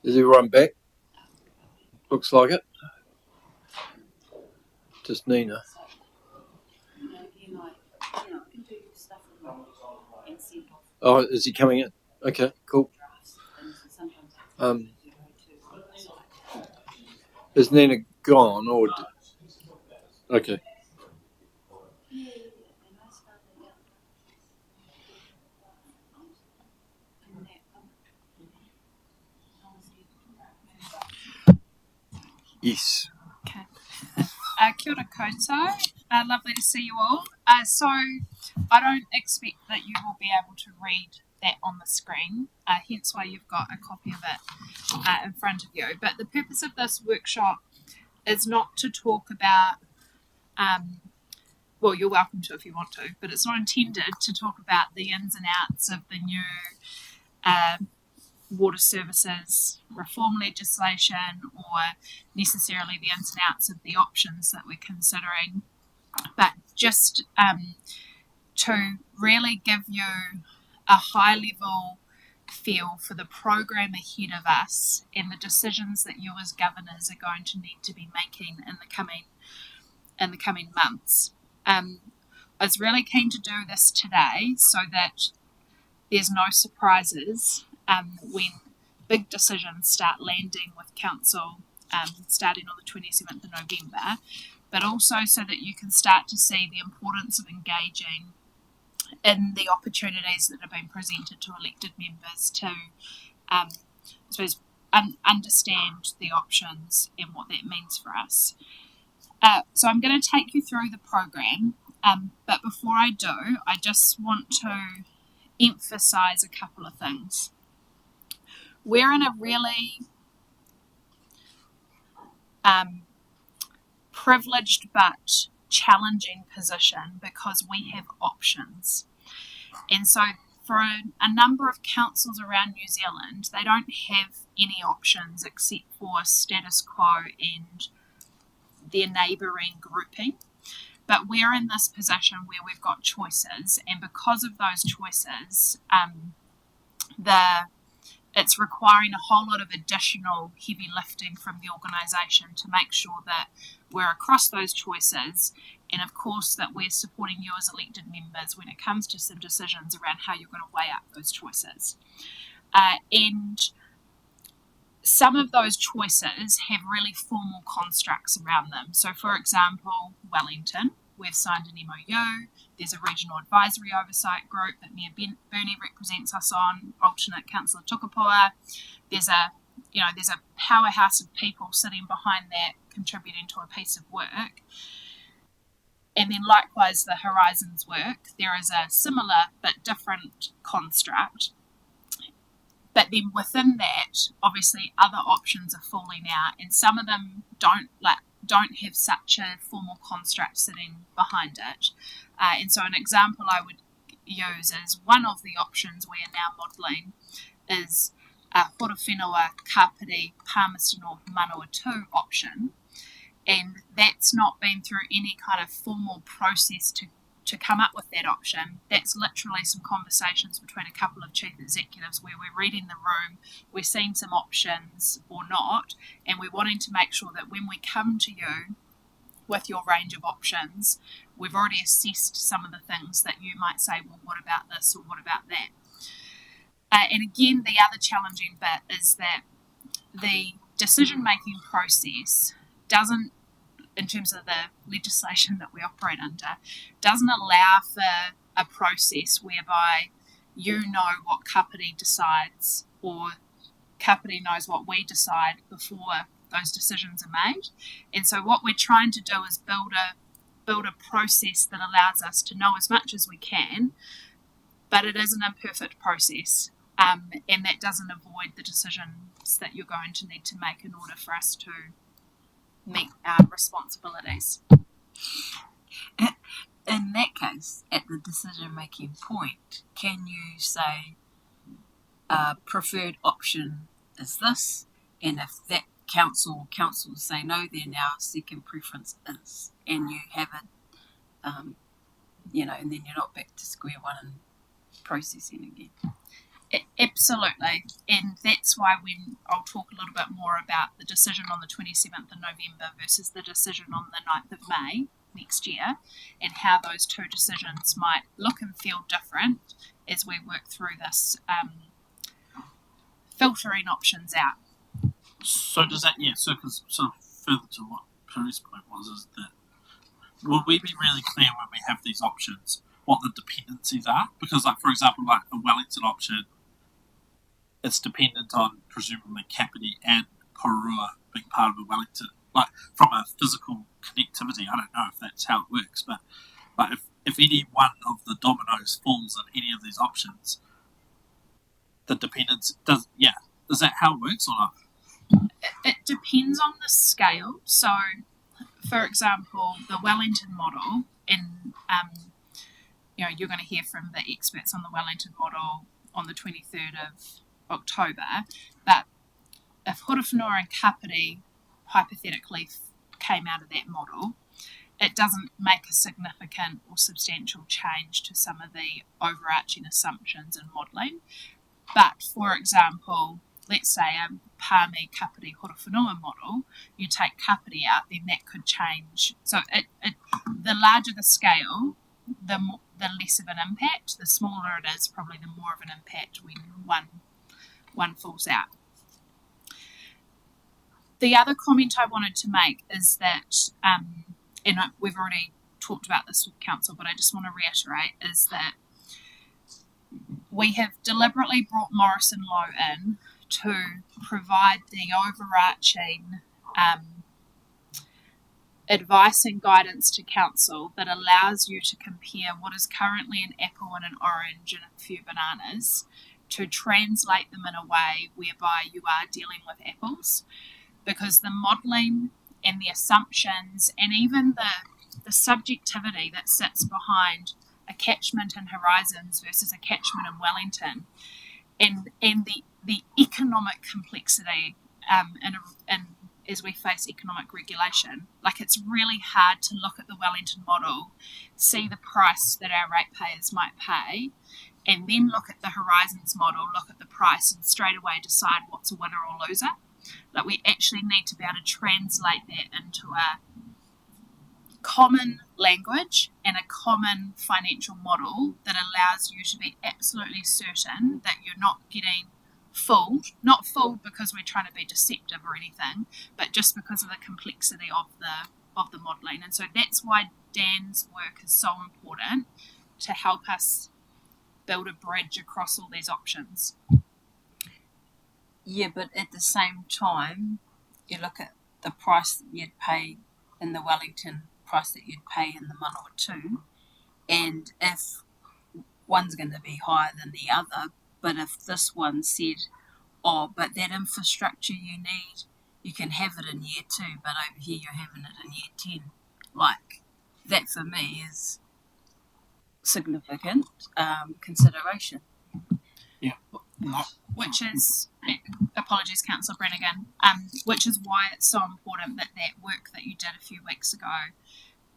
S1: Is everyone back? Looks like it. Just Nina. Oh, is he coming in? Okay, cool. Is Nina gone or? Okay. Yes.
S5: Okay. Kia ora koutou. Lovely to see you all. So I don't expect that you will be able to read that on the screen, hence why you've got a copy of it in front of you. But the purpose of this workshop is not to talk about, well, you're welcome to if you want to, but it's not intended to talk about the ins and outs of the new water services reform legislation or necessarily the ins and outs of the options that we're considering, but just to really give you a high level feel for the program ahead of us and the decisions that you as governors are going to need to be making in the coming months. I was really keen to do this today so that there's no surprises when big decisions start landing with council starting on the 27th of November, but also so that you can start to see the importance of engaging in the opportunities that have been presented to elected members to, I suppose, understand the options and what that means for us. So I'm going to take you through the program, but before I do, I just want to emphasise a couple of things. We're in a really privileged but challenging position because we have options. And so for a number of councils around New Zealand, they don't have any options except for status quo and their neighbouring grouping. But we're in this position where we've got choices, and because of those choices, it's requiring a whole lot of additional heavy lifting from the organisation to make sure that we're across those choices, and of course that we're supporting you as elected members when it comes to some decisions around how you're going to weigh up those choices. And some of those choices have really formal constructs around them. So for example, Wellington, we've signed an MOU. There's a regional advisory oversight group that Mayor Bernie represents us on, alternate Councillor Tukapua. There's a powerhouse of people sitting behind that, contributing to a piece of work. And then likewise, the Horizons work, there is a similar but different construct. But then within that, obviously other options are falling out, and some of them don't have such a formal construct sitting behind it. And so an example I would use is one of the options we are now modelling is a Horowhenua, Kapiti, Palmerston North, Manawatu option. And that's not been through any kind of formal process to come up with that option. That's literally some conversations between a couple of chief executives where we're reading the room, we're seeing some options or not, and we're wanting to make sure that when we come to you with your range of options, we've already assessed some of the things that you might say, well, what about this or what about that? And again, the other challenging bit is that the decision-making process doesn't, in terms of the legislation that we operate under, doesn't allow for a process whereby you know what Kapiti decides or Kapiti knows what we decide before those decisions are made. And so what we're trying to do is build a process that allows us to know as much as we can, but it is an imperfect process, and that doesn't avoid the decisions that you're going to need to make in order for us to meet our responsibilities.
S9: In that case, at the decision-making point, can you say preferred option is this, and if that councils say no, then our second preference is, and you have it, and then you're not back to square one and processing again.
S5: Absolutely, and that's why when I'll talk a little bit more about the decision on the 27th of November versus the decision on the 9th of May next year, and how those two decisions might look and feel different as we work through this filtering options out.
S4: So does that, so because sort of further to what Perry's point was, is that will we be really clear when we have these options what the dependencies are? Because, like, for example, like a Wellington option, it's dependent on presumably Kapiti and Horowhenua being part of a Wellington. Like, from a physical connectivity, I don't know if that's how it works, but like if any one of the dominoes falls in any of these options, the dependence is that how it works or not?
S5: It depends on the scale. So, for example, the Wellington model, and you're going to hear from the experts on the Wellington model on the 23rd of October, but if Horowhenua and Kapiti hypothetically came out of that model, it doesn't make a significant or substantial change to some of the overarching assumptions and modelling. But, for example, let's say a Pāmi Kapiti Horowhenua model, you take Kapiti out, then that could change. So the larger the scale, the less of an impact. The smaller it is, probably the more of an impact when one falls out. The other comment I wanted to make is that, and we've already talked about this with Council, but I just want to reiterate, is that we have deliberately brought Morrison Lowe in to provide the overarching advice and guidance to Council that allows you to compare what is currently an apple and an orange and a few bananas to translate them in a way whereby you are dealing with apples, because the modelling and the assumptions and even the subjectivity that sits behind a catchment in Horizons versus a catchment in Wellington, and the economic complexity and as we face economic regulation, like, it's really hard to look at the Wellington model, see the price that our ratepayers might pay, and then look at the Horizons model, look at the price, and straight away decide what's a winner or loser. Like, we actually need to be able to translate that into a common language and a common financial model that allows you to be absolutely certain that you're not getting fooled. Not fooled because we're trying to be deceptive or anything, but just because of the complexity of the modelling. And so that's why Dan's work is so important, to help us build a bridge across all these options.
S9: Yeah, but at the same time, you look at the price that you'd pay in the Wellington, price that you'd pay in the Manawatu, and if one's going to be higher than the other, but if this one said, but that infrastructure you need, you can have it in year 2, but over here you're having it in year 10. Like, that for me is significant consideration.
S15: Yeah.
S5: Which is, apologies, Councillor Brannigan, which is why it's so important that work that you did a few weeks ago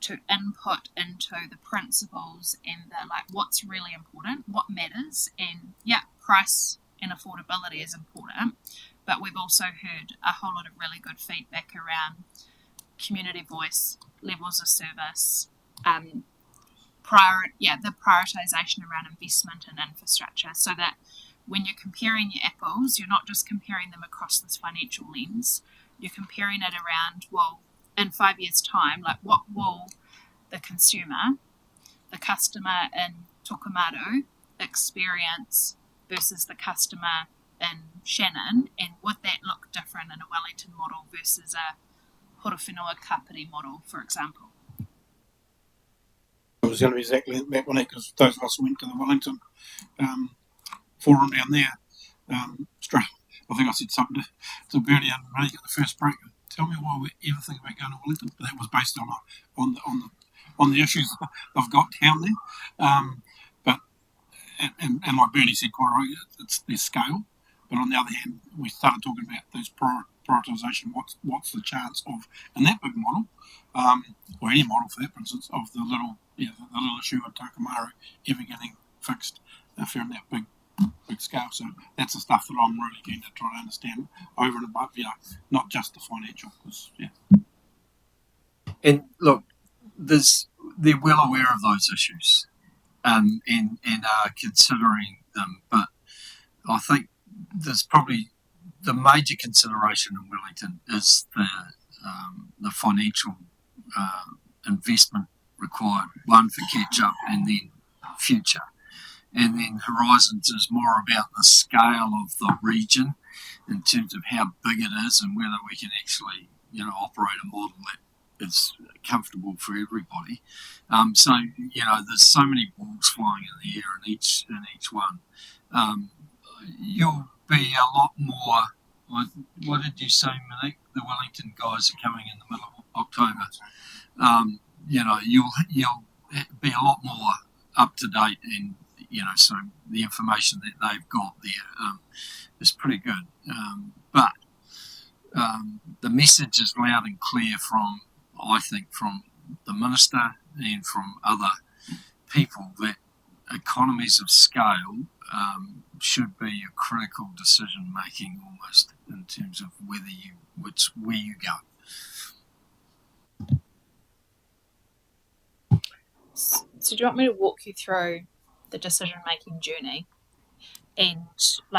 S5: to input into the principles and what's really important, what matters, and price and affordability is important, but we've also heard a whole lot of really good feedback around community voice, levels of service, the prioritisation around investment and infrastructure, so that when you're comparing your apples, you're not just comparing them across this financial lens, you're comparing it around, well, in 5 years' time, like, what will the consumer, the customer in Tokomaru experience versus the customer in Shannon, and would that look different in a Wellington model versus a Horowhenua Kapiti model, for example?
S15: It was going to be exactly that one, because those of us who went to the Wellington forum down there, I think I said something to Bernie and Monique at the first break. Tell me why we ever think about going to Wellington. But that was based on the issues I've got down there. And like Bernie said quite right, it's their scale. But on the other hand, we started talking about those prioritisation. What's the chance of, in that big model, or any model for that, for instance, of the little issue of Tokomaru ever getting fixed if you're in that big big scale. So that's the stuff that I'm really keen to try to understand over and above, not just the financial. Because
S14: And look, they're well aware of those issues, and are considering them. But I think there's probably the major consideration in Wellington is the financial investment required. One, for catch up, and then future. And then Horizons is more about the scale of the region in terms of how big it is and whether we can actually, operate a model that is comfortable for everybody. So there's so many balls flying in the air in each one. You'll be a lot more. What did you say, Monique? The Wellington guys are coming in the middle of October. You'll be a lot more up to date, and so the information that they've got there is pretty good. But the message is loud and clear from the minister and from other people that economies of scale should be a critical decision making almost in terms of where you go.
S5: So do you want me to walk you through the decision-making journey and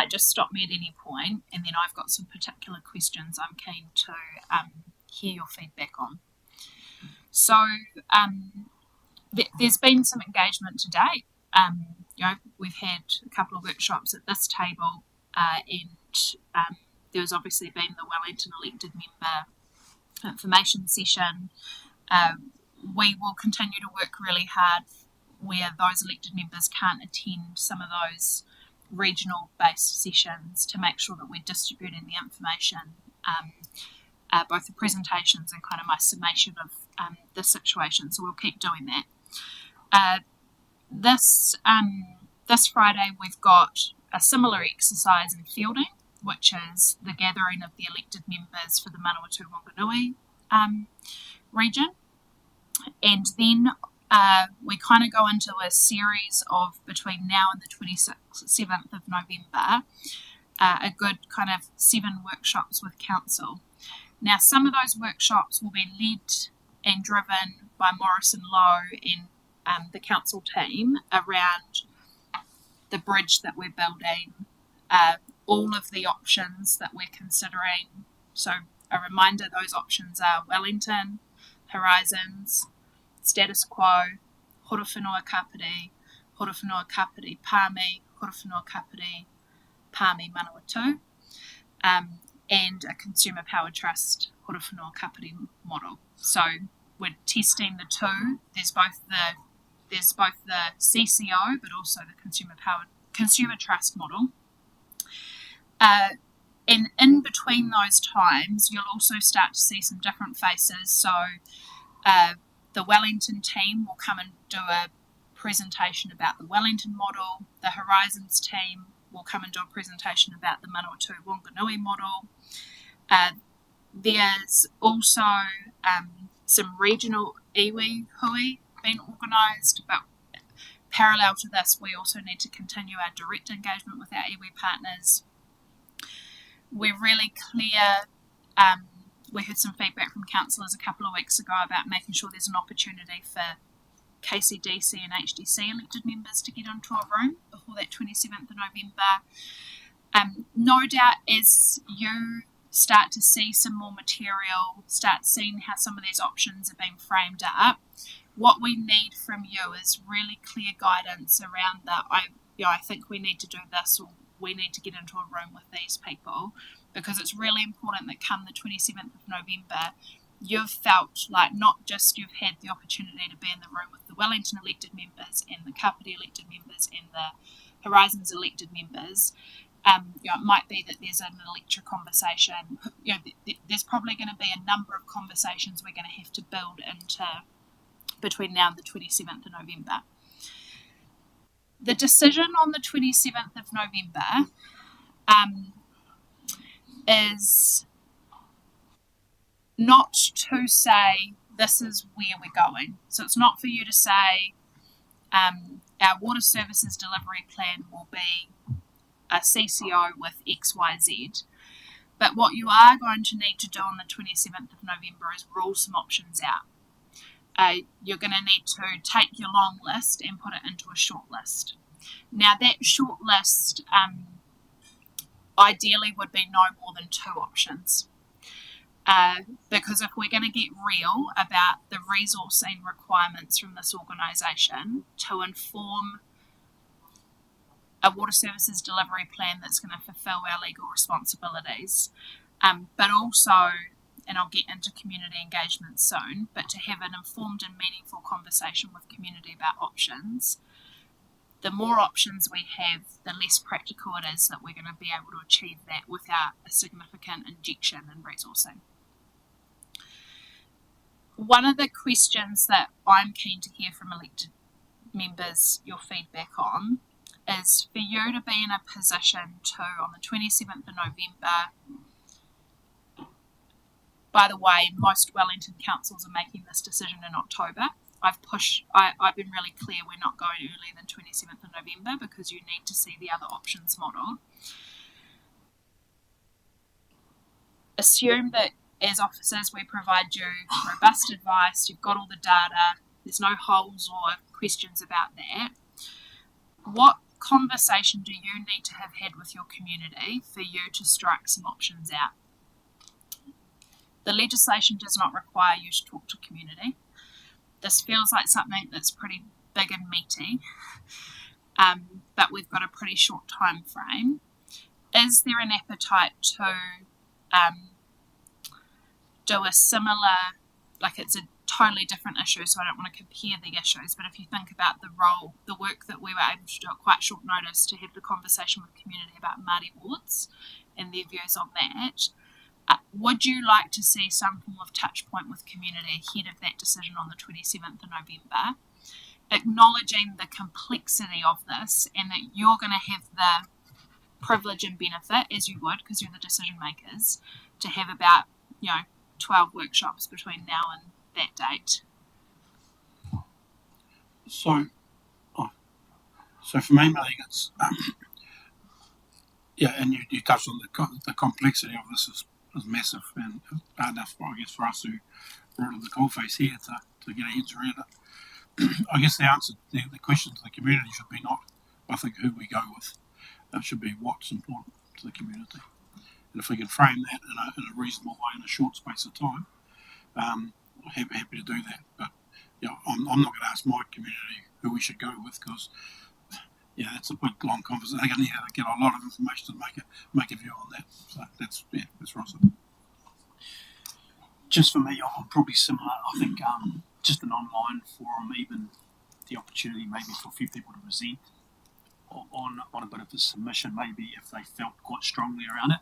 S5: just stop me at any point, and then I've got some particular questions I'm keen to hear your feedback on. So there's been some engagement to date. We've had a couple of workshops at this table, and there's obviously been the Wellington elected member information session. We will continue to work really hard where those elected members can't attend some of those regional based sessions to make sure that we're distributing the information, both the presentations and kind of my summation of the situation. So we'll keep doing that. This Friday we've got a similar exercise in Fielding, which is the gathering of the elected members for the Manawatu Wanganui region. And then we kind of go into a series of, between now and the 27th of November, a good kind of 7 workshops with council. Now, some of those workshops will be led and driven by Morrison Lowe and the council team around the bridge that we're building, all of the options that we're considering. So a reminder, those options are Wellington, Horizons, Status Quo, Horowhenua Kapiti, Pāmi, Horowhenua Kapiti, Pāmi Manawatu, and a Consumer Power Trust Horowhenua Kapiti model. So we're testing the two. There's both the CCO, but also the Consumer Trust model. And in between those times, you'll also start to see some different faces. So the Wellington team will come and do a presentation about the Wellington model. The Horizons team will come and do a presentation about the Manawatu Wanganui model. There's also some regional iwi hui being organised, but parallel to this, we also need to continue our direct engagement with our iwi partners. We're really clear. We heard some feedback from councillors a couple of weeks ago about making sure there's an opportunity for KCDC and HDC elected members to get into a room before that 27th of November. No doubt, as you start to see some more material, start seeing how some of these options are being framed up, what we need from you is really clear guidance around that. I think we need to do this, or we need to get into a room with these people, because it's really important that come the 27th of November, you've felt like not just you've had the opportunity to be in the room with the Wellington elected members and the Kapiti elected members and the Horizons elected members. It might be that there's an electorate conversation. There's probably going to be a number of conversations we're going to have to build into between now and the 27th of November. The decision on the 27th of November is not to say this is where we're going. So it's not for you to say our water services delivery plan will be a CCO with XYZ. But what you are going to need to do on the 27th of November is rule some options out. You're going to need to take your long list and put it into a short list. Now, that short list ideally would be no more than 2 options. Because if we're going to get real about the resourcing requirements from this organisation to inform a water services delivery plan that's going to fulfil our legal responsibilities, but also, and I'll get into community engagement soon, but to have an informed and meaningful conversation with community about options. The more options we have, the less practical it is that we're going to be able to achieve that without a significant injection in resourcing. One of the questions that I'm keen to hear from elected members, your feedback on, is for you to be in a position to, on the 27th of November, by the way, most Wellington councils are making this decision in October. I've been really clear we're not going earlier than 27th of November because you need to see the other options model. Assume that as officers we provide you robust advice, you've got all the data, there's no holes or questions about that. What conversation do you need to have had with your community for you to strike some options out? The legislation does not require you to talk to community. This feels like something that's pretty big and meaty, but we've got a pretty short time frame. Is there an appetite to do a similar, like it's a totally different issue, so I don't want to compare the issues, but if you think about the work that we were able to do at quite short notice to have the conversation with community about Māori wards and their views on that, would you like to see some form of touch point with community ahead of that decision on the 27th of November, acknowledging the complexity of this and that you're going to have the privilege and benefit, as you would because you're the decision makers, to have about 12 workshops between now and that date?
S15: So for me, I think it's and you touched on the complexity of this is massive and hard enough, I guess, for us who are in the coalface here to get our heads around it. I guess the answer, the question to the community should be not, I think, who we go with. It should be what's important to the community. And if we can frame that in a reasonable way in a short space of time, I'm happy to do that. But I'm not going to ask my community who we should go with because that's a big long conversation. They're going to need to get a lot of information to make a view on that. So that's right.
S12: Just for me, I'm probably similar. I think just an online forum, even the opportunity maybe for a few people to present on a bit of a submission, maybe if they felt quite strongly around it.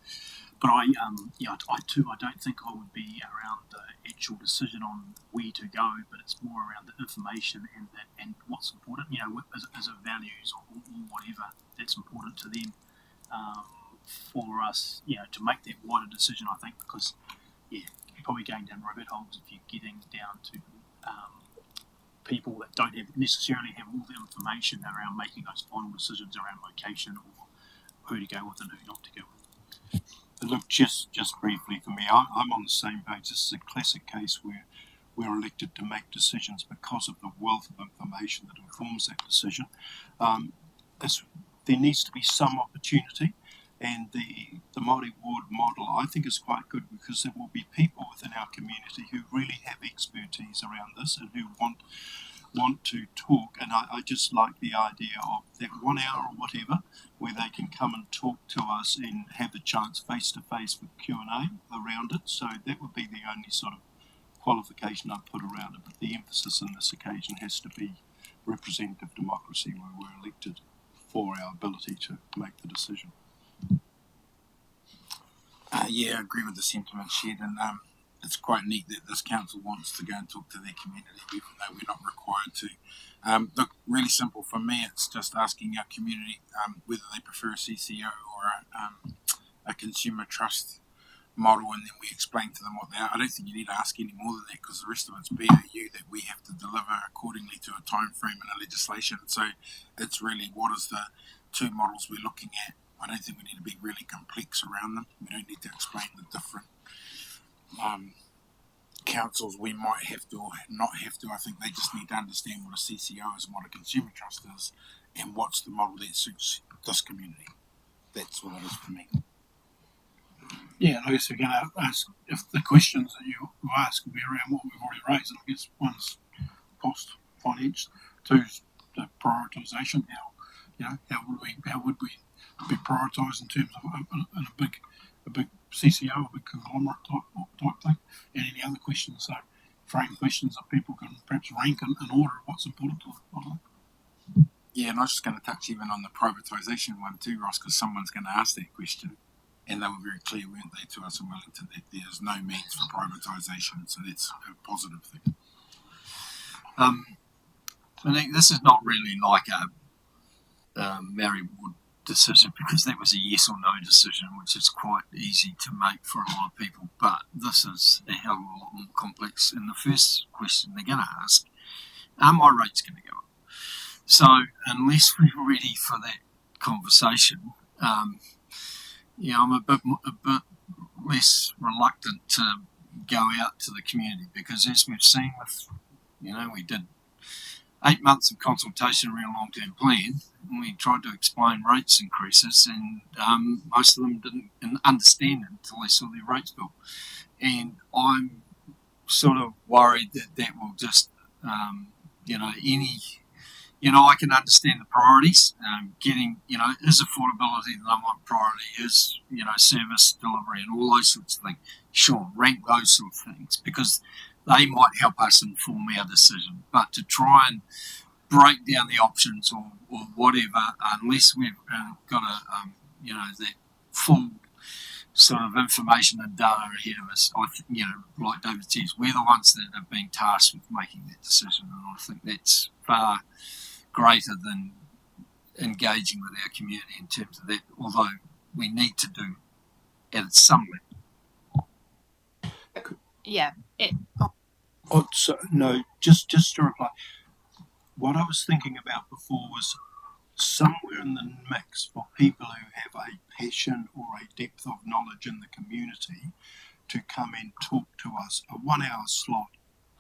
S12: But I don't think I would be around the actual decision on where to go, but it's more around the information and what's important, as a values or whatever that's important to them, for us, to make that wider decision, I think, because, you're probably going down rabbit holes if you're getting down to people that don't necessarily have all the information around making those final decisions around location or who to go with and who not to go with.
S6: Look, just briefly for me, I'm on the same page. This is a classic case where we're elected to make decisions because of the wealth of information that informs that decision. There needs to be some opportunity, and the Māori ward model, I think, is quite good because there will be people within our community who really have expertise around this and who want to talk, and I just like the idea of that 1 hour or whatever where they can come and talk to us and have a chance face to face with Q&A around it. So that would be the only sort of qualification I'd put around it, but the emphasis on this occasion has to be representative democracy where we're elected for our ability to make the decision.
S7: I agree with the sentiment shared, and it's quite neat that this council wants to go and talk to their community, even though we're not required to. Look, really simple for me, it's just asking our community whether they prefer a CCO or a consumer trust model, and then we explain to them what they are. I don't think you need to ask any more than that because the rest of it's BAU that we have to deliver accordingly to a time frame and a legislation. So it's really what is the two models we're looking at I don't think we need to be really complex around them. We don't need to explain the different councils we might have to or not have to. I think they just need to understand what a CCO is and what a consumer trust is and what's the model that suits this community. That's what it is for me.
S15: Yeah, I guess we're going to ask if the questions that you ask will be around what we've already raised. And I guess one's cost, finance, two's the prioritisation. How would we be prioritised in terms of a big CCO, a big conglomerate type thing, and any other questions. So frame questions that people can perhaps rank in order of what's important to them.
S7: Yeah, and I was just going to touch even on the privatisation one too, Ross, because someone's going to ask that question. And they were very clear, weren't they, to us in Wellington, that there's no means for privatisation, so that's a positive thing.
S14: I think this is not really like a Mary Ward decision, because that was a yes or no decision, which is quite easy to make for a lot of people. But this is a hell of a lot more complex. And the first question they're going to ask, are my rates going to go up? So unless we're ready for that conversation, I'm a bit less reluctant to go out to the community, because as we've seen with, we did 8 months of consultation around long-term plan, and we tried to explain rates increases, and most of them didn't understand it until they saw their rates bill. And I'm sort of worried that will just, I can understand the priorities. Getting, is affordability the number one priority? Is, service delivery and all those sorts of things? Sure, rank those sort of things, because they might help us inform our decision. But to try and break down the options or whatever, unless we've got that full sort of information and data ahead of us, I think, like David says, we're the ones that have been tasked with making that decision, and I think that's far greater than engaging with our community in terms of that, although we need to do at some level.
S5: Yeah.
S6: Just to reply. What I was thinking about before was somewhere in the mix for people who have a passion or a depth of knowledge in the community to come and talk to us, a 1 hour slot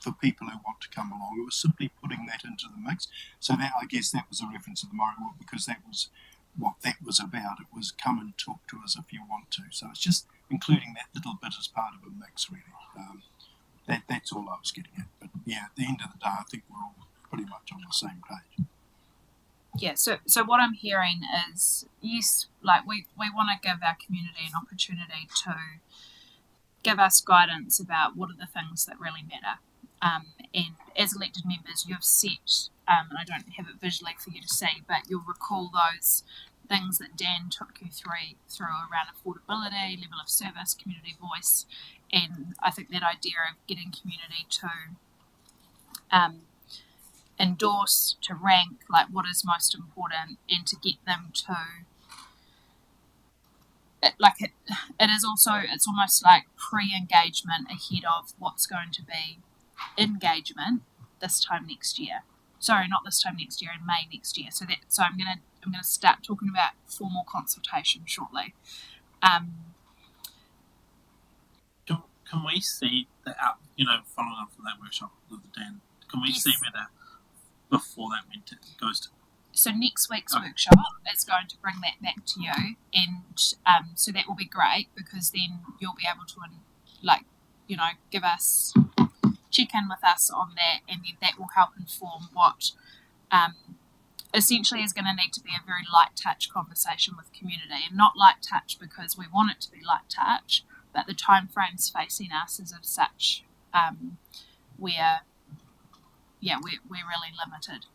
S6: for people who want to come along. It was simply putting that into the mix. So that, I guess that was a reference to the Murray, because that was what that was about. It was come and talk to us if you want to. So it's just including that little bit as part of a mix, really. That's all I was getting at. But yeah, at the end of the day, I think we're all pretty much on the same page.
S5: Yeah, so what I'm hearing is, yes, like we want to give our community an opportunity to give us guidance about what are the things that really matter. And as elected members, you've set, and I don't have it visually for you to see, but you'll recall those things that Dan took you through around affordability, level of service, community voice, and I think that idea of getting community to endorse, to rank, like what is most important, and to get them to, it is also, it's almost like pre-engagement ahead of what's going to be engagement this time next year. Sorry, not this time next year, in May next year. So I'm gonna start talking about formal consultation shortly.
S4: Can we see the following up from that workshop with Dan? Can we see whether before that goes to?
S5: So next week's workshop is going to bring that back to you, and so that will be great, because then you'll be able to give us, check in with us on that, and then that will help inform what essentially is going to need to be a very light touch conversation with community, and not light touch because we want it to be light touch, but the time frames facing us is of such we're really limited.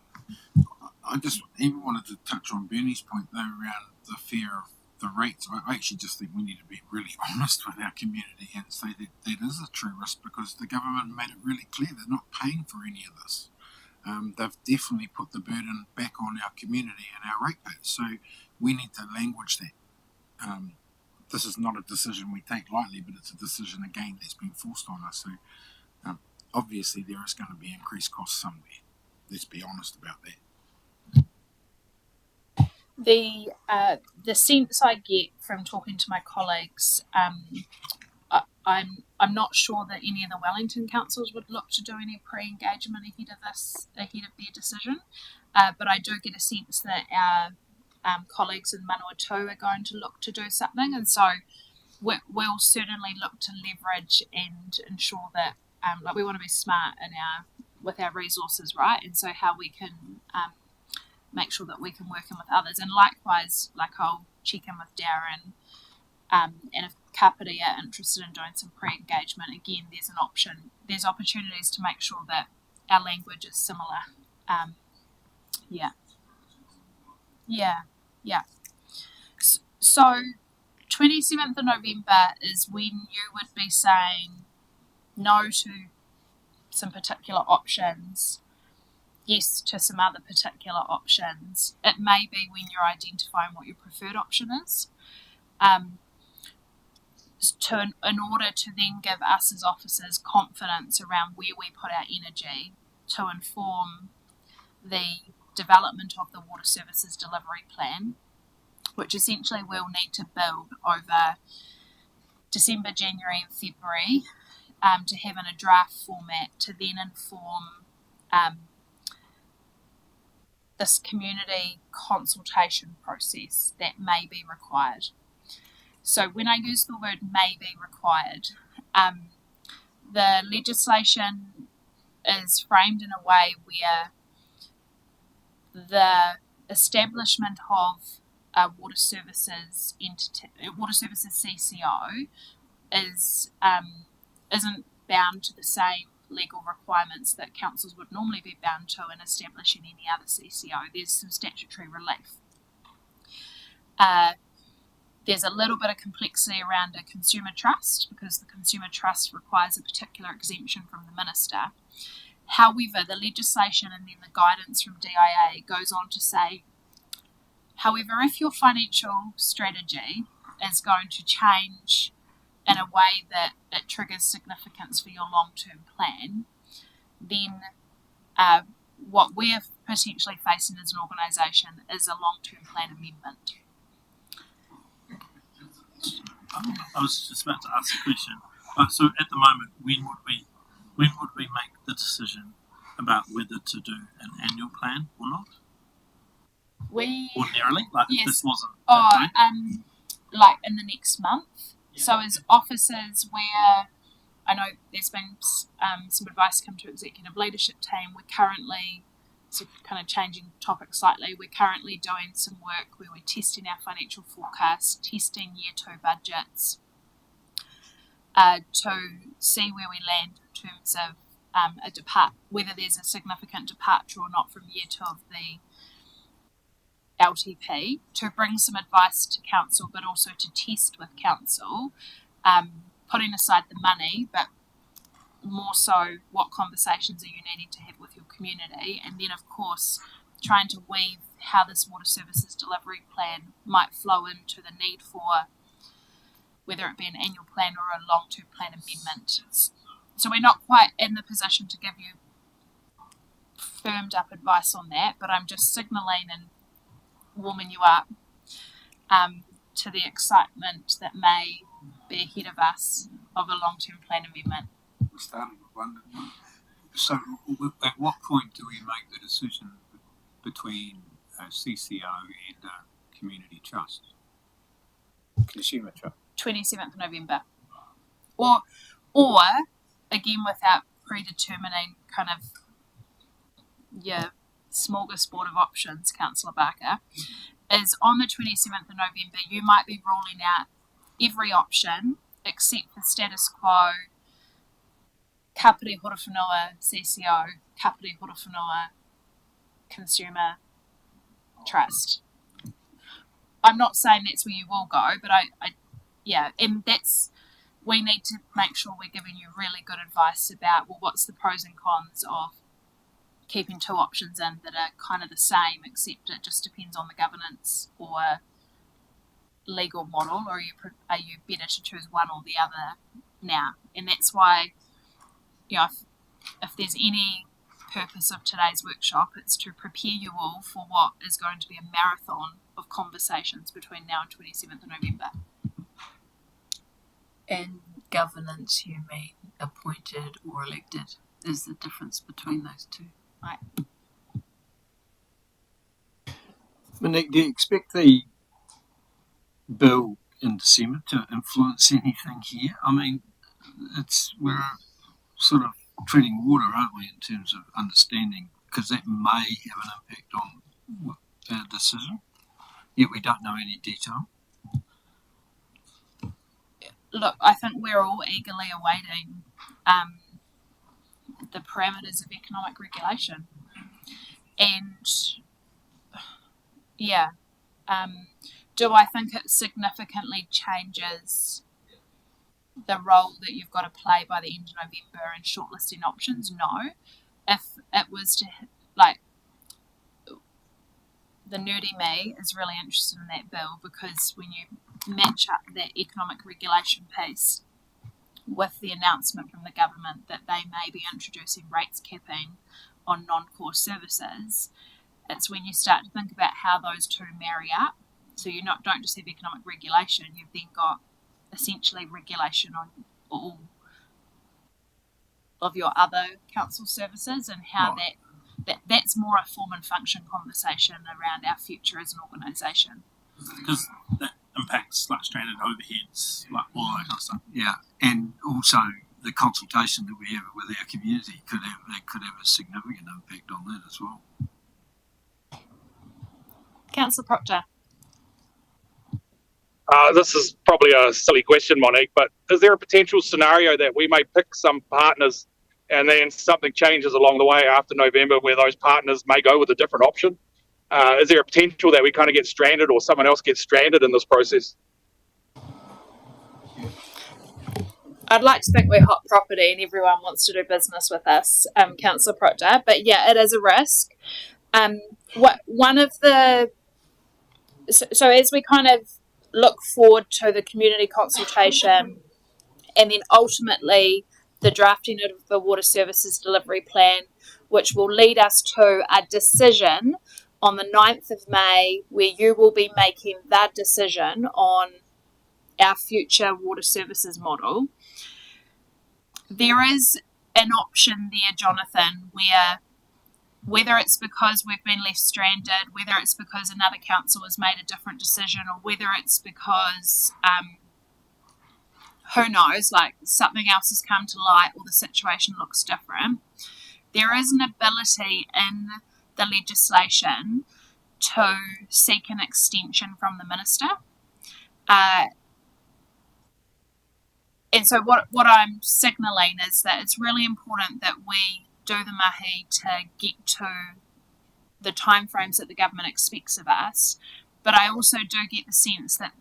S7: I just even wanted to touch on Bernie's point though around the fear of the rates. I actually just think we need to be really honest with our community and say that that is a true risk, because the government made it really clear they're not paying for any of this. They've definitely put the burden back on our community and our ratepayers. So we need to language that. This is not a decision we take lightly, but it's a decision, again, that's been forced on us. So obviously there is going to be increased costs somewhere. Let's be honest about that.
S5: The sense I get from talking to my colleagues, I'm not sure that any of the Wellington councils would look to do any pre-engagement ahead of their decision, but I do get a sense that our colleagues in Manawatu are going to look to do something, and so we'll certainly look to leverage and ensure that we want to be smart with our resources, right? And so how we can make sure that we can work in with others, and likewise, I'll check in with Darren, and if Kapiti are interested in doing some pre-engagement, again, there's opportunities to make sure that our language is similar. Yeah. So 27th of November is when you would be saying no to some particular options, yes to some other particular options. It may be when you're identifying what your preferred option is. In order to then give us as officers confidence around where we put our energy to inform the development of the water services delivery plan, which essentially we'll need to build over December, January and February, to have in a draft format to then inform this community consultation process that may be required. So when I use the word may be required, the legislation is framed in a way where the establishment of a water services CCO isn't bound to the same legal requirements that councils would normally be bound to in establishing any other CCO. There's some statutory relief. There's a little bit of complexity around a consumer trust because the consumer trust requires a particular exemption from the minister. However, the legislation and then the guidance from DIA goes on to say, however, if your financial strategy is going to change in a way that it triggers significance for your long-term plan, then what we're potentially facing as an organisation is a long-term plan amendment.
S4: I was just about to ask a question. So at the moment, when would we make the decision about whether to do an annual plan or not? Ordinarily,
S5: Yes.
S4: if this wasn't.
S5: Like in the next month. Yeah. So as officers, where I know there's been some advice come to executive leadership team, we're currently, so kind of changing topic slightly, we're currently doing some work where we're testing our financial forecast, testing year 2 budgets, to see where we land in terms of whether there's a significant departure or not from year 2 of the LTP, to bring some advice to council, but also to test with council, putting aside the money, but more so what conversations are you needing to have with your community, and then of course trying to weave how this water services delivery plan might flow into the need for whether it be an annual plan or a long-term plan amendment. So we're not quite in the position to give you firmed up advice on that, but I'm just signalling and warming you up to the excitement that may be ahead of us of a long-term plan amendment.
S16: We're starting with one. So at what point do we make the decision between a CCO and a community trust? Consumer trust.
S5: 27th of November. Or again, without predetermining kind of your smorgasbord of options, Councillor Barker, is on the 27th of November, you might be ruling out every option except the status quo Kapiti Horowhenua CCO, Kapiti Horowhenua Consumer Trust. I'm not saying that's where you will go, but and we need to make sure we're giving you really good advice about, well, what's the pros and cons of keeping 2 options in that are kind of the same, except it just depends on the governance or legal model, or are you better to choose one or the other now? And that's why, if there's any purpose of today's workshop. It's to prepare you all for what is going to be a marathon of conversations between now and 27th of November.
S9: And governance, you mean appointed or elected? Is the difference between those two?
S5: Right.
S14: Monique, do you expect the bill in December to influence anything here? I mean, we're sort of treading water, aren't we, in terms of understanding, because that may have an impact on our decision, yet we don't know any detail.
S5: Look, I think we're all eagerly awaiting the parameters of economic regulation. And, yeah, do I think it significantly changes the role that you've got to play by the end of November in shortlisting options? No. If it was to, like, the nerdy me is really interested in that bill, because when you match up that economic regulation piece with the announcement from the government that they may be introducing rates capping on non-core services, it's when you start to think about how those two marry up. So you don't just have economic regulation, you've then got essentially regulation on all of your other council services, and how that's more a form and function conversation around our future as an organisation.
S4: Because that impacts like stranded overheads, like all that kind of stuff.
S14: Yeah, and also the consultation that we have with our community could have a significant impact on that as well.
S5: Councillor Proctor.
S8: This is probably a silly question, Monique, but is there a potential scenario that we may pick some partners and then something changes along the way after November where those partners may go with a different option? Is there a potential that we kind of get stranded or someone else gets stranded in this process?
S5: I'd like to think we're hot property and everyone wants to do business with us, Councillor Proctor, but yeah, it is a risk. So as we kind of look forward to the community consultation and then ultimately the drafting of the water services delivery plan, which will lead us to a decision on the 9th of May, where you will be making that decision on our future water services model. There is an option there, Jonathan, where whether it's because we've been left stranded, whether it's because another council has made a different decision, or whether it's because, who knows, like something else has come to light or the situation looks different, there is an ability in the legislation to seek an extension from the minister. And so what I'm signalling is that it's really important that we do the mahi to get to the timeframes that the government expects of us. But I also do get the sense that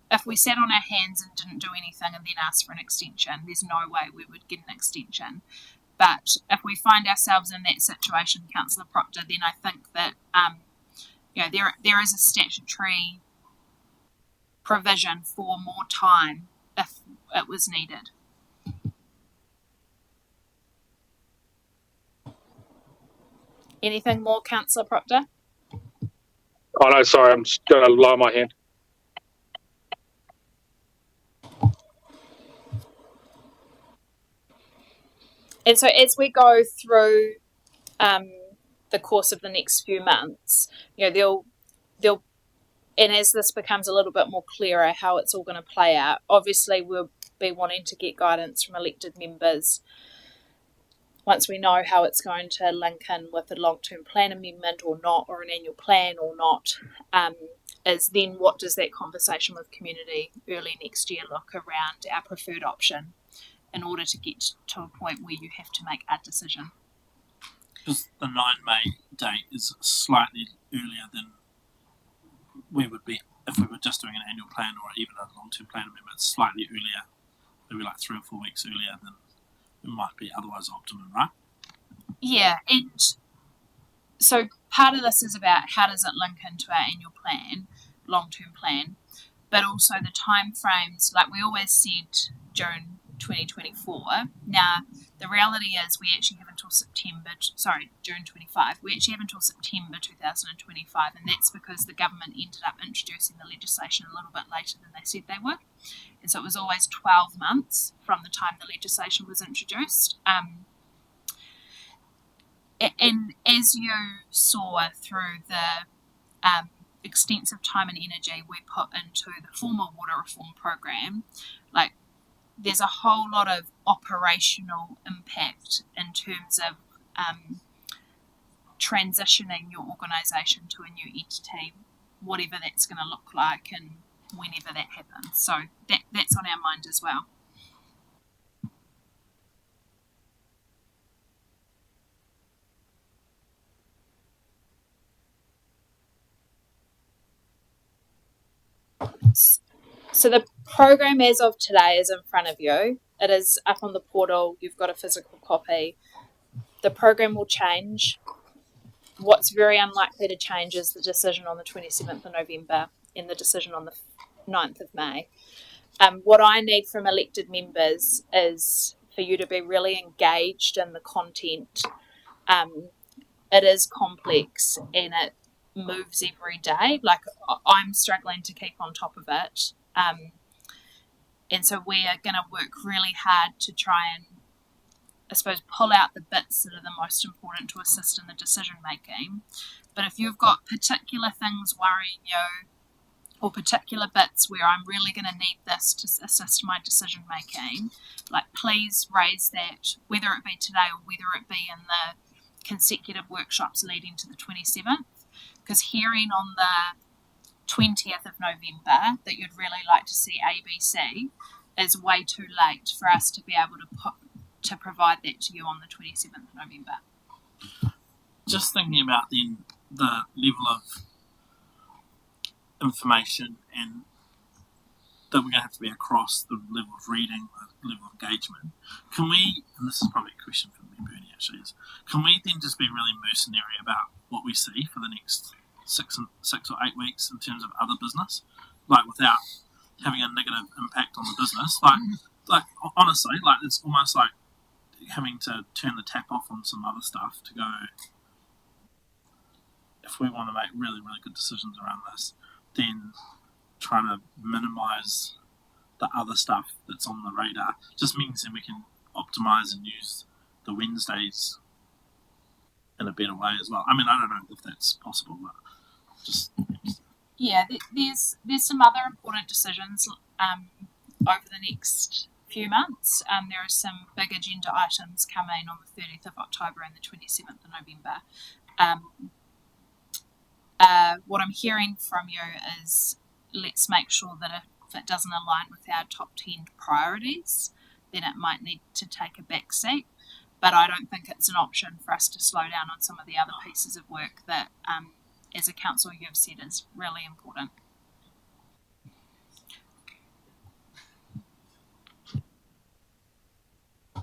S5: if we sat on our hands and didn't do anything and then asked for an extension, there's no way we would get an extension. But if we find ourselves in that situation, Councillor Proctor, then I think that there is a statutory provision for more time if it was needed. Anything more, Councillor Proctor?
S8: Oh no, sorry, I'm just going to lower my hand.
S5: And so as we go through the course of the next few months, they'll and as this becomes a little bit more clearer how it's all going to play out, obviously we'll be wanting to get guidance from elected members once we know how it's going to link in with a long-term plan amendment or not, or an annual plan or not, is then what does that conversation with community early next year look around our preferred option in order to get to a point where you have to make a decision.
S4: Because the 9 May date is slightly earlier than we would be if we were just doing an annual plan or even a long-term plan amendment. It's slightly earlier, maybe like 3 or 4 weeks earlier than it might be otherwise optimum, right?
S5: Yeah, and so part of this is about how does it link into our annual plan, long-term plan, but also the time frames. Like we always said during 2024. Now, the reality is we actually have until June 25. We actually have until September 2025, and that's because the government ended up introducing the legislation a little bit later than they said they would. And so it was always 12 months from the time the legislation was introduced. And as you saw through the extensive time and energy we put into the former water reform program, like there's a whole lot of operational impact in terms of transitioning your organisation to a new entity, whatever that's going to look like and whenever that happens. So that's on our mind as well. So the program as of today is in front of you. It is up on the portal. You've got a physical copy. The program will change. What's very unlikely to change is the decision on the 27th of November and the decision on the 9th of May. What I need from elected members is for you to be really engaged in the content. It is complex and it moves every day. Like I'm struggling to keep on top of it. And so we are going to work really hard to try and, I suppose, pull out the bits that are the most important to assist in the decision making. But if you've got particular things worrying you or particular bits where I'm really going to need this to assist my decision making, like please raise that, whether it be today or whether it be in the consecutive workshops leading to the 27th. Because hearing on the 20th of November that you'd really like to see ABC is way too late for us to be able to provide that to you on the 27th of November.
S4: Just thinking about then the level of information and that we're going to have to be across the level of reading, the level of engagement. Can we, and this is probably a question for me, Bernie, actually, is can we then just be really mercenary about what we see for the next 6 or 8 weeks in terms of other business, like without having a negative impact on the business? Like honestly, like it's almost like having to turn the tap off on some other stuff to go, if we want to make really, really good decisions around this, then trying to minimise the other stuff that's on the radar just means that we can optimise and use the Wednesdays in a better way as well. I mean, I don't know if that's possible, but just
S5: yeah, there's some other important decisions over the next few months. There are some big agenda items coming on the 30th of October and the 27th of November. What I'm hearing from you is let's make sure that if it doesn't align with our top 10 priorities, then it might need to take a back seat. But I don't think it's an option for us to slow down on some of the other pieces of work that, as a council, you've said is really important.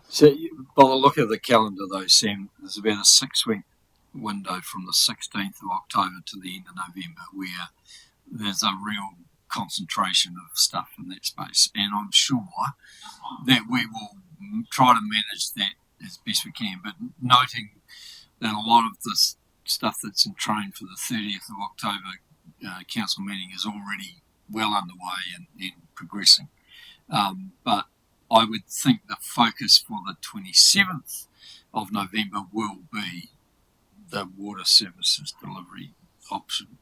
S1: So, by the look of the calendar, though, Sam, there's about a 6-week window from the 16th of October to the end of November where there's a real concentration of stuff in that space. And I'm sure that we will try to manage that as best we can, but noting that a lot of this stuff that's in train for the 30th of October council meeting is already well underway and progressing. But I would think the focus for the 27th of November will be the water services delivery option.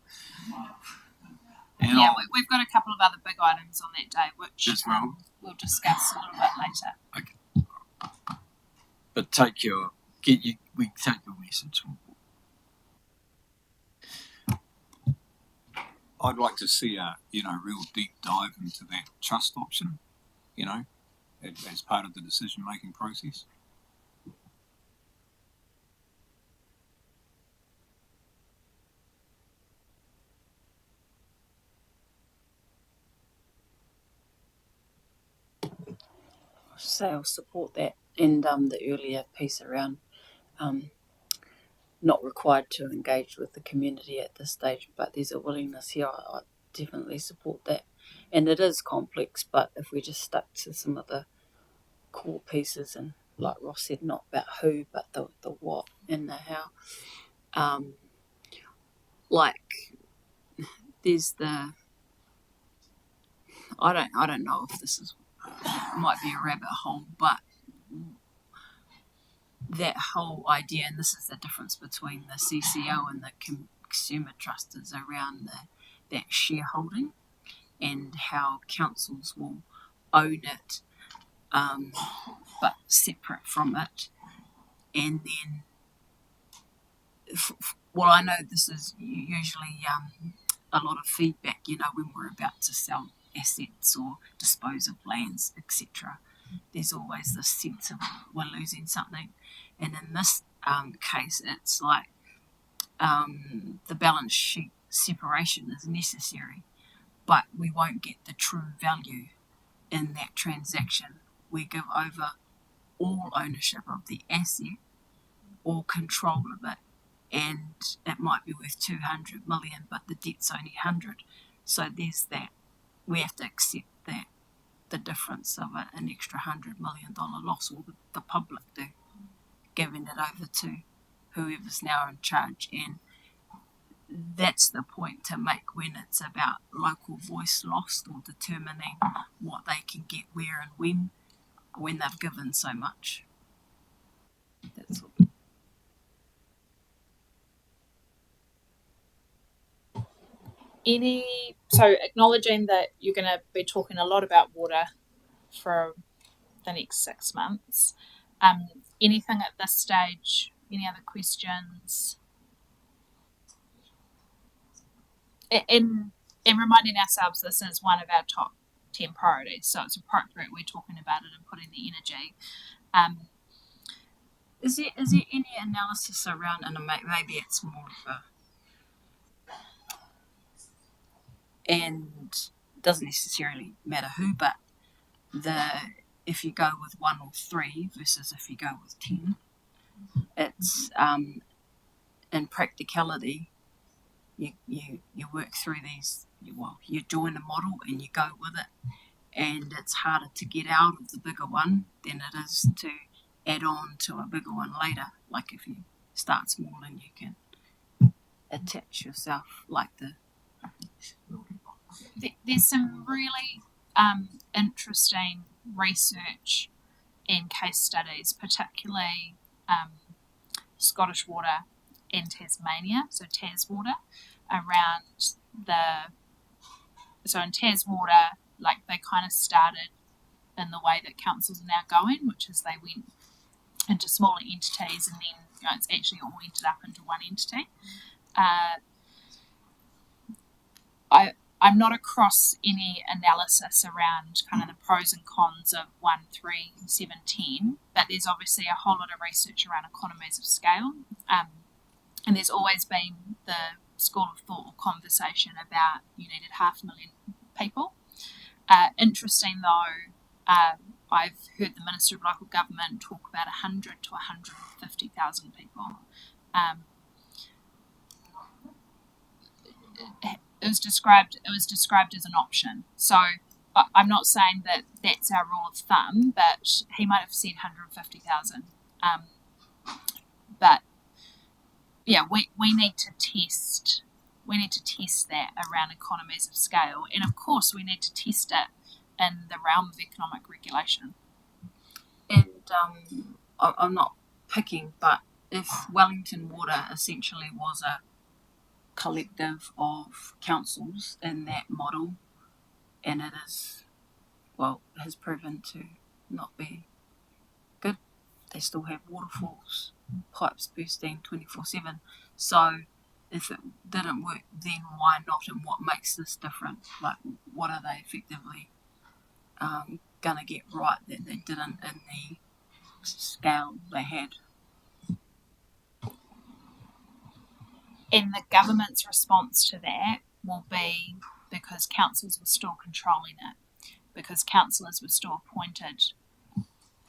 S1: And
S5: yeah, we've got a couple of other big items on that day, which we'll discuss a little bit later.
S1: Okay. But take your message on board.
S16: I'd like to see a real deep dive into that trust option, as part of the decision making process.
S17: So I'll support that, and the earlier piece around not required to engage with the community at this stage, but there's a willingness here. I definitely support that, and it is complex, but if we just stuck to some of the core pieces, and like Ross said, not about who, but the what and the how. Like there's the I don't know if this might be a rabbit hole, but that whole idea, and this is the difference between the CCO and the consumer trust, is around that shareholding and how councils will own it, but separate from it. And then, well, I know this is usually a lot of feedback, when we're about to sell assets or dispose of lands, etc. There's always this sense of we're losing something. And in this case, it's like the balance sheet separation is necessary, but we won't get the true value in that transaction. We give over all ownership of the asset or control of it, and it might be worth 200 million, but the debt's only 100. So there's that. We have to accept that the difference of an extra $100 million loss, or the public do, giving it over to whoever's now in charge. And that's the point to make when it's about local voice lost, or determining what they can get where and when they've given so much. That's all.
S5: So acknowledging that you're going to be talking a lot about water for the next 6 months, anything at this stage, any other questions? In reminding ourselves this is one of our top 10 priorities, so it's appropriate we're talking about it and putting the energy.
S17: Is there any analysis around, and maybe it's more of a, and it doesn't necessarily matter who, but if you go with 1 or 3 versus if you go with 10, it's in practicality, you work through these. You join a model and you go with it, and it's harder to get out of the bigger one than it is to add on to a bigger one later. Like if you start small and you can attach yourself like
S5: There's some really interesting research and case studies, particularly Scottish Water and Tasmania, so Taswater, around so in Taswater, like they kind of started in the way that councils are now going, which is they went into smaller entities, and then it's actually all ended up into one entity. I'm not across any analysis around kind of the pros and cons of 1, 3, 7, 10, but there's obviously a whole lot of research around economies of scale. And there's always been the school of thought or conversation about you needed 500,000 people. Interesting though, I've heard the Minister of Local Government talk about 100 to 150,000 people. It was described as an option. So I'm not saying that that's our rule of thumb, but he might have said 150,000. But yeah, we need to test. We need to test that around economies of scale, and of course, we need to test it in the realm of economic regulation.
S17: And I'm not picking, but if Wellington Water essentially was a collective of councils in that model, and it has proven to not be good. They still have waterfalls, pipes bursting 24/7. So if it didn't work, then why not? And what makes this different? Like, what are they effectively gonna get right that they didn't in the scale they had?
S5: And the government's response to that will be because councils were still controlling it, because councillors were still appointed,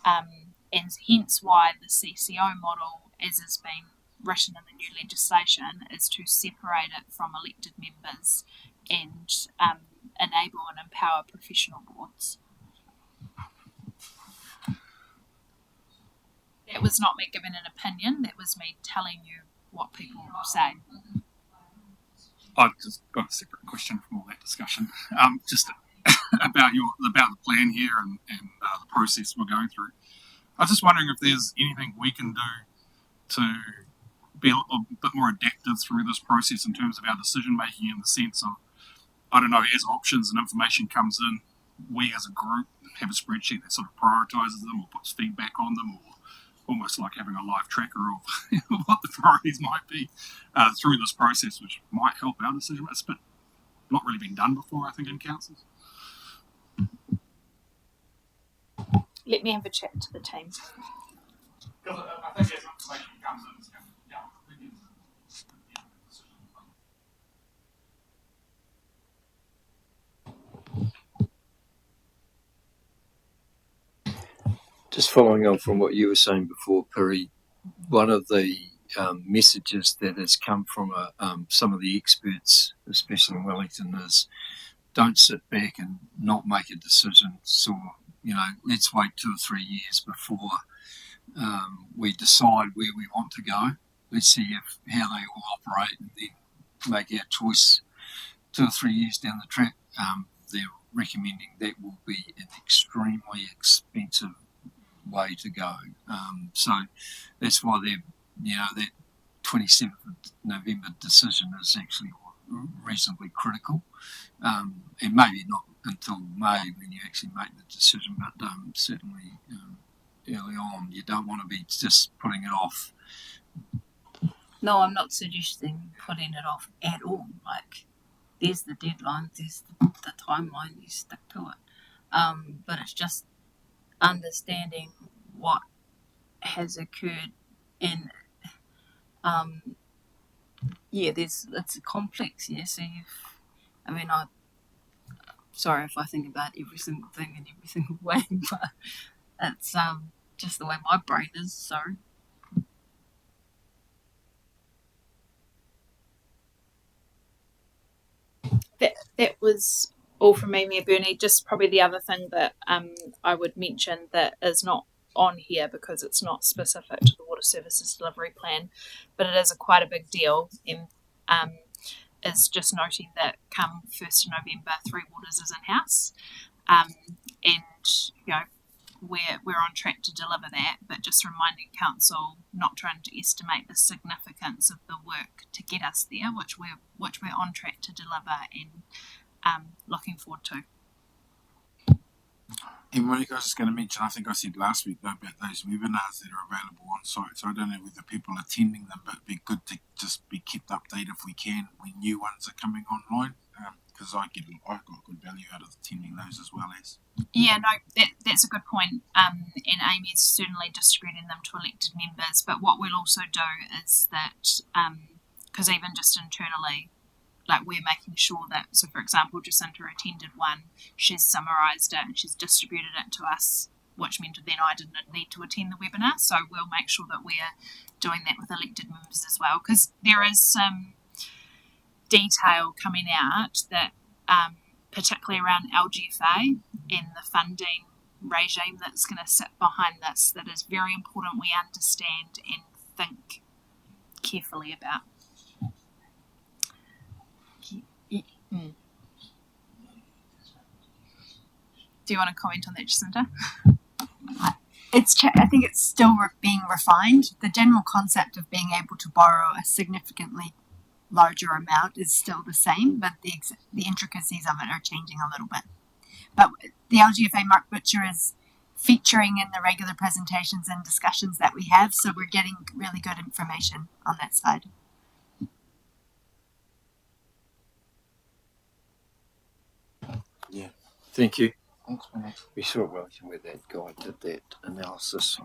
S5: and hence why the CCO model, as has been written in the new legislation, is to separate it from elected members and enable and empower professional boards. That was not me giving an opinion, that was me telling you what people say.
S15: I've just got a separate question from all that discussion. Just about the plan here and the process we're going through. I was just wondering if there's anything we can do to be a bit more adaptive through this process in terms of our decision making, in the sense of, I don't know, as options and information comes in, we as a group have a spreadsheet that sort of prioritises them or puts feedback on them, or almost like having a live tracker of what the priorities might be through this process, which might help our decision. It's not really been done before, I think, in councils.
S5: Let me have a chat to the team.
S15: I think as information comes in, it's
S1: Just following on from what you were saying before, Piri, one of the messages that has come from some of the experts, especially in Wellington, is don't sit back and not make a decision. So, let's wait 2 or 3 years before we decide where we want to go. Let's see how they all operate, and then make our choice 2 or 3 years down the track. They're recommending that will be an extremely expensive way to go. So that's why that 27th of November decision is actually reasonably critical. And maybe not until May when you actually make the decision, but certainly early on. You don't want to be just putting it off.
S9: No, I'm not suggesting putting it off at all. Like, there's the deadline, there's the timeline, you stick to it. But it's just understanding what has occurred, and it's complex. So I'm sorry if I think about every single thing in every single way, but it's just the way my brain is. Sorry.
S5: That was all from me, Mayor Burney. Just probably the other thing that I would mention that is not on here because it's not specific to the Water Services Delivery Plan, but it is quite a big deal, and is just noting that come 1st of November, Three Waters is in-house, and we're on track to deliver that, but just reminding council not trying to estimate the significance of the work to get us there, which we're on track to deliver, and looking forward to.
S7: And Monica, I was just going to mention, I think I said last week though about those webinars that are available on site. So I don't know whether people are attending them, but it'd be good to just be kept updated if we can when new ones are coming online. Because I've got good value out of attending those as well as.
S5: Yeah, no, that's a good point. And Amy is certainly distributing them to elected members. But what we'll also do is that, because even just internally, like, we're making sure that, so for example, Jacinta attended one, she's summarised it and she's distributed it to us, which meant then I didn't need to attend the webinar. So we'll make sure that we're doing that with elected members as well, because there is some detail coming out that, particularly around LGFA and the funding regime that's going to sit behind this, that is very important we understand and think carefully about. Do you want to comment on that, Jacinta?
S18: I think it's still being refined. The general concept of being able to borrow a significantly larger amount is still the same, but the intricacies of it are changing a little bit. But the LGFA Mark Butcher is featuring in the regular presentations and discussions that we have, so we're getting really good information on that side.
S1: Yeah, thank you.
S7: Thanks, Manny.
S1: We saw Wellington where that guy did that analysis